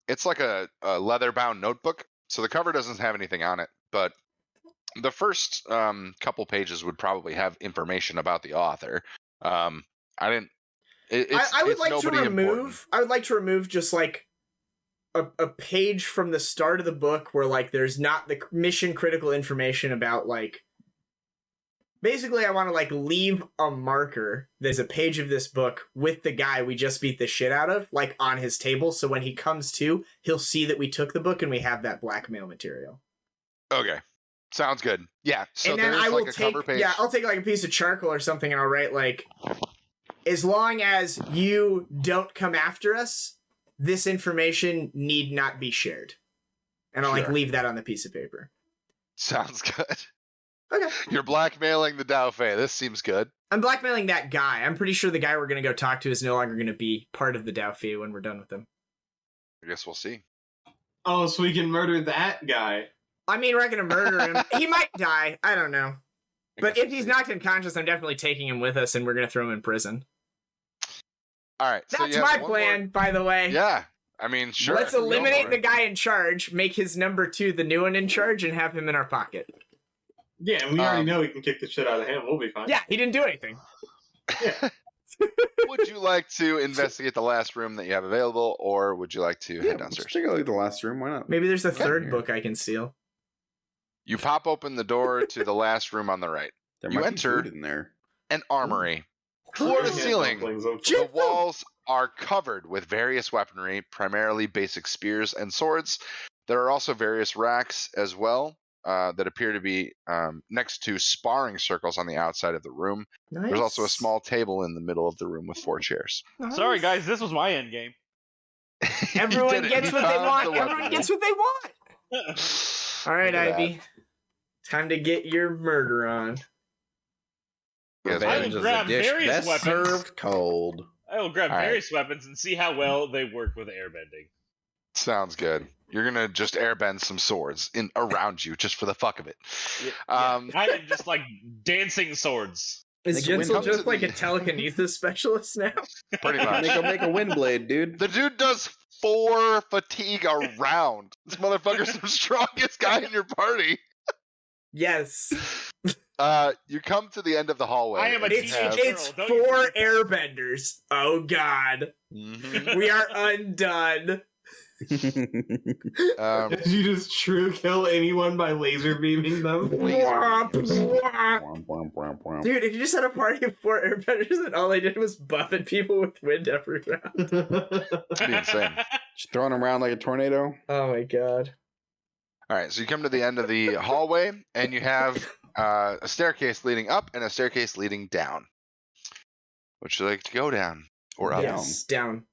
It's like a leather-bound notebook, so the cover doesn't have anything on it, but the first couple pages would probably have information about the author. I would like to remove. I would like to remove just like a page from the start of the book where like there's not the mission critical information about like. Basically, I want to like leave a marker. There's a page of this book with the guy we just beat the shit out of, like on his table. So when he comes to, he'll see that we took the book and we have that blackmail material. Okay. Sounds good. Yeah. So and then there's I will like a cover page. Yeah, I'll take like a piece of charcoal or something and I'll write like, as long as you don't come after us, this information need not be shared. And I'll like leave that on the piece of paper. Sounds good. Okay. You're blackmailing the Dao Fei. This seems good. I'm blackmailing that guy. I'm pretty sure the guy we're going to go talk to is no longer going to be part of the Dao Fei when we're done with him. I guess we'll see. Oh, so we can murder that guy. I mean, we're not going to murder him. He might die. I don't know. But if he's knocked unconscious, I'm definitely taking him with us and we're going to throw him in prison. All right. So That's my plan, by the way. Yeah. I mean, sure. Let's eliminate the guy in charge, make his number 2 the new one in charge, and have him in our pocket. Yeah, and we already know we can kick the shit out of him. We'll be fine. Yeah, he didn't do anything. Yeah. Would you like to investigate the last room that you have available, or would you like to head downstairs? Let's take a look at the last room. Why not? Maybe there's a third book I can steal. You pop open the door to the last room on the right. There You might enter be food in there. an armory. Floor to ceiling, the walls are covered with various weaponry, primarily basic spears and swords. There are also various racks as well that appear to be next to sparring circles on the outside of the room. Nice. There's also a small table in the middle of the room with 4 chairs. Nice. Sorry, guys, this was my end game. Everyone You did it. gets You what they found want. the Everyone weaponry. gets what they want. All right, Look at Ivy. Time to get your murder on. Yes, I Revenge will is grab a dish various best weapons. served cold. I will grab All right. various weapons and see how well they work with airbending. Sounds good. You're gonna just airbend some swords in around you just for the fuck of it. I am just like dancing swords. Is Make a Jensel wind just up. like a telekinesis specialist now? Pretty much. Make a wind blade, dude. The dude does 4 fatigue a round. This motherfucker's the strongest guy in your party. Yes. You come to the end of the hallway. I am a and you It's, teenage have- girl, it's don't you 4 believe airbenders. Oh, God. Mhm. We are undone. Did you just true kill anyone by laser beaming them? Womp, womp. Womp, womp, womp, womp. Dude, if you just had a party of 4 airbenders and all I did was buffing people with wind every round. That'd be insane. Just throwing them around like a tornado. Oh my god. All right, so you come to the end of the hallway, and you have a staircase leading up and a staircase leading down. Would you like to go down or up? Yes, down.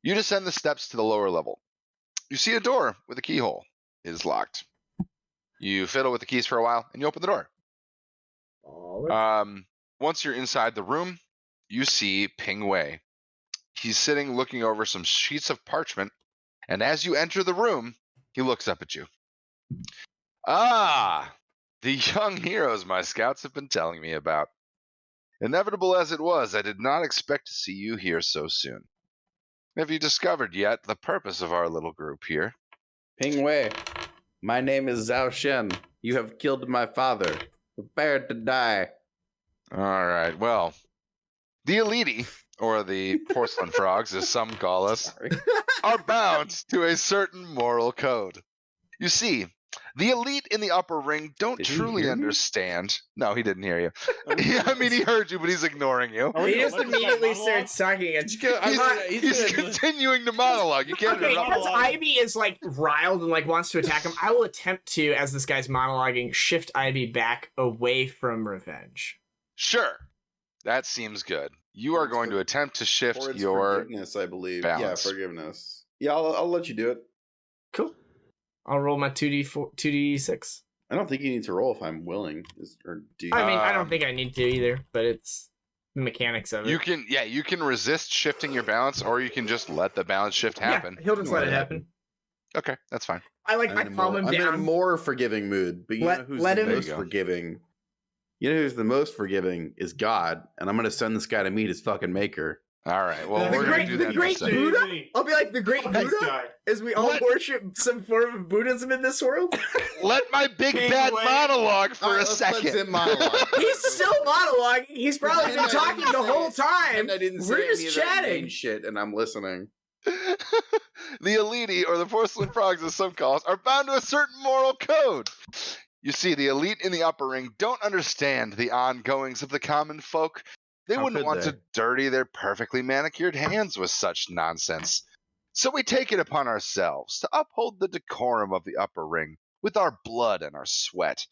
You descend the steps to the lower level. You see a door with a keyhole. It is locked. You fiddle with the keys for a while, and you open the door. Once you're inside the room, you see Ping Wei. He's sitting looking over some sheets of parchment, and as you enter the room, he looks up at you. Ah, the young heroes my scouts have been telling me about. Inevitable as it was, I did not expect to see you here so soon. Have you discovered yet the purpose of our little group here? Ping Wei, my name is Zhao Shen. You have killed my father. Prepare to die. All right, well, the elite, or the porcelain frogs as some call us, Sorry. are bound to a certain moral code. You see, the elite in the upper ring don't Did he truly hear me? understand. No, he didn't hear you. I mean, he heard you, but he's ignoring you. Are He we just gonna let this immediately guy monologue? starts talking again. He's continuing to monologue. You can't Okay, interrupt because him. Ivy is like riled and like wants to attack him, I will attempt to, as this guy's monologuing, shift Ivy back away from revenge. Sure. That seems good. You are going to attempt to shift Or it's your forgiveness, I believe. balance. Yeah, forgiveness. Yeah, I'll let you do it. Cool. I'll roll my 2d6. I don't think you need to roll if I'm willing. Or do you? I mean, I don't think I need to either, but it's the mechanics of it. You can resist shifting your balance, or you can just let the balance shift happen. Yeah, he'll just let it happen. Okay, that's fine. I calm him I'm in a down. more forgiving mood, but you know who's the most go. forgiving? You know who's the most forgiving is God, and I'm going to send this guy to meet his fucking maker. All right. Well, The we're going to do that in a great second. Buddha? I'll be like the great Nice Buddha, guy. as we all What? worship some form of Buddhism in this world. Let my big King bad Wayne. monologue for All right, a let's let second. Zim monologue. He's still monologuing. He's probably been And I talking didn't the say whole it. time. And I didn't say We're any just of that main chatting. shit, and I'm listening. The elite, or the porcelain frogs as some call us, are bound to a certain moral code. You see, the elite in the upper ring don't understand the ongoings of the common folk. They How wouldn't could want they? to dirty their perfectly manicured hands with such nonsense. So we take it upon ourselves to uphold the decorum of the upper ring with our blood and our sweat.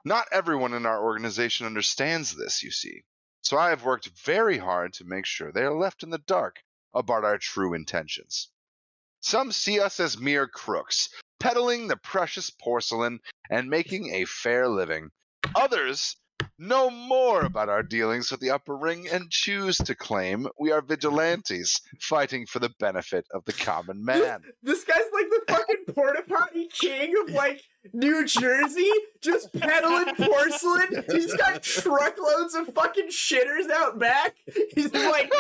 Not everyone in our organization understands this, you see. So I have worked very hard to make sure they are left in the dark about our true intentions. Some see us as mere crooks, peddling the precious porcelain and making a fair living. Others know more about our dealings with the upper ring and choose to claim we are vigilantes fighting for the benefit of the common man. This guy's like the fucking porta potty king of like New Jersey, just peddling porcelain. He's got truckloads of fucking shitters out back. He's like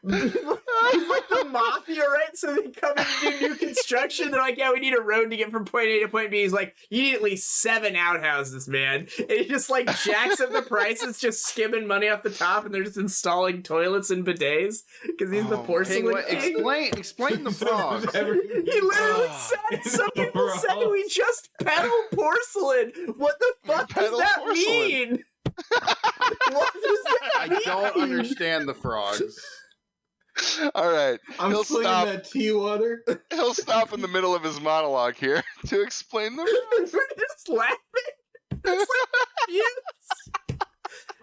the mafia, right? So they come in and do new construction. They're like, yeah, we need a road to get from point A to point B. He's like, you need at least 7 outhouses, man. And he just like jacks up the prices, just skimming money off the top, and they're just installing toilets and bidets because he's the porcelain king. Explain the frogs. He literally said, some people say we just peddle porcelain. What the fuck does Peddle that porcelain. mean? What does that I mean? don't understand the frogs. All right, I'm he'll slinging stop. that tea water. He'll stop in the middle of his monologue here to explain the. We're just laughing. It's like confused.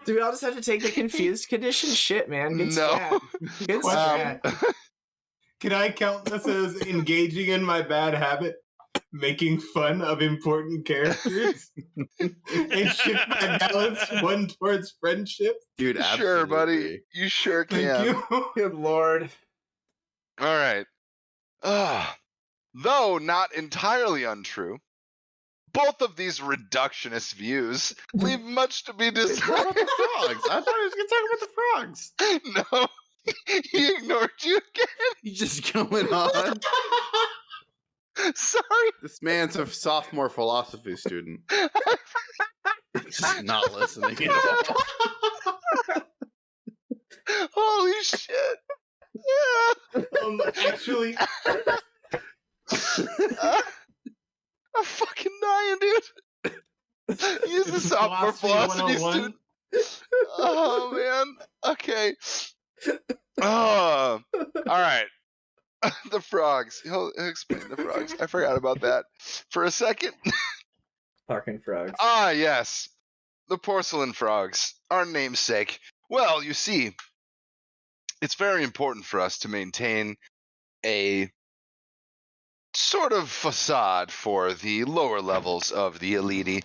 Do we all just have to take the confused condition? Shit, man. Good No. stat. Good stat. Can I count this as engaging in my bad habit? Making fun of important characters? And shift my balance one towards friendship? Dude, Sure, buddy. absolutely. You sure Thank can. you. Good lord. All right. Though not entirely untrue, both of these reductionist views leave much to be What desired. about the frogs? I thought I was going to talk about the frogs. No, he ignored you again. He's just going on. Sorry. This man's a sophomore philosophy student. Just not listening at all. Holy shit. Yeah. Actually, I'm fucking dying, dude. Use the It's sophomore philosophy philosophy 101. student. Oh, man. Okay. All right. The frogs. He'll explain the frogs. I forgot about that for a second. Fucking frogs. Ah, yes. The porcelain frogs. Our namesake. Well, you see, it's very important for us to maintain a sort of facade for the lower levels of the elite.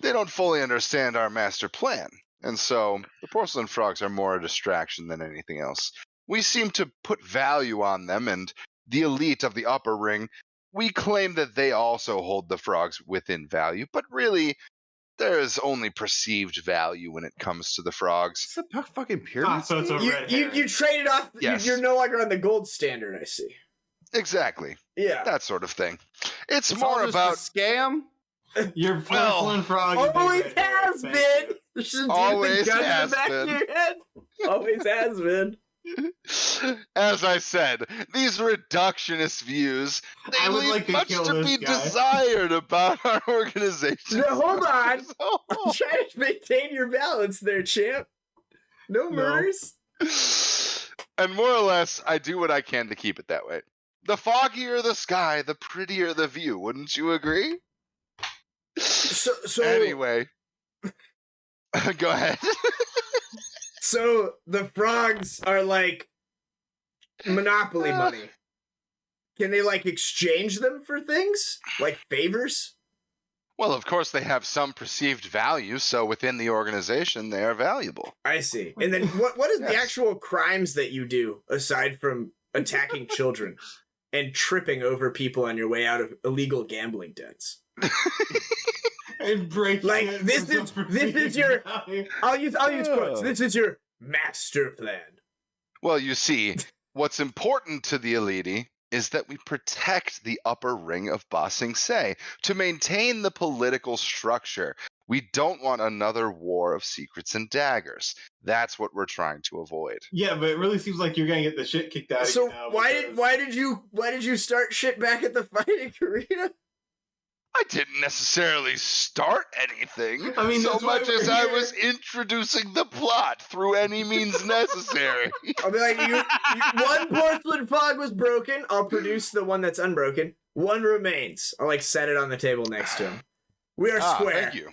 They don't fully understand our master plan, and so the porcelain frogs are more a distraction than anything else. We seem to put value on them, and the elite of the upper ring, we claim that they also hold the frogs within value, but really, there is only perceived value when it comes to the frogs. It's a fucking pyramid. so it's a You, red you, herring. you traded off. Yes. You're no longer on the gold standard, I see. Exactly, Yeah. that sort of thing. It's It's more all just about a scam. Your Well, porcelain frog. is a Always red herring. has Thank been. you. There's a dude Always with a gun in has the back been. of your head. Always has been. As I said, these reductionist views, they I would leave like to much kill to this be guy. desired about our organization. No, hold on. So- I'm trying to maintain your balance there, champ. No murders. And more or less, I do what I can to keep it that way. The foggier the sky, the prettier the view. Wouldn't you agree? So Anyway, go ahead. So the frogs are like Monopoly money. Can they like exchange them for things? Like favors? Well, of course, they have some perceived value, so within the organization, they are valuable. I see. And then what is the Yes. actual crimes that you do aside from attacking children and tripping over people on your way out of illegal gambling debts? And break Like, it this for is your- value. I'll use quotes. This is your master plan. Well, you see, what's important to the elite is that we protect the upper ring of Ba Sing Se to maintain the political structure. We don't want another war of secrets and daggers. That's what we're trying to avoid. Yeah, but it really seems like you're gonna get the shit kicked out of So you now. why because- did you start shit back at the fighting arena? I didn't necessarily start anything, I mean, so that's why much we're as I here. was introducing the plot through any means necessary. I'll be like, one porcelain frog was broken. I'll produce the one that's unbroken. One remains. I'll like set it on the table next to him. We are square. Thank you.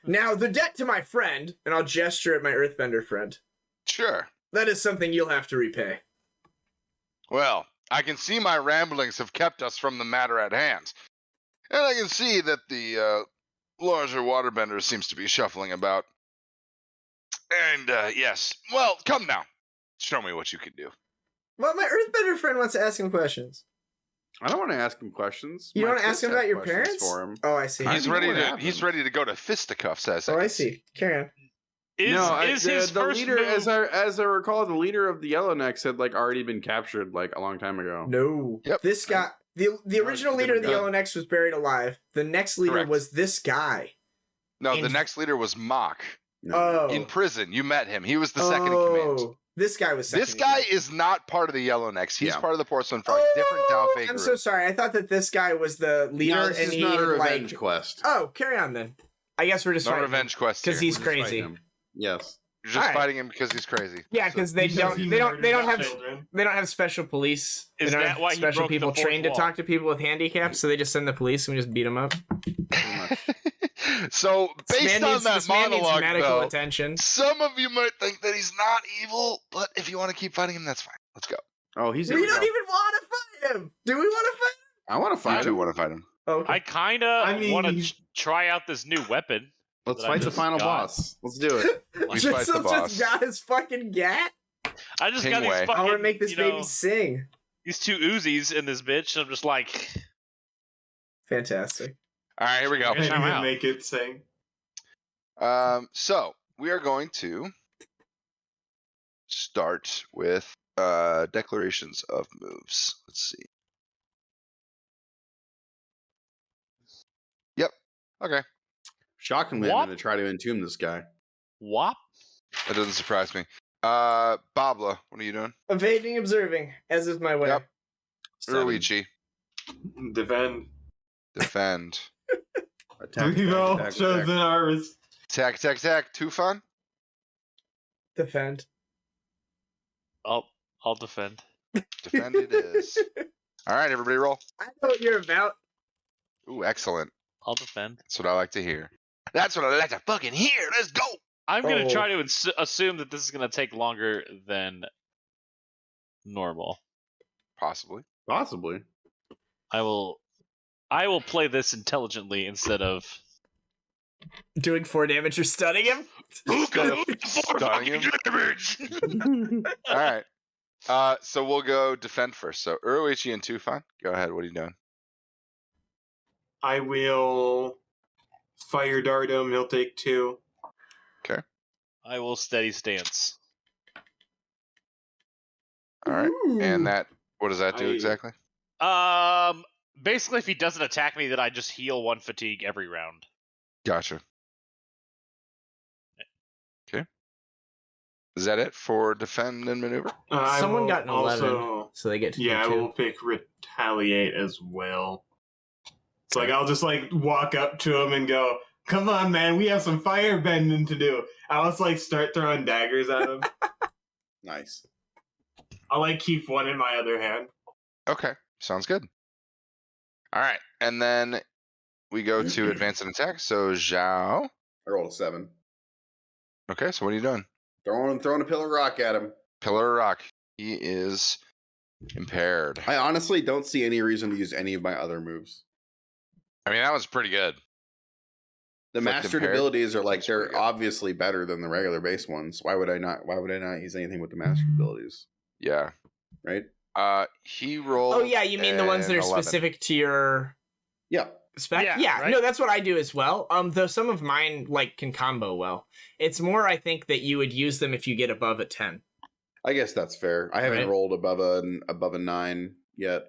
Now the debt to my friend, and I'll gesture at my Earthbender friend. Sure. That is something you'll have to repay. Well, I can see my ramblings have kept us from the matter at hand. And I can see that the larger waterbender seems to be shuffling about. And, yes. Well, come now. Show me what you can do. Well, my Earthbender friend wants to ask him questions. I don't want to ask him questions. You My don't want to kids ask him have about your questions parents? For him. Oh, I see. I He's know ready what to happened. he's ready to go to fisticuffs, as Oh, I can see. Carry on. Is his the first leader, move... as I recall, the leader of the Yellownecks had like already been captured like a long time ago. No. Yep. This guy, the original it's leader of the different Yellownecks was buried alive. The next leader Correct. was this guy. No, the In- next leader was Mock. No. Oh. In prison. You met him. He was the second in command. Oh. This guy was second This in guy command. is not part of the Yellownecks. He's Yeah. part of the Porcelain Frog. Different Oh, Dalfay I'm group. so sorry. I thought that this guy was the leader, No, this and is he not a had, revenge like. quest. Oh, carry on then. I guess we're just No fighting revenge quest here. because he's We're just fighting crazy. him. Yes. You're just Alright. fighting him because he's crazy. Yeah, because they Because don't he they don't murdered they don't have children. they don't have special police. They Is don't that have why he special broke the people fourth trained to wall? talk to people with handicaps? So they just send the police and we just beat them up. Pretty much. So, based on that this man needs monologue, medical though, attention. some of you might think that he's not evil, but if you want to keep fighting him, that's fine. Let's go. Oh, he's. We don't even want to fight him. Do we want to fight? I want to You fight do him. want to fight him. Oh, okay. I kind of I mean, want to he's- try out this new weapon. Let's that I fight the just final got. boss. Let's do it. We fight the Jizzle boss. just got his fucking gat. I just got Pingway. these fucking, I want to make this baby sing. these two Uzis in this bitch. And I'm just like, Fantastic. All right, here we go. Yes, And I'm you out. make it sing. So we are going to start with declarations of moves. Let's see. Yep. Okay. Shockingly, What? I'm going to try to entomb this guy. whop. That doesn't surprise me. Babla, what are you doing? Evading, observing, as is my way. Yep. 7. Uruichi, Defend. defend. Attack, We attack, all attack, chosen attack. ours. Attack, attack, attack. Too fun? Defend. I'll defend. Defend it is. All right, everybody roll. I know what you're about. Ooh, excellent. I'll defend. That's what I like to hear. That's what I like to fucking hear. Let's go. I'm gonna Oh. try to assume that this is gonna take longer than normal. Possibly. Possibly. I will play this intelligently instead of Doing 4 damage or stunning him? Stunning him. All right. So we'll go defend first. So Uruichi and Tufan, go ahead. What are you doing? I will fire dart him. He'll take 2. I will steady stance. All right. Ooh. And that, what does that do I- exactly? Basically, if he doesn't attack me, then I just heal 1 fatigue every round. Gotcha. Okay. Is that it for defend and maneuver? I Someone will got an 11, also- so they get to Yeah, I do 2. will pick retaliate as well. It's like I'll just like walk up to him and go, "Come on, man, we have some fire bending to do." I'll just like start throwing daggers at him. Nice. I'll like keep one in my other hand. Okay. Sounds good. All right. And then we go to advance and attack. So Zhao. I rolled a 7. Okay. So what are you doing? Throwing a pillar of rock at him. Pillar of rock. He is impaired. I honestly don't see any reason to use any of my other moves. I mean, that was pretty good. The Flipped mastered impaired? abilities are like Seems pretty they're good. obviously better than the regular base ones. Why would I not use anything with the mastered abilities? Yeah. Right? He rolled. Oh yeah, you mean the ones that are 11. specific to your Yeah. spec? Yeah, right? No, that's what I do as well. Though some of mine like can combo well. It's more I think that you would use them if you get above a 10. I guess that's fair. I haven't Right. rolled above a 9 yet.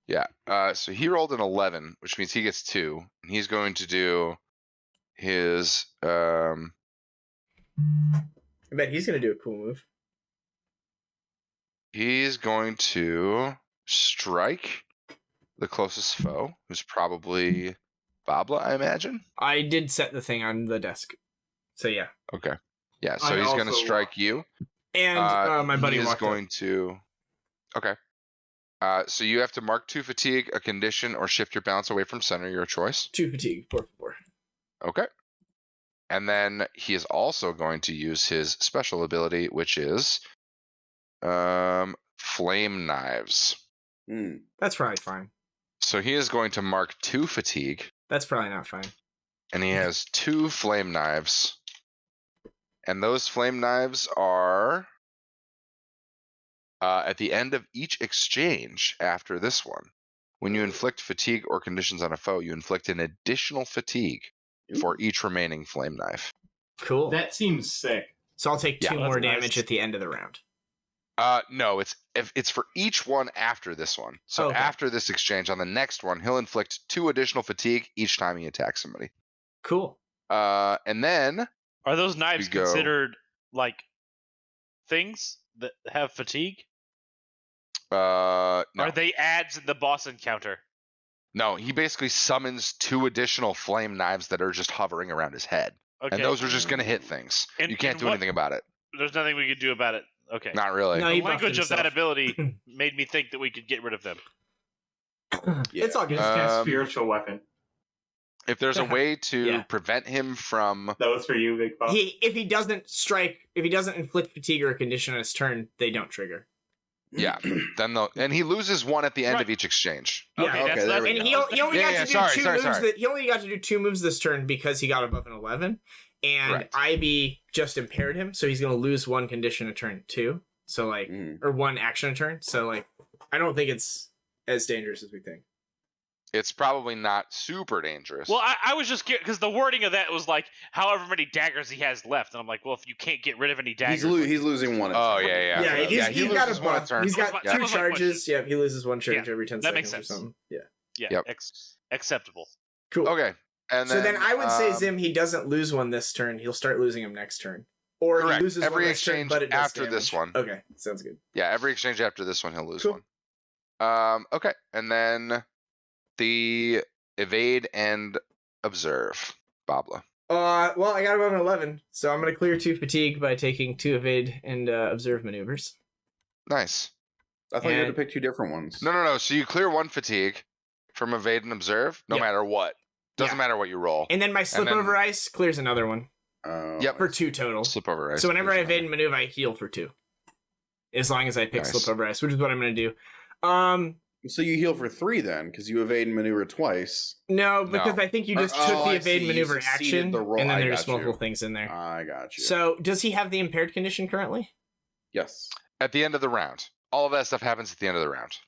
Yeah. So he rolled an 11, which means he gets 2, and he's going to do his. I bet he's gonna do a cool move. He's going to strike the closest foe, who's probably Babla, I imagine. I did set the thing on the desk. So yeah. Okay. Yeah. So I he's going to also- strike you. And my buddy he is walked going up. to. Okay. So you have to mark 2 fatigue, a condition, or shift your balance away from center. Your choice. 2 fatigue, 4. Okay. And then he is also going to use his special ability, which is flame knives. Hmm. That's probably fine. So he is going to mark 2 fatigue, That's probably not fine. and he has 2 flame knives. And those flame knives are at the end of each exchange after this one. When you inflict fatigue or conditions on a foe, you inflict an additional fatigue for each remaining flame knife. Cool. That seems sick. So I'll take 2 Yeah, more that's nice. damage at the end of the round. No, it's for each one after this one. So Okay. after this exchange, on the next one, he'll inflict 2 additional fatigue each time he attacks somebody. Cool. And then Are those knives We go- considered like things that have fatigue? no, Are they adds in the boss encounter? no, he basically summons 2 additional flame knives that are just hovering around his head, Okay. and those are just going to hit things. And- You can't and do what- anything about it. There's nothing we could do about it. Okay. Not really. No, The he buffed language of that himself. ability made me think that we could get rid of them. It's all good. Just cast Um, spiritual weapon. If there's a way to Yeah. prevent him from, That was for you, Big Boss. If he doesn't inflict fatigue or a condition on his turn, they don't trigger. yeah, and he loses 1 at the end of Right. each exchange. Yeah. Okay, Okay, that's, there that's we And go. he only got to do sorry, 2 sorry, moves. sorry. He only got to do 2 moves this turn because he got above an 11, and Correct. IB just impaired him, so he's going to lose 1 condition a turn too. So like, or 1 action a turn. So like, I don't think it's as dangerous as we think. It's probably not super dangerous. Well, I was just because the wording of that was like however many daggers he has left, and I'm like, well, if you can't get rid of any daggers, He's losing 1. Oh, yeah. Yeah, he he's got a loses 1 a buff. turn. He's got That 2 was my charges. Yeah, he loses 1 charge Yeah, every 10 that seconds makes or sense. something. Yeah, yeah, Yep. acceptable. cool. Okay, and So then then I would say um, Zim, he doesn't lose 1 this turn. He'll start losing them next turn. Or Correct. he loses Every 1 next turn, exchange but it does after this damage. one. Okay, sounds good. Yeah, every exchange after this one, he'll lose Cool. 1. Okay, and then the evade and observe, Babla. Well, I got above an 11, so I'm gonna clear 2 fatigue by taking 2 evade and observe maneuvers. Nice. I thought you had to And- pick 2 different ones. No. So you clear 1 fatigue from evade and observe, no Yep. matter what. Doesn't Yeah. matter what you roll. And then my slip then- over ice clears another one Yep. for 2 total. Slip over ice. So whenever I clears evade another. and maneuver, I heal for 2. As long as I pick Nice. slip over ice, which is what I'm gonna do. So you heal for 3 then, because you evade and maneuver twice. No, because No. I think you Or- just took oh, the I evade see. You maneuver succeeded action, the roll. and then I there's got multiple you. things in there. I got you. So does he have the impaired condition currently? yes. At the end of the round. All of that stuff happens at the end of the round.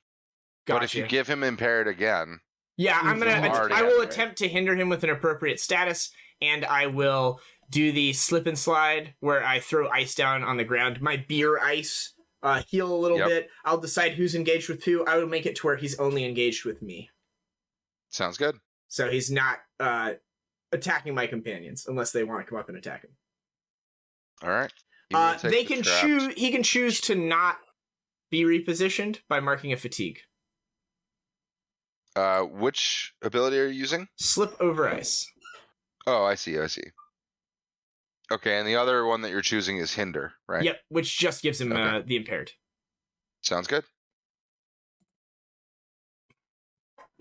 But if you Gotcha. give him impaired again, Yeah, I'm gonna. You already I have will it, right? attempt to hinder him with an appropriate status, and I will do the slip and slide where I throw ice down on the ground. My beer ice, heal a little Yep. bit. I'll decide who's engaged with who. I will make it to where he's only engaged with me, sounds good. so he's not attacking my companions unless they want to come up and attack him. All right. He will take They the can trapped. choose. He can choose to not be repositioned by marking a fatigue. Which ability are you using? Slip over ice. Oh, I see. Okay, and the other one that you're choosing is hinder, right? Yep, which just gives him Okay. the impaired. Sounds good.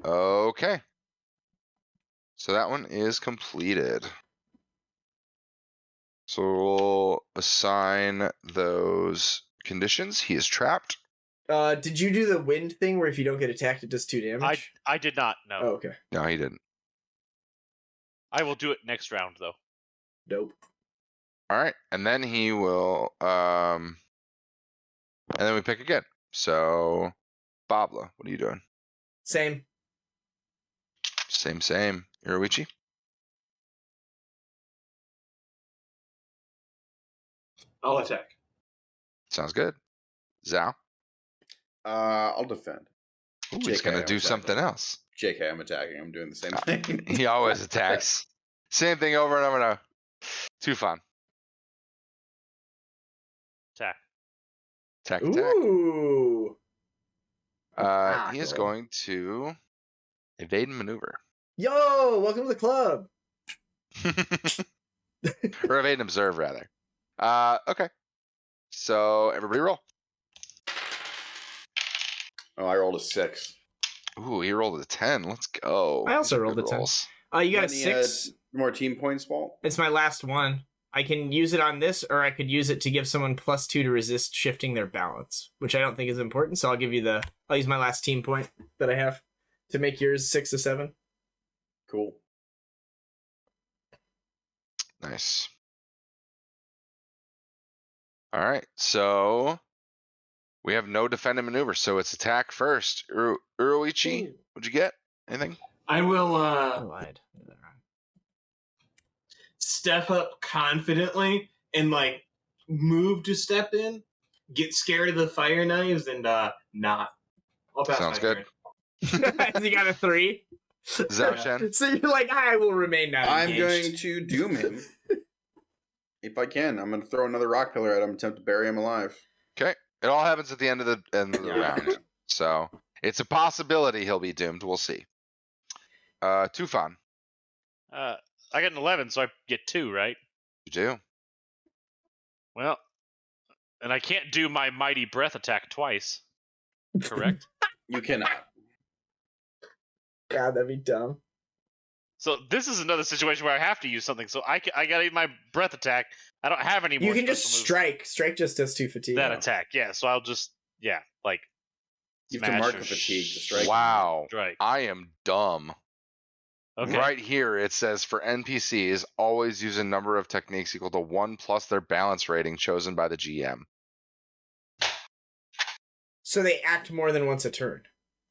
Okay. So that one is completed. So we'll assign those conditions. He is trapped. Did you do the wind thing where if you don't get attacked, it does 2 damage? I did not. No. Oh, okay. No, he didn't. I will do it next round though. Dope. All right, and then he will. And then we pick again. So, Babla, what are you doing? Same. Same. Iroichi? I'll attack. Sounds good. Zhao? I'll defend. Ooh, he's JK, going to I'm do attacking. something else. JK, I'm attacking. I'm doing the same thing. He always attacks. Same thing over and over and over. Too fun. Attack. Attack. Ooh. He is going to evade and maneuver. Yo, welcome to the club. Or evade and observe, rather. Okay. So, everybody roll. Oh, I rolled a 6. Ooh, he rolled a 10. Let's go. I also These are rolled good a 10. rolls. You got a Any, 6. more team points, Walt? It's my last one. I can use it on this, or I could use it to give someone +2 to resist shifting their balance, which I don't think is important. So I'll use my last team point that I have to make yours 6 to 7. Cool. Nice. All right, so we have no defend and maneuver, so it's attack first. Uroichi, what'd you get? Anything? I will I lied. step up confidently and like move to step in, get scared of the fire knives, and not. I'll pass Sounds my good. turn. You got a 3. Zhao Shen? So you're like, I will remain not I'm engaged. going to doom him. If I can, I'm going to throw another rock pillar at him, attempt to bury him alive. Okay. It all happens at the end of the Yeah. round. So it's a possibility he'll be doomed. We'll see. Tufan, I got an 11, so I get 2, right? you do. Well, and I can't do my mighty breath attack twice. Correct. You cannot. God, that'd be dumb. So this is another situation where I have to use something. So I got to use my breath attack. I don't have any more. You can just special moves. strike. Strike just does 2 fatigue. That attack. Yeah. So I'll just like You have to smash mark or a fatigue to strike. Wow. strike. I am dumb. Okay. Right here, it says for NPCs, always use a number of techniques equal to 1 plus their balance rating chosen by the GM. So they act more than once a turn.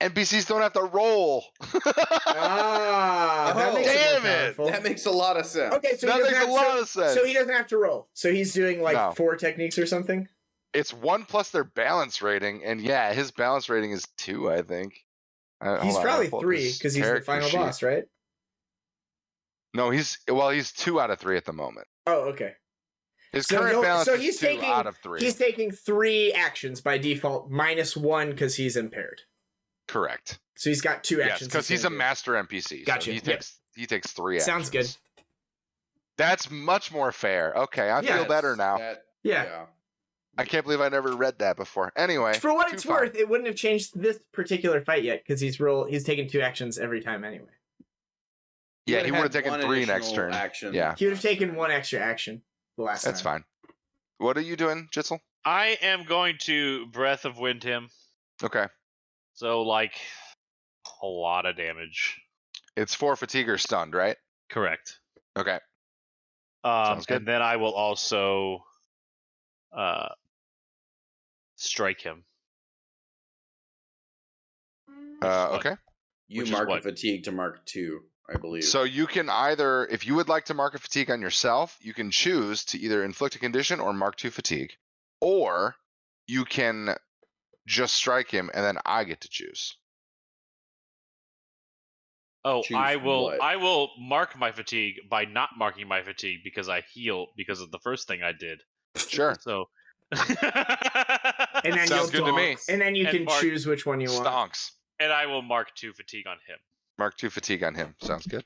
NPCs don't have to roll. That makes damn it more it. powerful. That makes a lot of sense. Okay, so That he doesn't makes a have lot of sense. So he doesn't have to roll. So he's doing like No. 4 techniques or something. It's 1 plus their balance rating, and yeah, his balance rating is 2, I think. He's probably 3 because he's the final boss, right? No, he's 2 out of 3 at the moment. Oh, okay. His So current balance so is he's 2 taking out of 3. he's taking 3 actions by default, -1 because he's impaired. Correct. So he's got 2 Yes, actions. because he's a gonna do. master NPC. Gotcha, So he yep. takes 3 actions. Sounds good. That's much more fair. Okay, I feel Yes, better now. Yeah. I can't believe I never read that before. Anyway, For what it's Tufan. worth, it wouldn't have changed this particular fight yet because he's taking 2 actions every time anyway. Yeah, he would have had taken one 3 next additional turn. Action. Yeah, He would have taken 1 extra action the last that's time. fine. What are you doing, Jitzel? I am going to breath of wind him. Okay, So like a lot of damage. it's 4 fatigue or stunned, right? Correct. Okay, Sounds good. And then I will also strike him. okay. You Which is mark a what? fatigue to mark 2, I believe. So you can either, if you would like to mark a fatigue on yourself, you can choose to either inflict a condition or mark 2 fatigue, or you can just strike him and then I get to choose. Oh, Choose I will. what? I will mark my fatigue by not marking my fatigue because I heal because of the first thing I did. Sure. So. And then Sounds you'll good to me. And then you And can mark- choose which one you want. Stonks. And I will mark 2 fatigue on him. Mark 2 fatigue on him. Sounds good.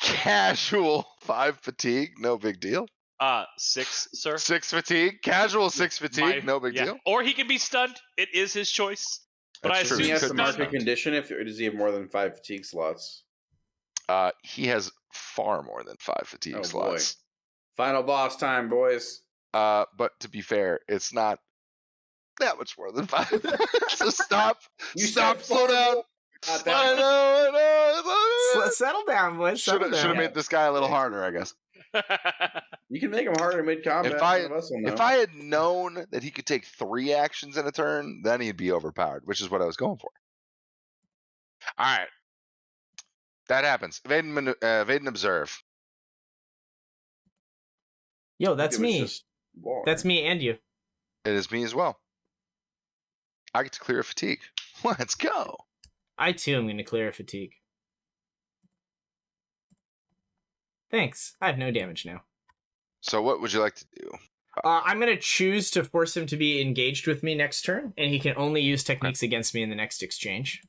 Casual 5 fatigue, no big deal. 6, sir. 6 fatigue, casual 6 fatigue, no big Yeah. deal. Or he can be stunned. It is his choice. But That's I true. assume he has could to be mark a stunned. condition or does he have more than 5 fatigue slots? He has far more than 5 fatigue Oh, boy. slots. Final boss time, boys. But to be fair, it's not that much more than 5. So stop. You Stop. said Slow down. Not I that much. know. Settle down, boys. Should Settle have down. made this guy a little harder, I guess. You can make him harder mid combat. If I had known that he could take 3 actions in a turn, then he'd be overpowered, which is what I was going for. All right. That happens. Evade and observe. Yo, that's It was me. just war. That's me and you. It is me as well. I get to clear a fatigue. Let's go. I too am going to clear a fatigue. Thanks. I have no damage now. So what would you like to do? I'm going to choose to force him to be engaged with me next turn, and he can only use techniques against me in the next exchange.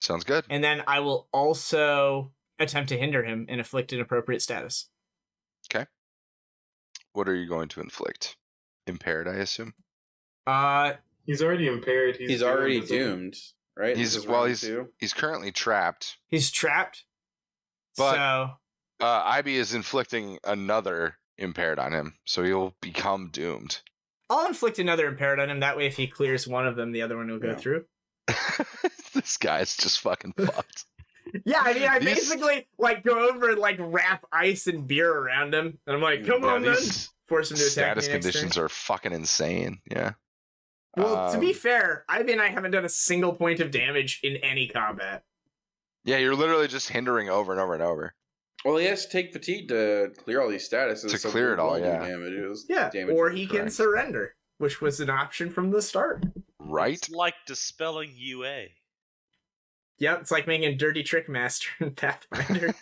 Sounds good. And then I will also attempt to hinder him and inflict an appropriate status. Okay. What are you going to inflict? Impaired, I assume? He's already impaired. He's already doomed, right? He's currently trapped. He's trapped. But so IB is inflicting another impaired on him, so he'll become doomed. I'll inflict another impaired on him. That way, if he clears one of them, the other one will go through. This guy's just fucking fucked. Yeah, I mean, I basically like go over and like wrap ice and beer around him, and I'm like, "Come on, then!" Force him to attack me status next conditions turn. are fucking insane. Yeah. Well, to be fair, Ivy and I haven't done a single point of damage in any combat. Yeah, you're literally just hindering over and over and over. Well, he has to take fatigue to clear all these statuses. To clear it all, yeah. Or he can surrender, which was an option from the start. Right? It's like dispelling UA. Yep, it's like making a dirty trick master in Pathfinder.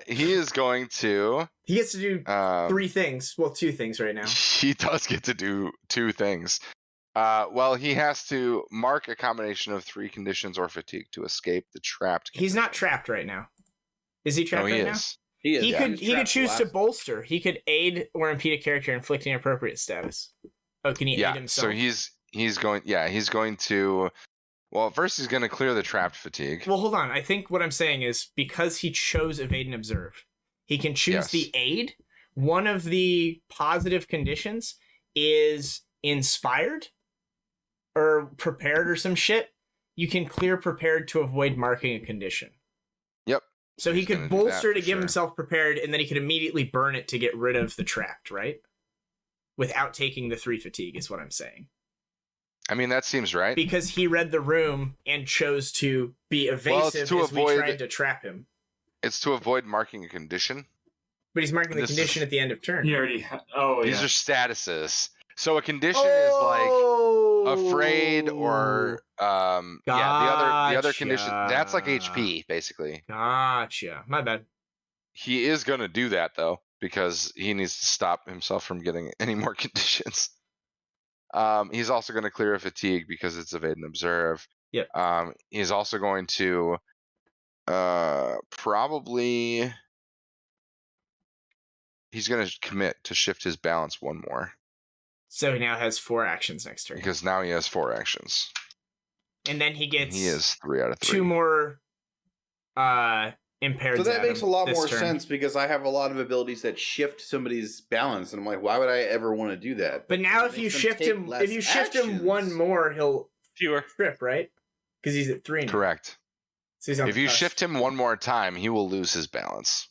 He is going to... He gets to do 3 things. Well, 2 things right now. He does get to do 2 things. Well, he has to mark a combination of 3 conditions or fatigue to escape the trapped condition. He's not trapped right now. Is he trapped right now? He is. He could choose to bolster. He could aid or impede a character inflicting appropriate status. Oh, can he aid himself? So he's going to... Well, first he's going to clear the trapped fatigue. Well, hold on. I think what I'm saying is because he chose evade and observe, he can choose the aid. One of the positive conditions is inspired or prepared or some shit. You can clear prepared to avoid marking a condition. Yep. So he could bolster to give himself prepared, and then he could immediately burn it to get rid of the trapped, right? Without taking the 3 fatigue is what I'm saying. I mean, that seems right. Because he read the room and chose to be evasive as we tried to trap him. It's to avoid marking a condition. But he's marking the condition at the end of turn. He already These are statuses. So a condition is like afraid or the other condition. That's like HP, basically. Gotcha. My bad. He is going to do that, though, because he needs to stop himself from getting any more conditions. He's also going to clear a fatigue because it's evade and observe. Yep. He's also going to probably... He's going to commit to shift his balance 1 more. So he now has 4 actions next turn. Because now he has 4 actions. And then he gets... He is 3 out of 3. 2 more impaired. So that makes a lot more sense because I have a lot of abilities that shift somebody's balance, and I'm like, why would I ever want to do that? But now if you shift him 1 more, he'll trip, right? Because he's at 3 now. Correct. So he's on if you shift him 1 more time, he will lose his balance.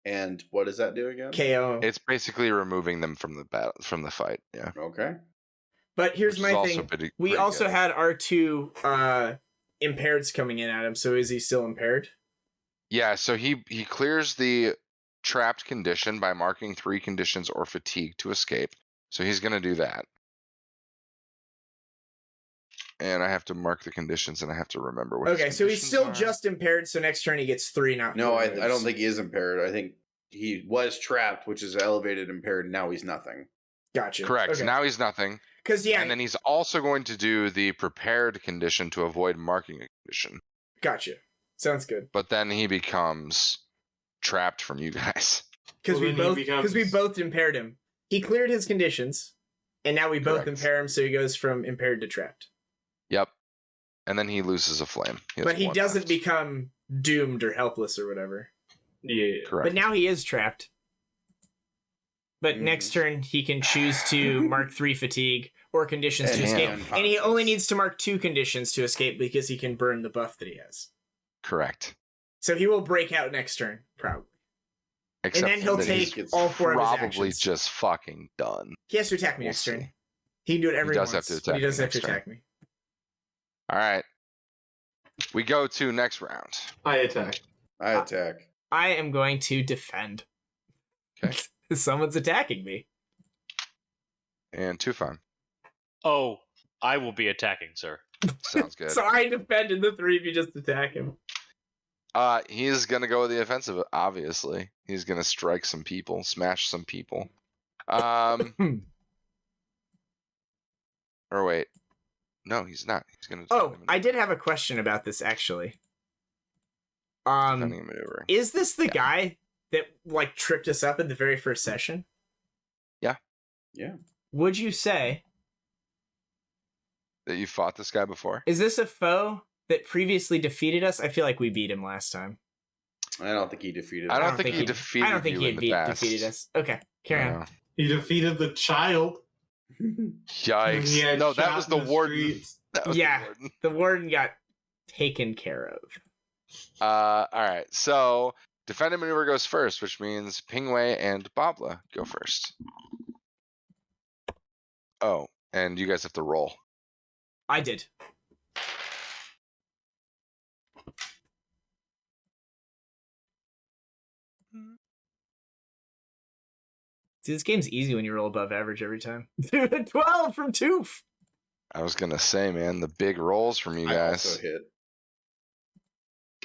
And what does that do again? KO. It's basically removing them from the fight. Yeah. Okay. But here's my thing. We also had our 2 impaireds coming in at him. So is he still impaired? Yeah. So he clears the trapped condition by marking 3 conditions or fatigue to escape. So he's going to do that. And I have to mark the conditions, and I have to remember what. Okay, so he's still just impaired. So next turn he gets 3, not 4. No, I don't think he is impaired. I think he was trapped, which is elevated impaired. Now he's nothing. Gotcha. Correct. Okay. Now he's nothing. And then he's also going to do the prepared condition to avoid marking a condition. Gotcha. Sounds good. But then he becomes trapped from you guys. Because we both impaired him. He cleared his conditions, and now we both impair him, so he goes from impaired to trapped. Yep. And then he loses a flame. But he doesn't become doomed or helpless or whatever. Yeah. Correct. But now he is trapped. But next turn, he can choose to mark 3 fatigue or conditions to escape. And he only needs to mark 2 conditions to escape because he can burn the buff that he has. Correct. So he will break out next turn, probably. Except and then he'll take all 4 of his actions. Probably just fucking done. He has to attack me next turn. He can do it every once. He does have to attack He does have to attack me. All right. We go to next round. I attack. I am going to defend. Okay. Someone's attacking me. And Tufan. Oh, I will be attacking, sir. Sounds good. So I defend and the 3 of you just attack him. He's gonna go with the offensive, obviously. He's gonna strike some people, smash some people. Or wait. No, he's not. He's gonna I did have a question about this actually. Defending a maneuver. Is this the guy that like tripped us up in the very first session? Yeah. Would you say that you fought this guy before? Is this a foe that previously defeated us? I feel like we beat him last time. I don't think he defeated us. I don't think he defeated I don't think he defeated us. Okay, carry on. He defeated the child. Yikes. No, that was the warden. The warden got taken care of. All right. So defended maneuver goes first, which means Pingwei and Babla go first. Oh, and you guys have to roll. I did. See, this game's easy when you roll above average every time. 12 from Toof. I was gonna say, man, the big rolls from you guys. I also hit.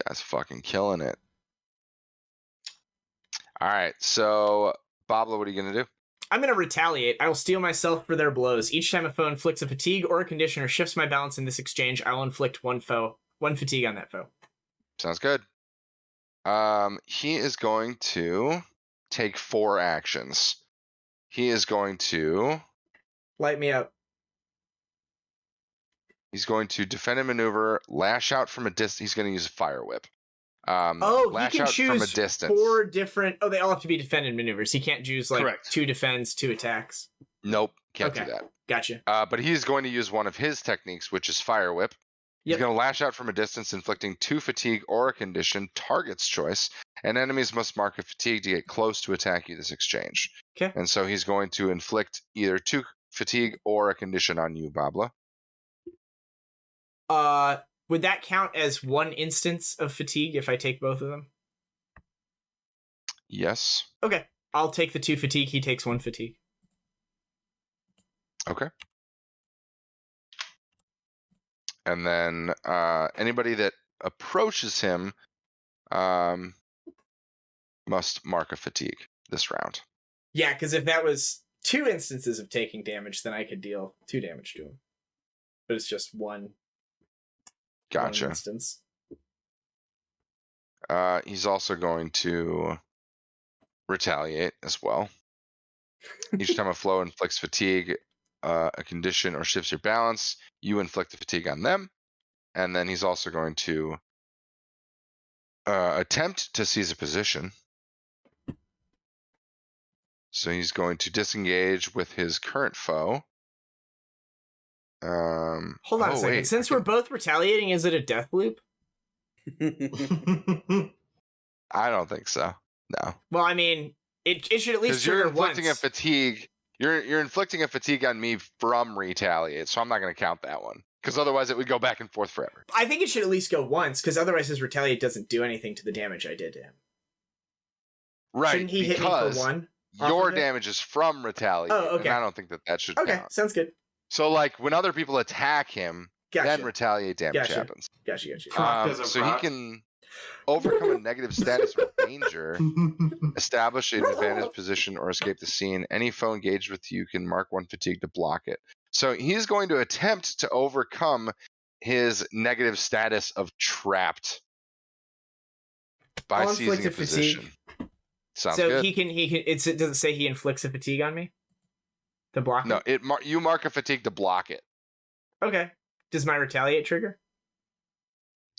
Guys fucking killing it. All right, so Babla, what are you gonna do? I'm gonna retaliate. I will steel myself for their blows. Each time a foe inflicts a fatigue or a condition or shifts my balance in this exchange, I will inflict one fatigue on that foe. Sounds good. He is going to take 4 actions. He is going to light me up. He's going to defend and maneuver, lash out from a distance. He's going to use a fire whip. Lash he can out choose from a distance. 4 different. Oh, they all have to be defended maneuvers. He can't choose like Correct. 2 defends, 2 attacks. Nope, can't do that. Gotcha. But he's going to use one of his techniques, which is fire whip. He's going to lash out from a distance, inflicting 2 fatigue or a condition, target's choice, and enemies must mark a fatigue to get close to attack you this exchange. Okay. And so he's going to inflict either 2 fatigue or a condition on you, Babla. Would that count as 1 instance of fatigue if I take both of them? Yes. Okay. I'll take the 2 fatigue. He takes 1 fatigue. Okay. And then anybody that approaches him must mark a fatigue this round. Yeah, because if that was 2 instances of taking damage, then I could deal 2 damage to him. But it's just 1. Gotcha. 1 instance. He's also going to retaliate as well. Each time a foe inflicts fatigue, a condition, or shifts your balance, you inflict the fatigue on them. And then he's also going to attempt to seize a position. So he's going to disengage with his current foe. Hold on a second. Since we're both retaliating, is it a death loop? I don't think so. No. Well, I mean, it should at least trigger once. You're inflicting a fatigue. You're inflicting a fatigue on me from retaliate, so I'm not going to count that one because otherwise it would go back and forth forever. I think it should at least go once because otherwise his retaliate doesn't do anything to the damage I did to him. Right? Shouldn't he hit me for 1? Your damage is from retaliate. Oh, okay. And I don't think that should count. Okay, sounds good. So, like, when other people attack him, then retaliate damage happens. Gotcha. So he can overcome a negative status or danger, establish an advantage position, or escape the scene. Any foe engaged with you can mark 1 fatigue to block it. So he's going to attempt to overcome his negative status of trapped by seizing a position. Sounds so good. he can. It doesn't say he inflicts a fatigue on me to block. No, you mark a fatigue to block it. Okay. Does my retaliate trigger?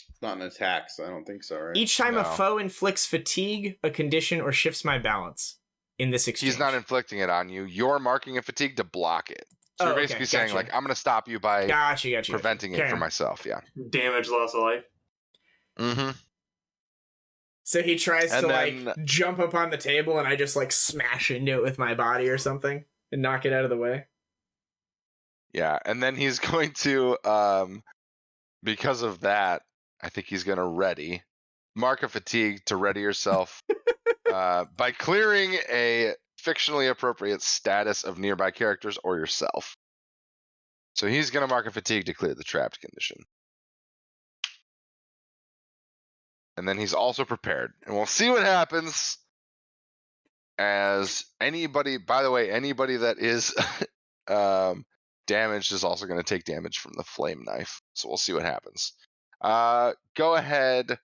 It's not an attack, so I don't think so, right? Each time a foe inflicts fatigue, a condition, or shifts my balance in this exchange? He's not inflicting it on you. You're marking a fatigue to block it. So you're basically saying, gotcha. like, I'm going to stop you by Gotcha. preventing it for myself. Yeah. Damage, loss of life. Mm-hmm. So he tries And to then- like jump up on the table, and I just like smash into it with my body or something and knock it out of the way. Yeah, and then he's going to, because of that, I think he's going to mark a fatigue to ready yourself by clearing a fictionally appropriate status of nearby characters or yourself. So he's going to mark a fatigue to clear the trapped condition. And then he's also prepared. And we'll see what happens as anybody, by the way, anybody that is damaged is also going to take damage from the flame knife. So we'll see what happens. Go ahead.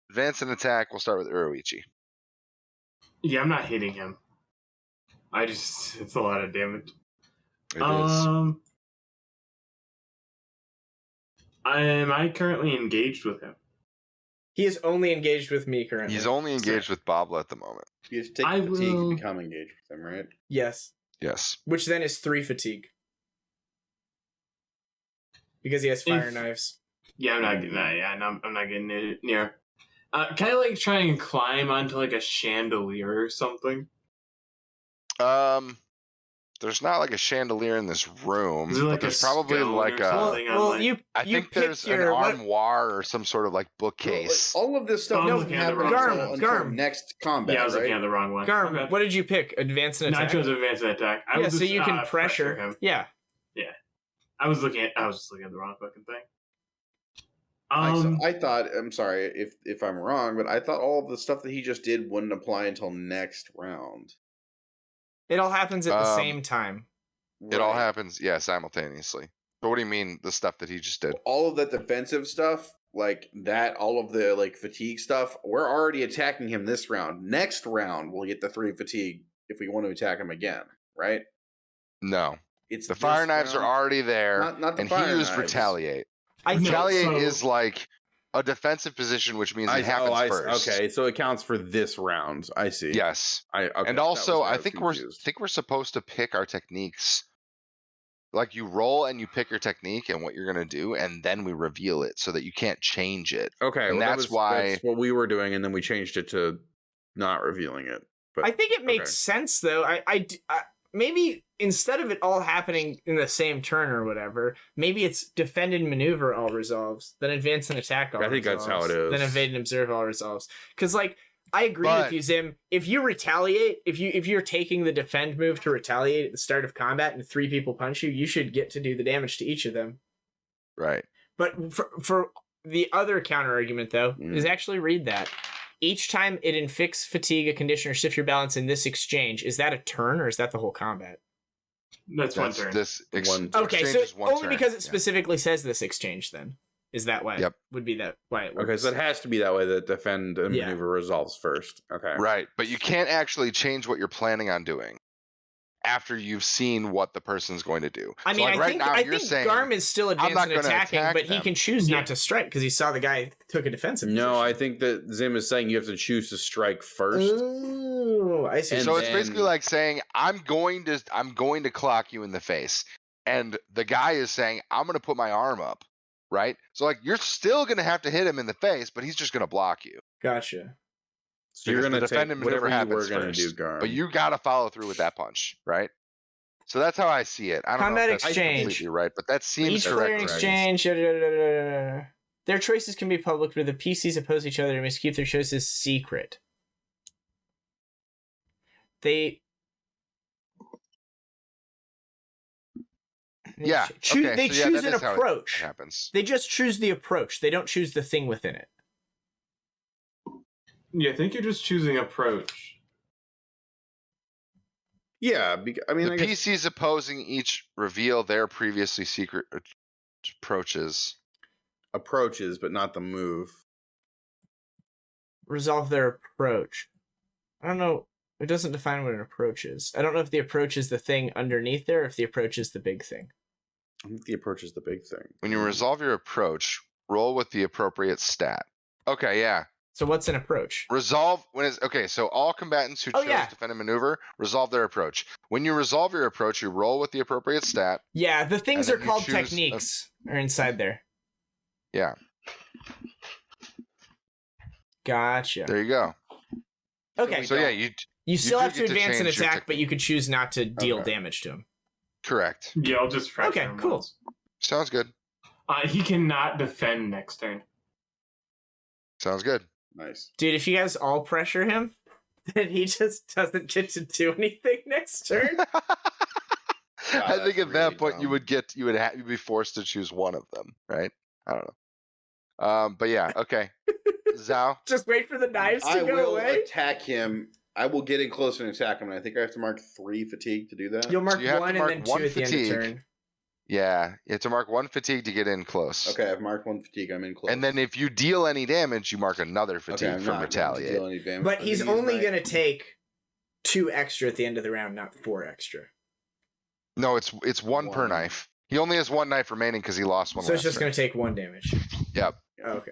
Advance and attack. We'll start with Uruichi. Yeah, I'm not hitting him. It's a lot of damage. It is. Am I currently engaged with him? He is only engaged with me currently. He's only engaged with Bobla at the moment. You have to take fatigue to become engaged with them, right? Yes. Yes. Which then is 3 fatigue. Because he has fire knives. Yeah, I'm not getting that. Yeah, no, I'm not getting it near. Can I like try and climb onto like a chandelier or something? There's not like a chandelier in this room. Is there like but there's a probably stone like or a. something? I think there's an armoire or some sort of like bookcase. All of this stuff No, doesn't happen Garm, until Garm. next combat, Yeah, I was right? looking at the wrong one. Garm, Okay. what did you pick? Advance and No, I attack? chose advance and attack. I Yeah, was so just, you can pressure him. Yeah. I was just looking at the wrong fucking thing. I thought, I'm sorry if I'm wrong, but I thought all of the stuff that he just did wouldn't apply until next round. It all happens at the same time. It all happens, simultaneously. But what do you mean, the stuff that he just did? All of that defensive stuff, like that, all of the like fatigue stuff, we're already attacking him this round. Next round, we'll get the 3 fatigue if we want to attack him again, right? No. It's The fire knives are already there, not the and fire he used knives. retaliate. I think Retaliate so. is like a defensive position, which means it happens first. Okay, so it counts for this round. I see. Yes. Okay, And that also, was where I was think confused. we're supposed to pick our techniques. Like you roll and you pick your technique and what you're gonna do, and then we reveal it so that you can't change it. Okay, and that's why that's what we were doing, and then we changed it to not revealing it. But I think it makes sense, though. I maybe instead of it all happening in the same turn or whatever, maybe it's defend and maneuver all resolves, then advance and attack all I think resolves, that's how it is. then evade and observe all resolves. Because, like, I agree with you, Zim. If you retaliate, if you're taking the defend move to retaliate at the start of combat and 3 people punch you, you should get to do the damage to each of them. right. But for the other counter argument, though, is actually read that. Each time it inflicts fatigue, a condition, or shift your balance in this exchange, is that a turn or is that the whole combat? That's one turn. Okay, exchange so is one only turn. because it specifically says this exchange, then is that why? Yep. Would be that why it works. Okay, so it has to be that way that defend and maneuver resolves first. Okay. Right, but you can't actually change what you're planning on doing after you've seen what the person's going to do. I mean, so, like, I you're think saying, Garm is still I'm not advancing and gonna attacking, attack but he them. can choose not to strike because he saw the guy took a defensive No, position. I think that Zim is saying you have to choose to strike first. Oh, I see. And So it's then- basically like saying, I'm going to clock you in the face. And the guy is saying, I'm going to put my arm up, right? So like you're still going to have to hit him in the face, but he's just going to block you. Gotcha. So you're Because going the to defend take and maneuver whatever you were happens going to do, first. Garm. But you got to follow through with that punch, right? So that's how I see it. I don't Combat know if that's exchange. completely right, but that seems Each player correct. in to me. exchange. Yada, yada, yada, yada. Their choices can be public, but the PCs oppose each other and must keep their choices secret. They Yeah. choose. Okay, They so yeah, choose that an is how it approach. happens. They just choose the approach. They don't choose the thing within it. Yeah, I think you're just choosing approach. Yeah, I mean, The I guess PCs opposing each reveal their previously secret approaches. approaches, but not the move. Resolve their approach. I don't know. It doesn't define what an approach is. I don't know if the approach is the thing underneath there or if the approach is the big thing. I think the approach is the big thing. When you resolve your approach, roll with the appropriate stat. Okay, yeah. So what's an approach? Resolve when it's okay. So all combatants who chose defend and maneuver resolve their approach. When you resolve your approach, you roll with the appropriate stat. Yeah, the things and are then you called choose techniques. Are inside there. Yeah, Gotcha. there you go. Okay. So yeah, You still do have to get to advance an change your attack, but technique. you could choose not to deal Okay. damage to him. Correct. Yeah, I'll just pressure Okay, him cool. once. Sounds good. He cannot defend next turn. Sounds good. Nice. Dude, if you guys all pressure him, then he just doesn't get to do anything next turn. I think at that really point dumb. you'd be forced to choose one of them, right? I don't know. But yeah, okay. Zhao, Just wait for the knives to I go will away. attack him. I will get in close and attack him. And I think I have to mark 3 fatigue to do that. You'll mark you have to one mark and then one 2 at the end fatigue. of turn. yeah, you have to mark 1 fatigue to get in close. Okay, I've marked 1 fatigue. I'm in close. And then if you deal any damage, you mark another fatigue I'm from not going to retaliate. deal any damage. But I'm he's gonna use only my- going to take 2 extra at the end of the round, not 4 extra. No, it's one per One. knife. He only has 1 knife remaining because he lost one. So it's last just turn. going to take 1 damage. Yep. Oh, okay.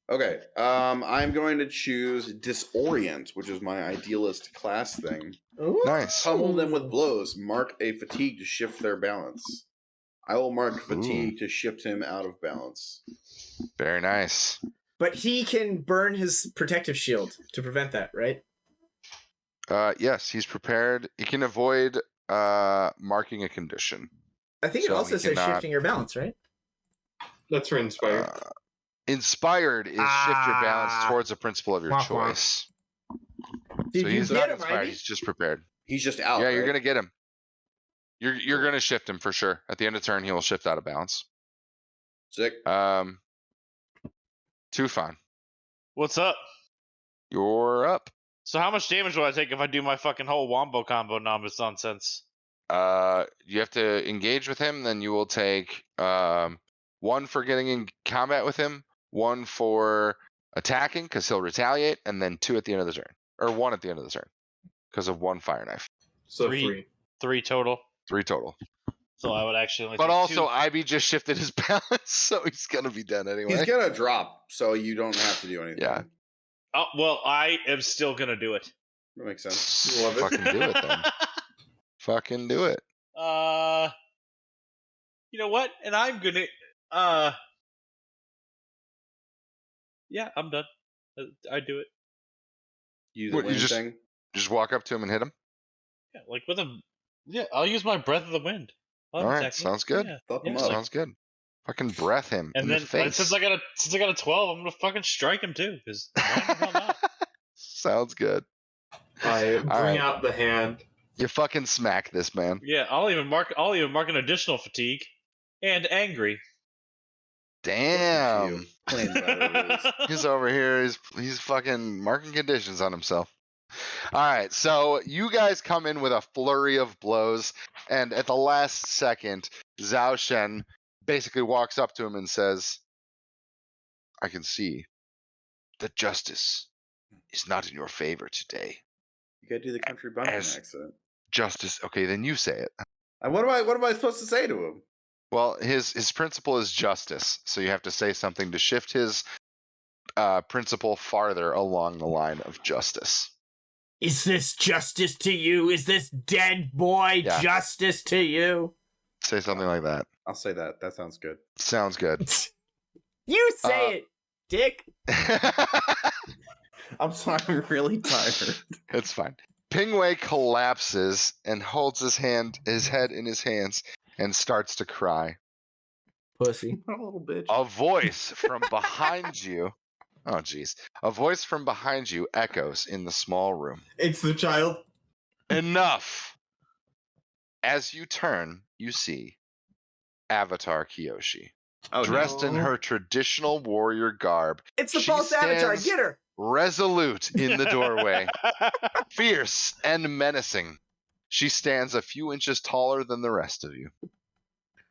Okay, I'm going to choose Disorient, which is my idealist class thing. Nice. Pummel them with blows. Mark a fatigue to shift their balance. I will mark fatigue to shift him out of balance. Very nice. But he can burn his protective shield to prevent that, right? Yes, he's prepared. He can avoid marking a condition. I think it So also he says cannot- shifting your balance, right? That's for inspired. Inspired is shift your balance towards a principle of your Wah, wah. choice. Did So you he's get not him, inspired. Ivy? He's just prepared. He's just out. Yeah, you're right? gonna get him. You're gonna shift him for sure. At the end of turn, he will shift out of balance. Sick. Tufan, What's up? you're up. So how much damage will I take if I do my fucking whole wombo combo nonsense? You have to engage with him. Then you will take 1 for getting in combat with him, 1 for attacking because he'll retaliate, and then 2 at the end of the turn, or 1 at the end of the turn because of 1 fire knife. So 3. 3. 3 total. 3 total. So I would actually only But take also, 2. Ivy just shifted his balance, so he's gonna be dead anyway. He's gonna drop, so you don't have to do anything. Yeah. Oh, well, I am still gonna do it. That makes sense. Love it. Fucking do it then. Fucking do it. You know what? And I'm gonna, yeah, I'm done. I do it. Use the What, you wind just- thing. Just walk up to him and hit him. Yeah, like with a, yeah, I'll use my breath of the wind. I'll All right, attack him. sounds good. Yeah. Fuck him Yeah. up. Sounds good. Fucking breath him And in then the face. since I got a 12, I'm gonna fucking strike him too. Because Sounds good. I bring right. out the hand. You fucking smack this man. yeah, I'll even mark an additional fatigue and angry. Damn. You. Playing by the rules. He's over here. He's fucking marking conditions on himself. All right, so you guys come in with a flurry of blows, and at the last second, Zhao Shen basically walks up to him and says, "I can see that justice is not in your favor today. You gotta do the country bumpkin As- accent. Justice." Okay, then you say it. And what am I supposed to say to him? Well, his principle is justice, so you have to say something to shift his principle farther along the line of justice. Is this justice to you? Is this dead boy Yeah. justice to you? Say something like that. I'll say that. That sounds good. Sounds good. You say it, dick. I'm sorry, I'm really tired. It's fine. Pingwei collapses and holds his head in his hands and starts to cry. Pussy. A little bitch. A voice from behind you. Oh, jeez. A voice from behind you echoes in the small room. It's the child. Enough! As you turn, you see Avatar Kiyoshi. Dressed in her traditional warrior garb, It's the She false avatar. stands- Get her. resolute in the doorway, fierce and menacing. She stands a few inches taller than the rest of you.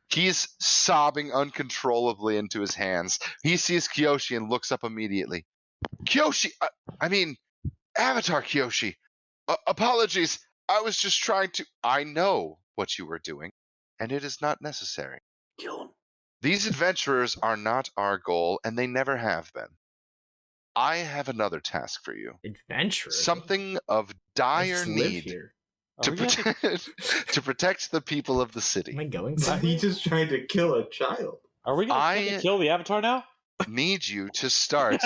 He's sobbing uncontrollably into his hands. He sees Kiyoshi and looks up immediately. Kiyoshi, I mean, Avatar Kiyoshi. Apologies. I was just trying to. I know what you were doing, and it is not necessary. Kill him. These adventurers are not our goal, and they never have been. I have another task for you. Adventure. Something of I dire just live need here. to protect to protect the people of the Am city. I going He somewhere? just tried to kill a child. Are we gonna fucking kill the Avatar now? Need you to start.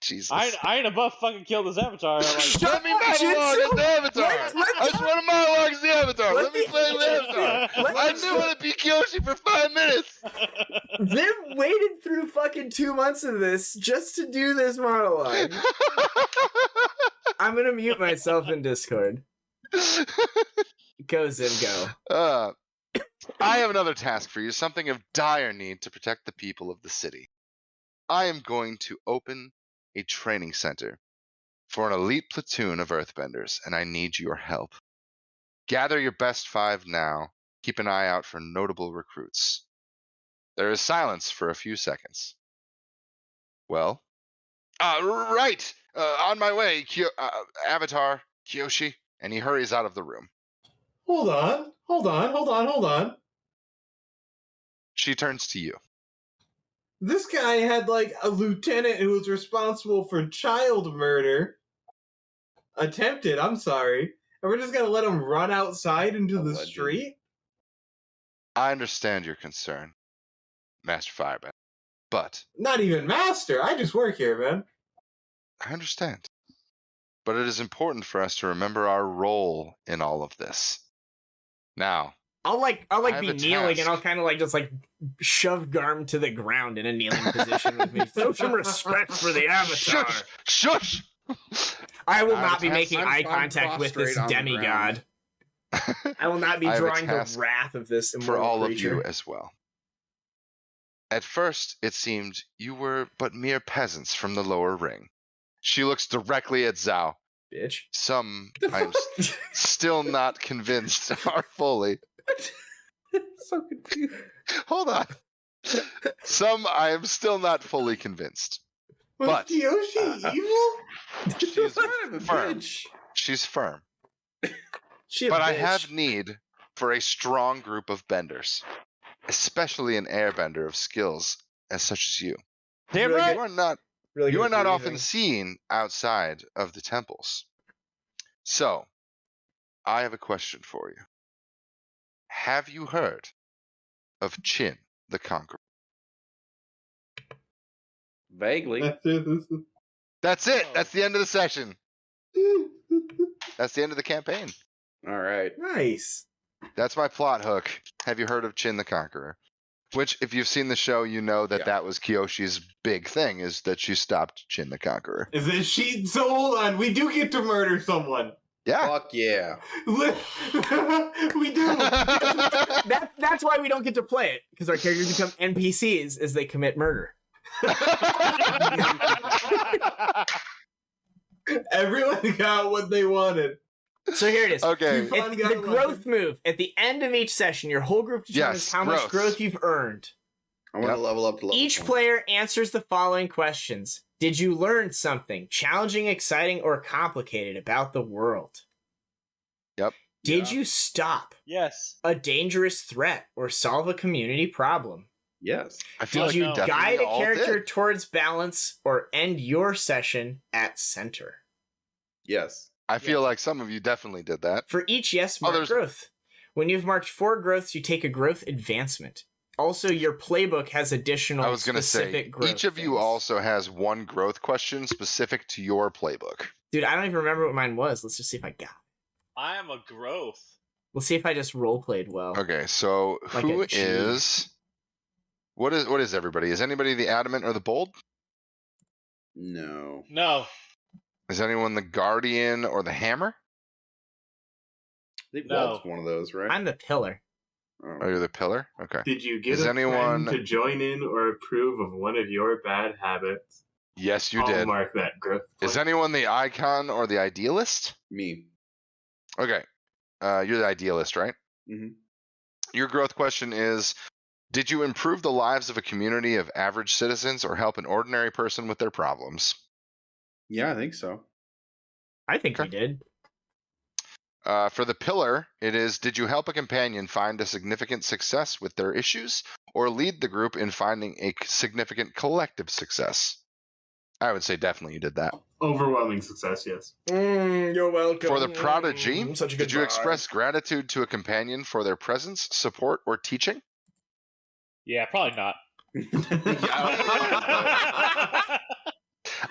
Jesus. I ain't above fucking kill this Avatar. Like, Shut Let me up, monologue Jitsu! as the Avatar. Let I just want to monologue as the Avatar. Let Let me me- play the Avatar. Let I me- just want to be Kyoshi for 5 minutes. They've waited through fucking 2 months of this just to do this monologue. I'm gonna mute myself in Discord. Go, Zim, go. I have another task for you, something of dire need to protect the people of the city. I am going to open a training center for an elite platoon of earthbenders, and I need your help. Gather your best 5 now. Keep an eye out for notable recruits. There is silence for a few seconds. Well? Right! On my way, Avatar, Kyoshi. And he hurries out of the room. Hold on. She turns to you. This guy had like a lieutenant who was responsible for child murder. Attempted, I'm sorry. And we're just gonna let him run outside into the Alleged. street? I understand your concern, Master Firebend. But Not even master. I just work here, man. I understand. But it is important for us to remember our role in all of this. Now, I'll I be have a kneeling, and task. I'll kind of just shove Garm to the ground in a kneeling position with me. Show some respect for the Avatar. Shush! I will I have not a be task. making eye contact with this prostrate on the demigod. I will not be I have a drawing the task wrath of this for immortal all creature. of you as well. At first, it seemed you were but mere peasants from the lower ring. She looks directly at Zhao. Bitch. Some, I'm still not convinced are fully. So confused. Hold on. Some I am still not fully convinced. Was But, Kyoshi evil? She's Son of a firm. bitch. She's firm. She a But I bitch. have need for a strong group of benders, especially an airbender of skills as such as you. damn Really right. You are not Really you good are not breathing. often seen outside of the temples. So, I have a question for you. Have you heard of Chin the Conqueror? Vaguely. That's it. Oh. That's the end of the session. That's the end of the campaign. All right. Nice. That's my plot hook. Have you heard of Chin the Conqueror? Which, if you've seen the show, you know that Yeah. that was Kyoshi's big thing, is that she stopped Chin the Conqueror. Is it she? So hold on, we do get to murder someone. Yeah. Fuck yeah. We do. That's why we don't get to play it, because our characters become NPCs as they commit murder. Everyone got what they wanted. So here it is. Okay. Too fun. It's the growth move. At the end of each session, your whole group determines Yes, how much growth. growth you've earned. I want to Yep. level up to level Each 20. player answers the following questions. Did you learn something challenging, exciting, or complicated about the world? Yep. Did Yeah. you stop Yes. a dangerous threat or solve a community problem? Yes. I feel Did like you we definitely guide a all character did. towards balance or end your session at center? Yes. I feel like some of you definitely did that. For each yes, mark Others- growth. When you've marked 4 growths, you take a growth advancement. Also, your playbook has additional I was going to say, specific growth each of you things. also has one growth question specific to your playbook. Dude, I don't even remember what mine was. Let's just see if I got it. I am a growth. Let's see if I just roleplayed well. Okay, so Like who a G. is... What is everybody? Is anybody the adamant or the bold? No. No. Is anyone the guardian or the hammer? I think No. Walt's one of those, right? I'm the pillar. Oh. Are you the pillar? Okay. Did you get Is a anyone- friend to join in or approve of one of your bad habits? Yes, you I'll did. mark that growth. Is point. anyone the icon or the idealist? Me. Okay. You're the idealist, right? hmm Your growth question is, did you improve the lives of a community of average citizens or help an ordinary person with their problems? Yeah, I think so. I think we Okay. did. For the pillar, it is, did you help a companion find a significant success with their issues or lead the group in finding a significant collective success? I would say definitely you did that. Overwhelming success, yes. You're welcome. For the prodigy, Such a good did you bar. express gratitude to a companion for their presence, support, or teaching? Yeah, probably not.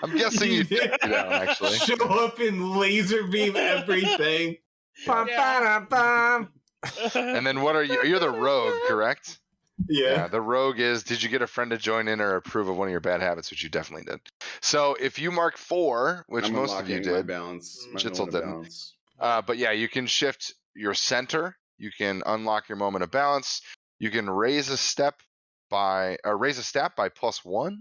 I'm guessing you did do that one, actually. Show up in laser beam everything. Bum, ba-dum, bum. And then what are you? You're the rogue, correct? Yeah. The rogue is, did you get a friend to join in or approve of one of your bad habits, which you definitely did. So if you mark 4, which I'm most of you unlocking my did, balance. My Jitzel moment of didn't. balance. But yeah, you can shift your center. You can unlock your moment of balance. You can raise a stat by +1.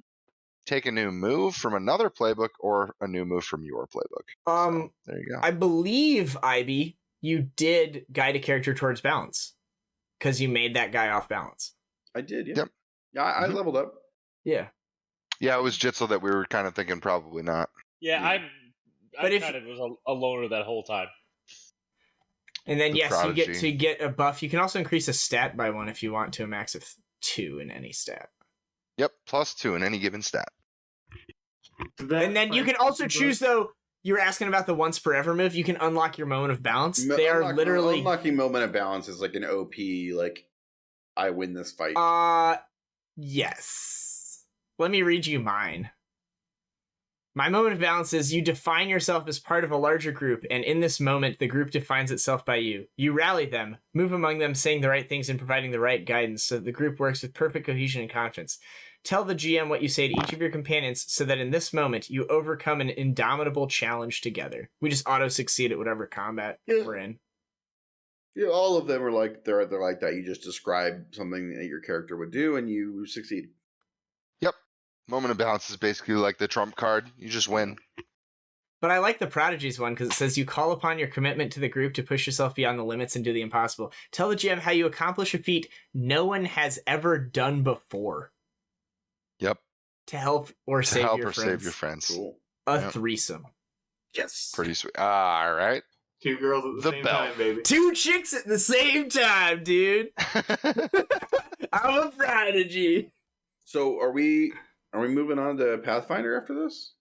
Take a new move from another playbook or a new move from your playbook. So, there you go. I believe, Ivy, you did guide a character towards balance because you made that guy off balance. I did, yeah. Yep. Yeah, I Mhm. leveled up. Yeah. Yeah, it was Jitzel that we were kind of thinking probably not. Yeah, I But if- kind of was a loner that whole time. And then, The yes, you get prodigy. to get a buff. You can also increase a stat by 1 if you want to a max of 2 in any stat. Yep, +2 in any given stat. And then you can also choose, though, you were asking about the once forever move. You can unlock your moment of balance. They are literally... Unlocking moment of balance is like an OP, like, I win this fight. Yes. Let me read you mine. My moment of balance is you define yourself as part of a larger group, and in this moment, the group defines itself by you. You rally them, move among them, saying the right things and providing the right guidance so that the group works with perfect cohesion and confidence. Tell the GM what you say to each of your companions so that in this moment, you overcome an indomitable challenge together. We just auto-succeed at whatever combat we're in. Yeah, all of them are like, they're like that. You just describe something that your character would do, and you succeed. Yep. Moment of balance is basically like the trump card. You just win. But I like the Prodigies one because it says you call upon your commitment to the group to push yourself beyond the limits and do the impossible. Tell the GM how you accomplish a feat no one has ever done before. Yep. To help or To save help your or friends. save your friends. Cool. A Yep. threesome. Yes. Pretty sweet. All right. 2 girls at the The same bell. time, baby. 2 chicks at the same time, dude. I'm a prodigy. So are we moving on to Pathfinder after this?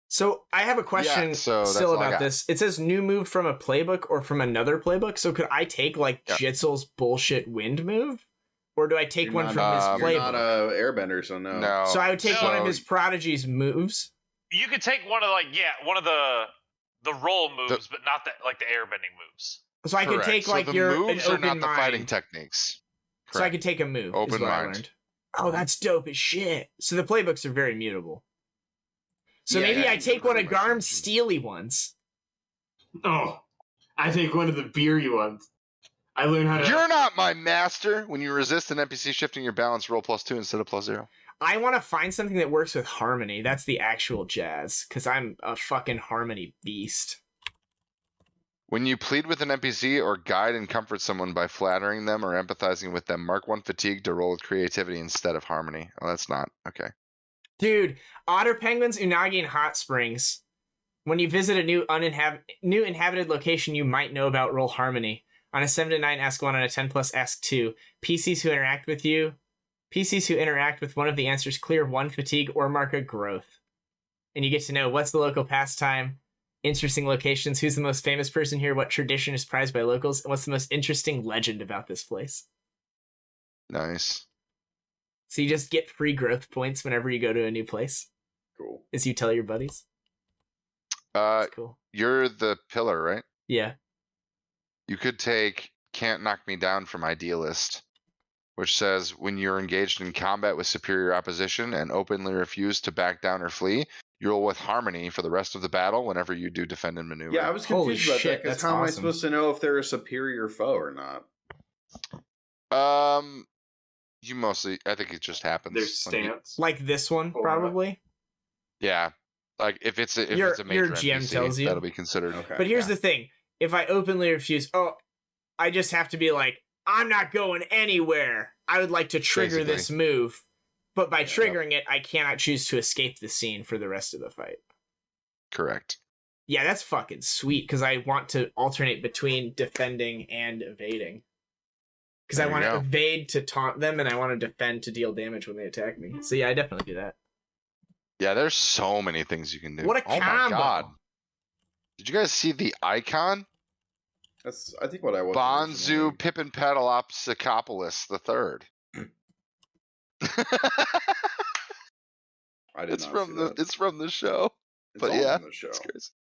So I have a question so that's still all I about got. this. It says new move from a playbook or from another playbook. So could I take like Yeah. Jitzel's bullshit wind move? Or do I take You're one not- from his You're playbook? not a airbender, so no. No. So I would take one of So- his Prodigy's moves. You could take one of the roll moves, but not the airbending moves. So I could Correct. take So like the your an moves are open not the fighting mind. techniques. So I could take a move. Open is what I mind. learned. Oh, that's dope as shit. So the playbooks are very mutable. So Yeah, maybe yeah, I take one of pretty much. Garm's steely ones. Oh, I take one of the beery ones. I learned how to. You're not my master. When you resist an NPC shifting your balance, roll +2 instead of +0. I want to find something that works with harmony. That's the actual jazz, because I'm a fucking harmony beast. When you plead with an NPC or guide and comfort someone by flattering them or empathizing with them, mark 1 fatigue to roll with creativity instead of harmony. Oh, that's not. Okay. Dude, Otter Penguins, Unagi, and Hot Springs. When you visit a new inhabited location you might know about, roll harmony. On a 7 to 9, ask 1. On a 10 plus, ask 2. PCs who interact with one of the answers clear 1 fatigue or mark a growth. And you get to know what's the local pastime, interesting locations, who's the most famous person here, what tradition is prized by locals, and what's the most interesting legend about this place. Nice. So you just get free growth points whenever you go to a new place, Cool. as you tell your buddies. That's cool. You're the pillar, right? Yeah. You could take Can't Knock Me Down from Idealist, which says when you're engaged in combat with superior opposition and openly refuse to back down or flee, you roll with harmony for the rest of the battle whenever you do defend and maneuver. Yeah, I was Holy confused about shit, that because that's how am I awesome. supposed to know if they're a superior foe or not? You mostly, I think it just happens. Their when you- stance. Like this one, Or- probably. Yeah. Like if it's a Your major GM NPC, tells you. that'll be considered. Okay. But here's the thing. If I openly refuse, I just have to be like, I'm not going anywhere. I would like to trigger Basically. this move. But by triggering it, I cannot choose to escape the scene for the rest of the fight. Correct. Yeah, that's fucking sweet, because I want to alternate between defending and evading. Because I There you want to go. evade to taunt them, and I want to defend to deal damage when they attack me. So yeah, I definitely do that. Yeah, there's so many things you can do. What a Oh my combo. god. Did you guys see the icon? That's I think what I was. Bonzu Pippin Pedalopsicopoulos the Third. I did It's not from see the that. it's from the show. It's But all yeah, from the show. it's crazy.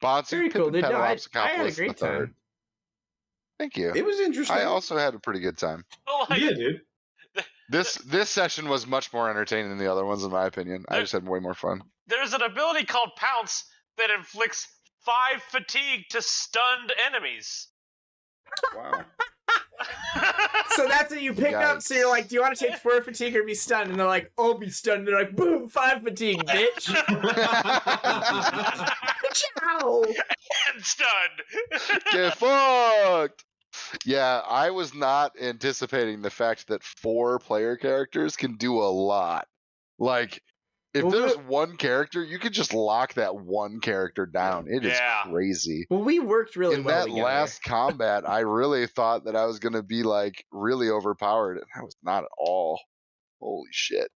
Bonzu Very cool, Pippin dude. No, I had a Pedalopsicopoulos the great Third. time. Thank you. It was interesting. I also had a pretty good time. Oh, like, Yeah, dude. This session was much more entertaining than the other ones, in my opinion. I There- just had way more fun. there's an ability called Pounce that inflicts 5 fatigue to stunned enemies. Wow. So that's what you pick up. So you're like, do you want to take 4 fatigue or be stunned? And they're like, oh, be stunned. And they're like, boom, 5 fatigue, bitch. Ciao. And stunned. Get fucked! Yeah, I was not anticipating the fact that 4 player characters can do a lot. Like, if Well, there's one character, you could just lock that one character down. It is Yeah. crazy. Well, we worked really In well that together. last combat, I really thought that I was going to be, like, really overpowered, and I was not at all. Holy shit.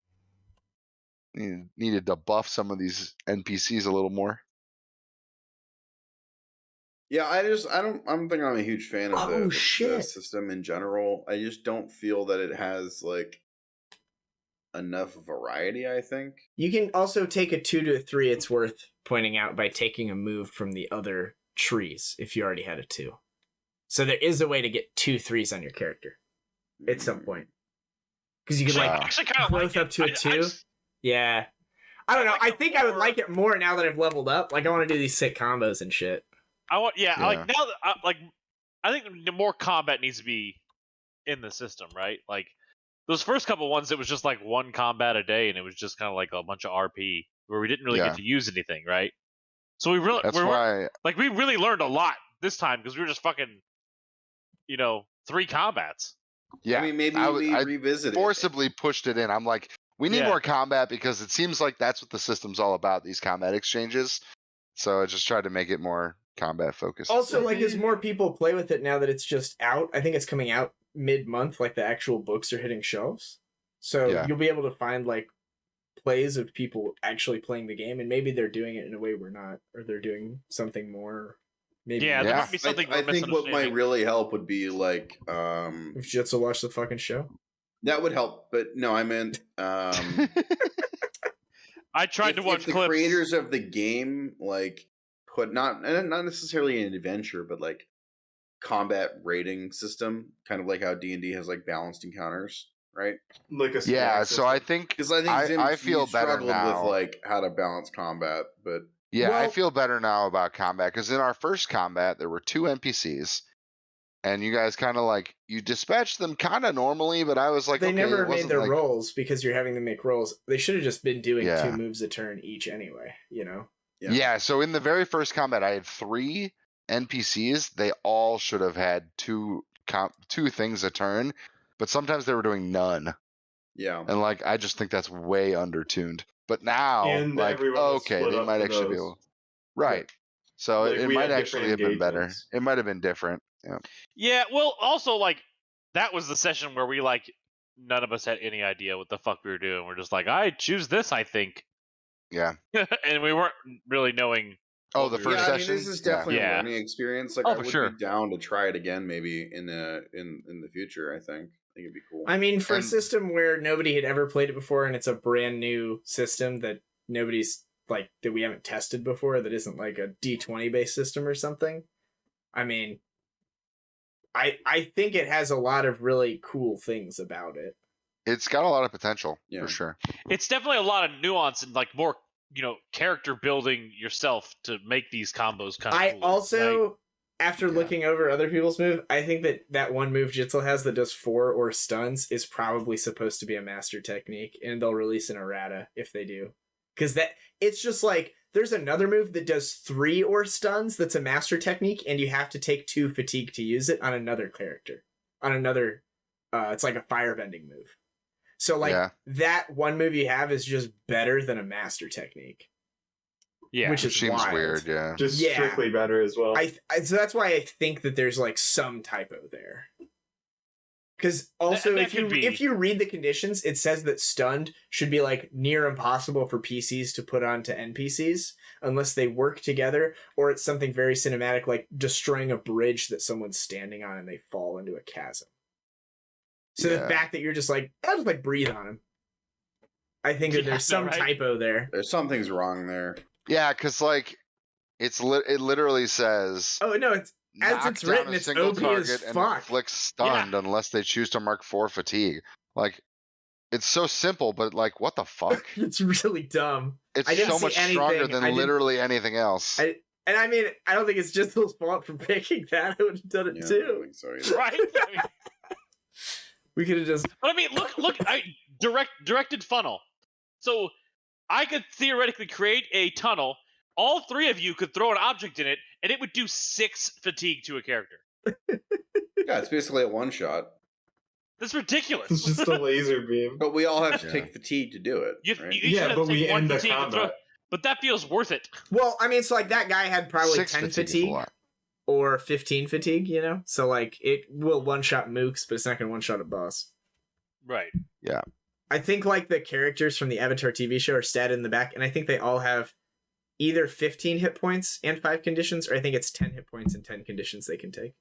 Needed to buff some of these NPCs a little more. Yeah, I don't think I'm a huge fan of Oh, the shit. system in general. I just don't feel that it has like enough variety, I think. You can also take a 2 to a 3, it's worth pointing out, by taking a move from the other trees if you already had a 2. So there is a way to get 2 3s on your character at some point. Because you can, Actually, like, I actually kind of growth like up to a it. 2. Yeah. I don't know. like I it think I would more- like it more now that I've leveled up. Like, I want to do these sick combos and shit. I want, Yeah. like now that I think the more combat needs to be in the system, right? Like those first couple ones, it was just like 1 combat a day, and it was just kind of like a bunch of RP where we didn't really Yeah. get to use anything, right? So we really, That's we why like we really learned a lot this time because we were just fucking, 3 combats. yeah, I mean, maybe I we I revisit forcibly pushed it in. I'm like, we need Yeah. more combat because it seems like that's what the system's all about, these combat exchanges. So I just tried to make it more combat focused. Also, like, as more people play with it now that it's just out, I think it's coming out mid-month, like the actual books are hitting shelves. So Yeah. you'll be able to find, like, plays of people actually playing the game, and maybe they're doing it in a way we're not, or they're doing something more. Maybe Yeah, there Yeah. might be something I we're think what might misunderstanding. really help would be like if Jitsu watched the fucking show. that would help, but no, I meant I tried if, to watch if the clips. creators of the game like put not necessarily an adventure, but like combat rating system, kind of like how D&D has like balanced encounters, right? Like a Yeah, scoring so I system. think Because I think Zim, I feel you better struggled now. with like how to balance combat, but I Well- feel better now about combat because in our first combat there were 2 NPCs, and you guys kind of like you dispatched them kind of normally, but I was like, They okay, never it made wasn't their like, rolls because you're having them make rolls. They should have just been doing Yeah. 2 moves a turn each anyway, you know? Yeah. So in the very first combat, I had 3 NPCs. They all should have had 2 things a turn, but sometimes they were doing none, yeah. and like I just think that's way undertuned. But now, And like, everyone was okay, split they up might for actually be those. able, right? So Like, it we might had actually have different been better. engagements. It might have been different. Yeah. Yeah, well, also like that was the session where we like none of us had any idea what the fuck we were doing. We're just like, I choose this, I think, Yeah. and we weren't really knowing. Oh, what the we were first Yeah, I doing. mean, session. this is definitely Yeah. a learning experience. Like, Oh, I for would sure. be down to try it again, maybe in the future. I think it'd be cool. I mean, for a And- system where nobody had ever played it before and it's a brand new system that nobody's, like, that we haven't tested before, that isn't like a D20 based system or something. I mean, I think it has a lot of really cool things about it. It's got a lot of potential Yeah. for sure. It's definitely a lot of nuance and like more, character building yourself to make these combos kind of. I cool, also, right? after Yeah. looking over other people's move, I think that one move Jitzel has that does 4 or stuns is probably supposed to be a master technique, and they'll release an errata if they do. Because it's just like, there's another move that does 3 or stuns that's a master technique, and you have to take 2 fatigue to use it on another character. On another, it's like a firebending move. So, like, Yeah. that one move you have is just better than a master technique. Yeah, Which Which is seems wild. weird. Yeah. Just Yeah. strictly better as well. So that's why I think that there's, like, some typo there. Because also, That could be. if you read the conditions, it says that stunned should be like near impossible for PCs to put onto NPCs unless they work together, or it's something very cinematic like destroying a bridge that someone's standing on and they fall into a chasm. So the fact that you're just like, I'll just like breathe on him. I think that there's some typo there. There's something's wrong there. Yeah, because like it literally says. Oh no, it's as it's written. It's OP as fuck. Inflict stunned unless they choose to mark 4 fatigue. Like it's so simple, but like what the fuck? It's really dumb. It's so much stronger than literally anything else. And I mean, I don't think it's just Jizzle's fault for picking that. I would have done it too. I don't think so either. Right? I mean, we could have just. but I mean, look! Directed funnel. So I could theoretically create a tunnel. All 3 of you could throw an object in it, and it would do 6 fatigue to a character. Yeah, it's basically a one shot. That's ridiculous. It's just a laser beam. But we all have to take fatigue to do it. Right? You should have but we taken one end the fatigue and combat. but that feels worth it. Well, I mean, so like that guy had probably 6 10 is a fatigue lot. or 15 fatigue, you know? So like it will one shot mooks, but it's not going to one shot a boss. Right. I think like the characters from the Avatar TV show are statted in the back, and I think they all have either 15 hit points and 5 conditions, or I think it's 10 hit points and 10 conditions they can take.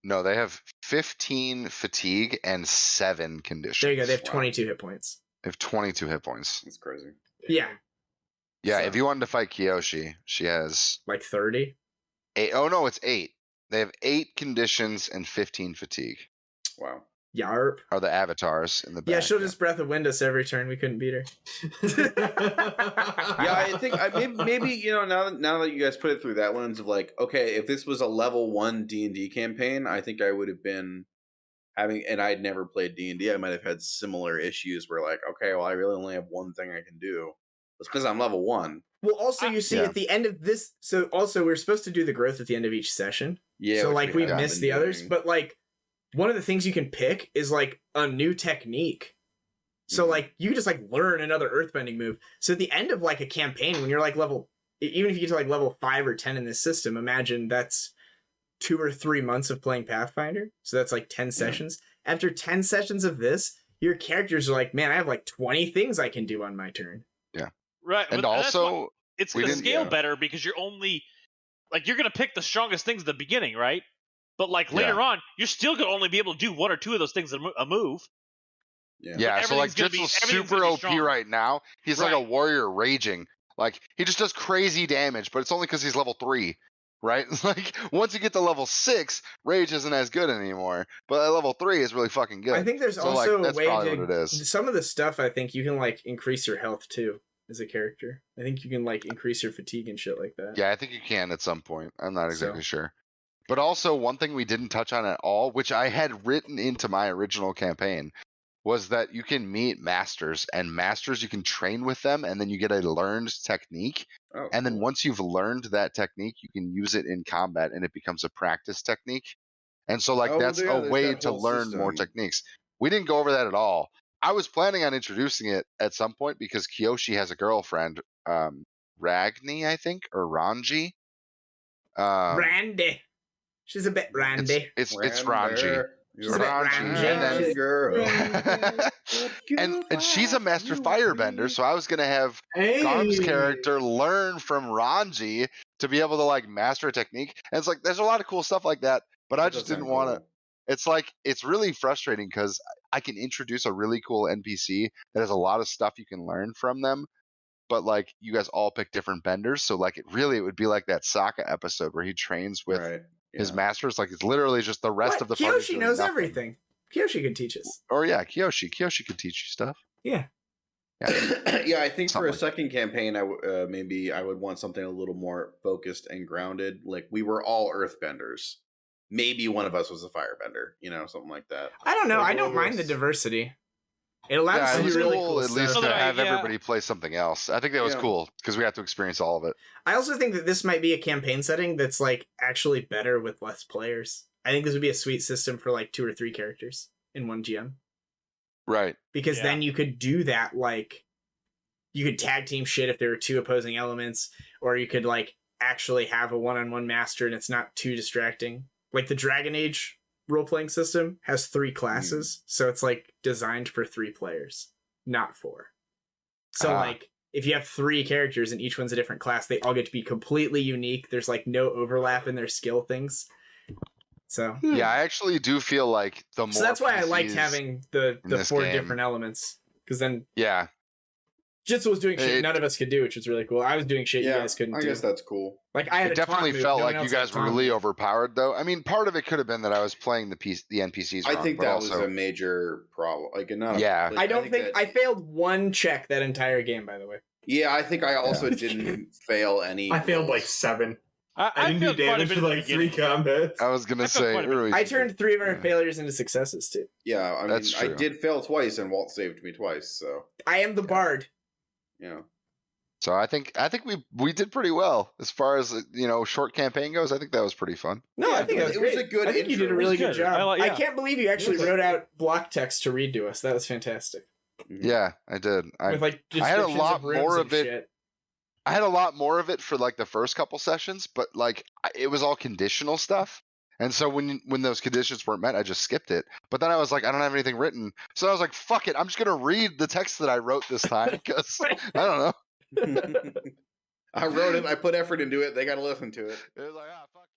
No, they have 15 fatigue and 7 conditions. There you go. They have 22 hit points. They have 22 hit points. That's crazy. Yeah. Yeah, So- if you wanted to fight Kiyoshi, she has Like 30. 8. Oh no, it's 8. They have 8 conditions and 15 fatigue. Wow. Yarp. Are the avatars in the back? Yeah, she'll just breath of wind us every turn. We couldn't beat her. Yeah, I think maybe you know now that you guys put it through that lens of like, okay, if this was a level 1 D&D campaign, I think I would have been having, and I'd never played D&D. I might have had similar issues where like, okay, well, I really only have one thing I can do. It's because I'm level 1. Well, also, you see Yeah. at the end of this, so also we're supposed to do the growth at the end of each session. Yeah. So which like we haven't missed been the others, doing. but like one of the things you can pick is like a new technique. So Mhm. like you can just like learn another earthbending move. So at the end of like a campaign, when you're like level, even if you get to like level 5 or 10 in this system, imagine that's 2 or 3 months of playing Pathfinder. So that's like 10 sessions. After 10 sessions of this, your characters are like, man, I have like 20 things I can do on my turn. Right. And but that's why also, it's we going to didn't- scale yeah. better because you're only like you're going to pick the strongest things at the beginning, right? But like later on, you're still going to only be able to do 1 or 2 of those things a move. yeah, so like everything's gonna be- Jitzel's everything's super gonna be OP stronger. right now. He's like a Right. warrior raging. Like he just does crazy damage, but it's only because he's level 3. Right? Like once you get to level 6, rage isn't as good anymore. But at level 3 is really fucking good. I think there's So, also like, a that's way probably to what it is. some of the stuff. I think you can like increase your health too as a character. I think you can like increase your fatigue and shit like that. Yeah, I think you can at some point. I'm not exactly So- sure. But also, one thing we didn't touch on at all, which I had written into my original campaign, was that you can meet masters, and masters you can train with them, and then you get a learned technique. Oh, And then cool. once you've learned that technique, you can use it in combat, and it becomes a practice technique. And so, like, Oh, that's yeah, a there's way that to whole learn more system. techniques. We didn't go over that at all. I was planning on introducing it at some point because Kiyoshi has a girlfriend, Ragni, I think, or Ranji. Randy. She's a bit Randy. It's Ranji. She's a bit Ranji. And then- She's- girl. and she's a master firebender, so I was gonna have Garm's character learn from Ranji to be able to like master a technique. And it's like there's a lot of cool stuff like that, but I That just does didn't sound want to. cool. It's like it's really frustrating because I can introduce a really cool NPC that has a lot of stuff you can learn from them, but like you guys all pick different benders, so like it would be like that Sokka episode where he trains with Right. his yeah. masters. Like it's literally just the rest What? of the party's Kiyoshi doing knows nothing. everything. Kiyoshi can teach us. Or yeah, Kiyoshi could teach you stuff. Yeah. Yeah. Yeah, I think for Something a like second campaign, maybe I would want something a little more focused and grounded. Like we were all earthbenders. Maybe one of us was a firebender, something like that. I don't know. Like I don't mind the almost- diversity. It allows Yeah, us it to was do really cool cool at least stuff. to Right, have yeah. everybody play something else. I think that was Yeah. cool because we have to experience all of it. I also think that this might be a campaign setting that's like actually better with less players. I think this would be a sweet system for like 2 or 3 characters in one GM. Right. Because Yeah. then you could do that, like you could tag team shit if there were 2 opposing elements, or you could like actually have a one-on-one master and it's not too distracting. Like the Dragon Age role-playing system has 3 classes, so it's like designed for 3 players, not 4. So like if you have 3 characters and each one's a different class, they all get to be completely unique. There's like no overlap in their skill things. So Yeah, I actually do feel like the more. so that's why I liked PCs having the in this 4 game. different elements, because then Yeah, Jitsu was doing shit It- none of us could do, which was really cool. I was doing shit you guys couldn't I do. guess that's cool. Like I had it a taunt definitely move, felt no one like you else had guys were taunt really move. overpowered, though. I mean, part of it could have been that I was playing the NPCs wrong, I think but that also, was a major problem. Like, not Yeah. like, I don't think that- I failed 1 check that entire game, by the way. Yeah, I think I also didn't fail any. I failed like rolls. 7. I I didn't do failed quite a damage bit for at the like 3 beginning. combats. I was gonna I felt say quite a bit- early. I turned 3 of our Yeah. failures into successes too. Yeah, I mean, That's I true. did fail twice, and Walt saved me twice. So I am the bard. yeah, So I think we did pretty well as far as short campaign goes. I think that was pretty fun. No, I think it that was was great. a good I think you intro. did a It really was good good. job. I Yeah. can't believe you actually It was wrote out block text to read to us. That was fantastic. Yeah, I did. With like I had a descriptions lot of rooms more and of it. shit. I had a lot more of it for like the first couple sessions, but like it was all conditional stuff. And so when those conditions weren't met, I just skipped it. But then I was like, I don't have anything written, so I was like, fuck it, I'm just gonna read the text that I wrote this time because I don't know. I wrote it. I put effort into it. They got to listen to it. It was like, ah, fuck.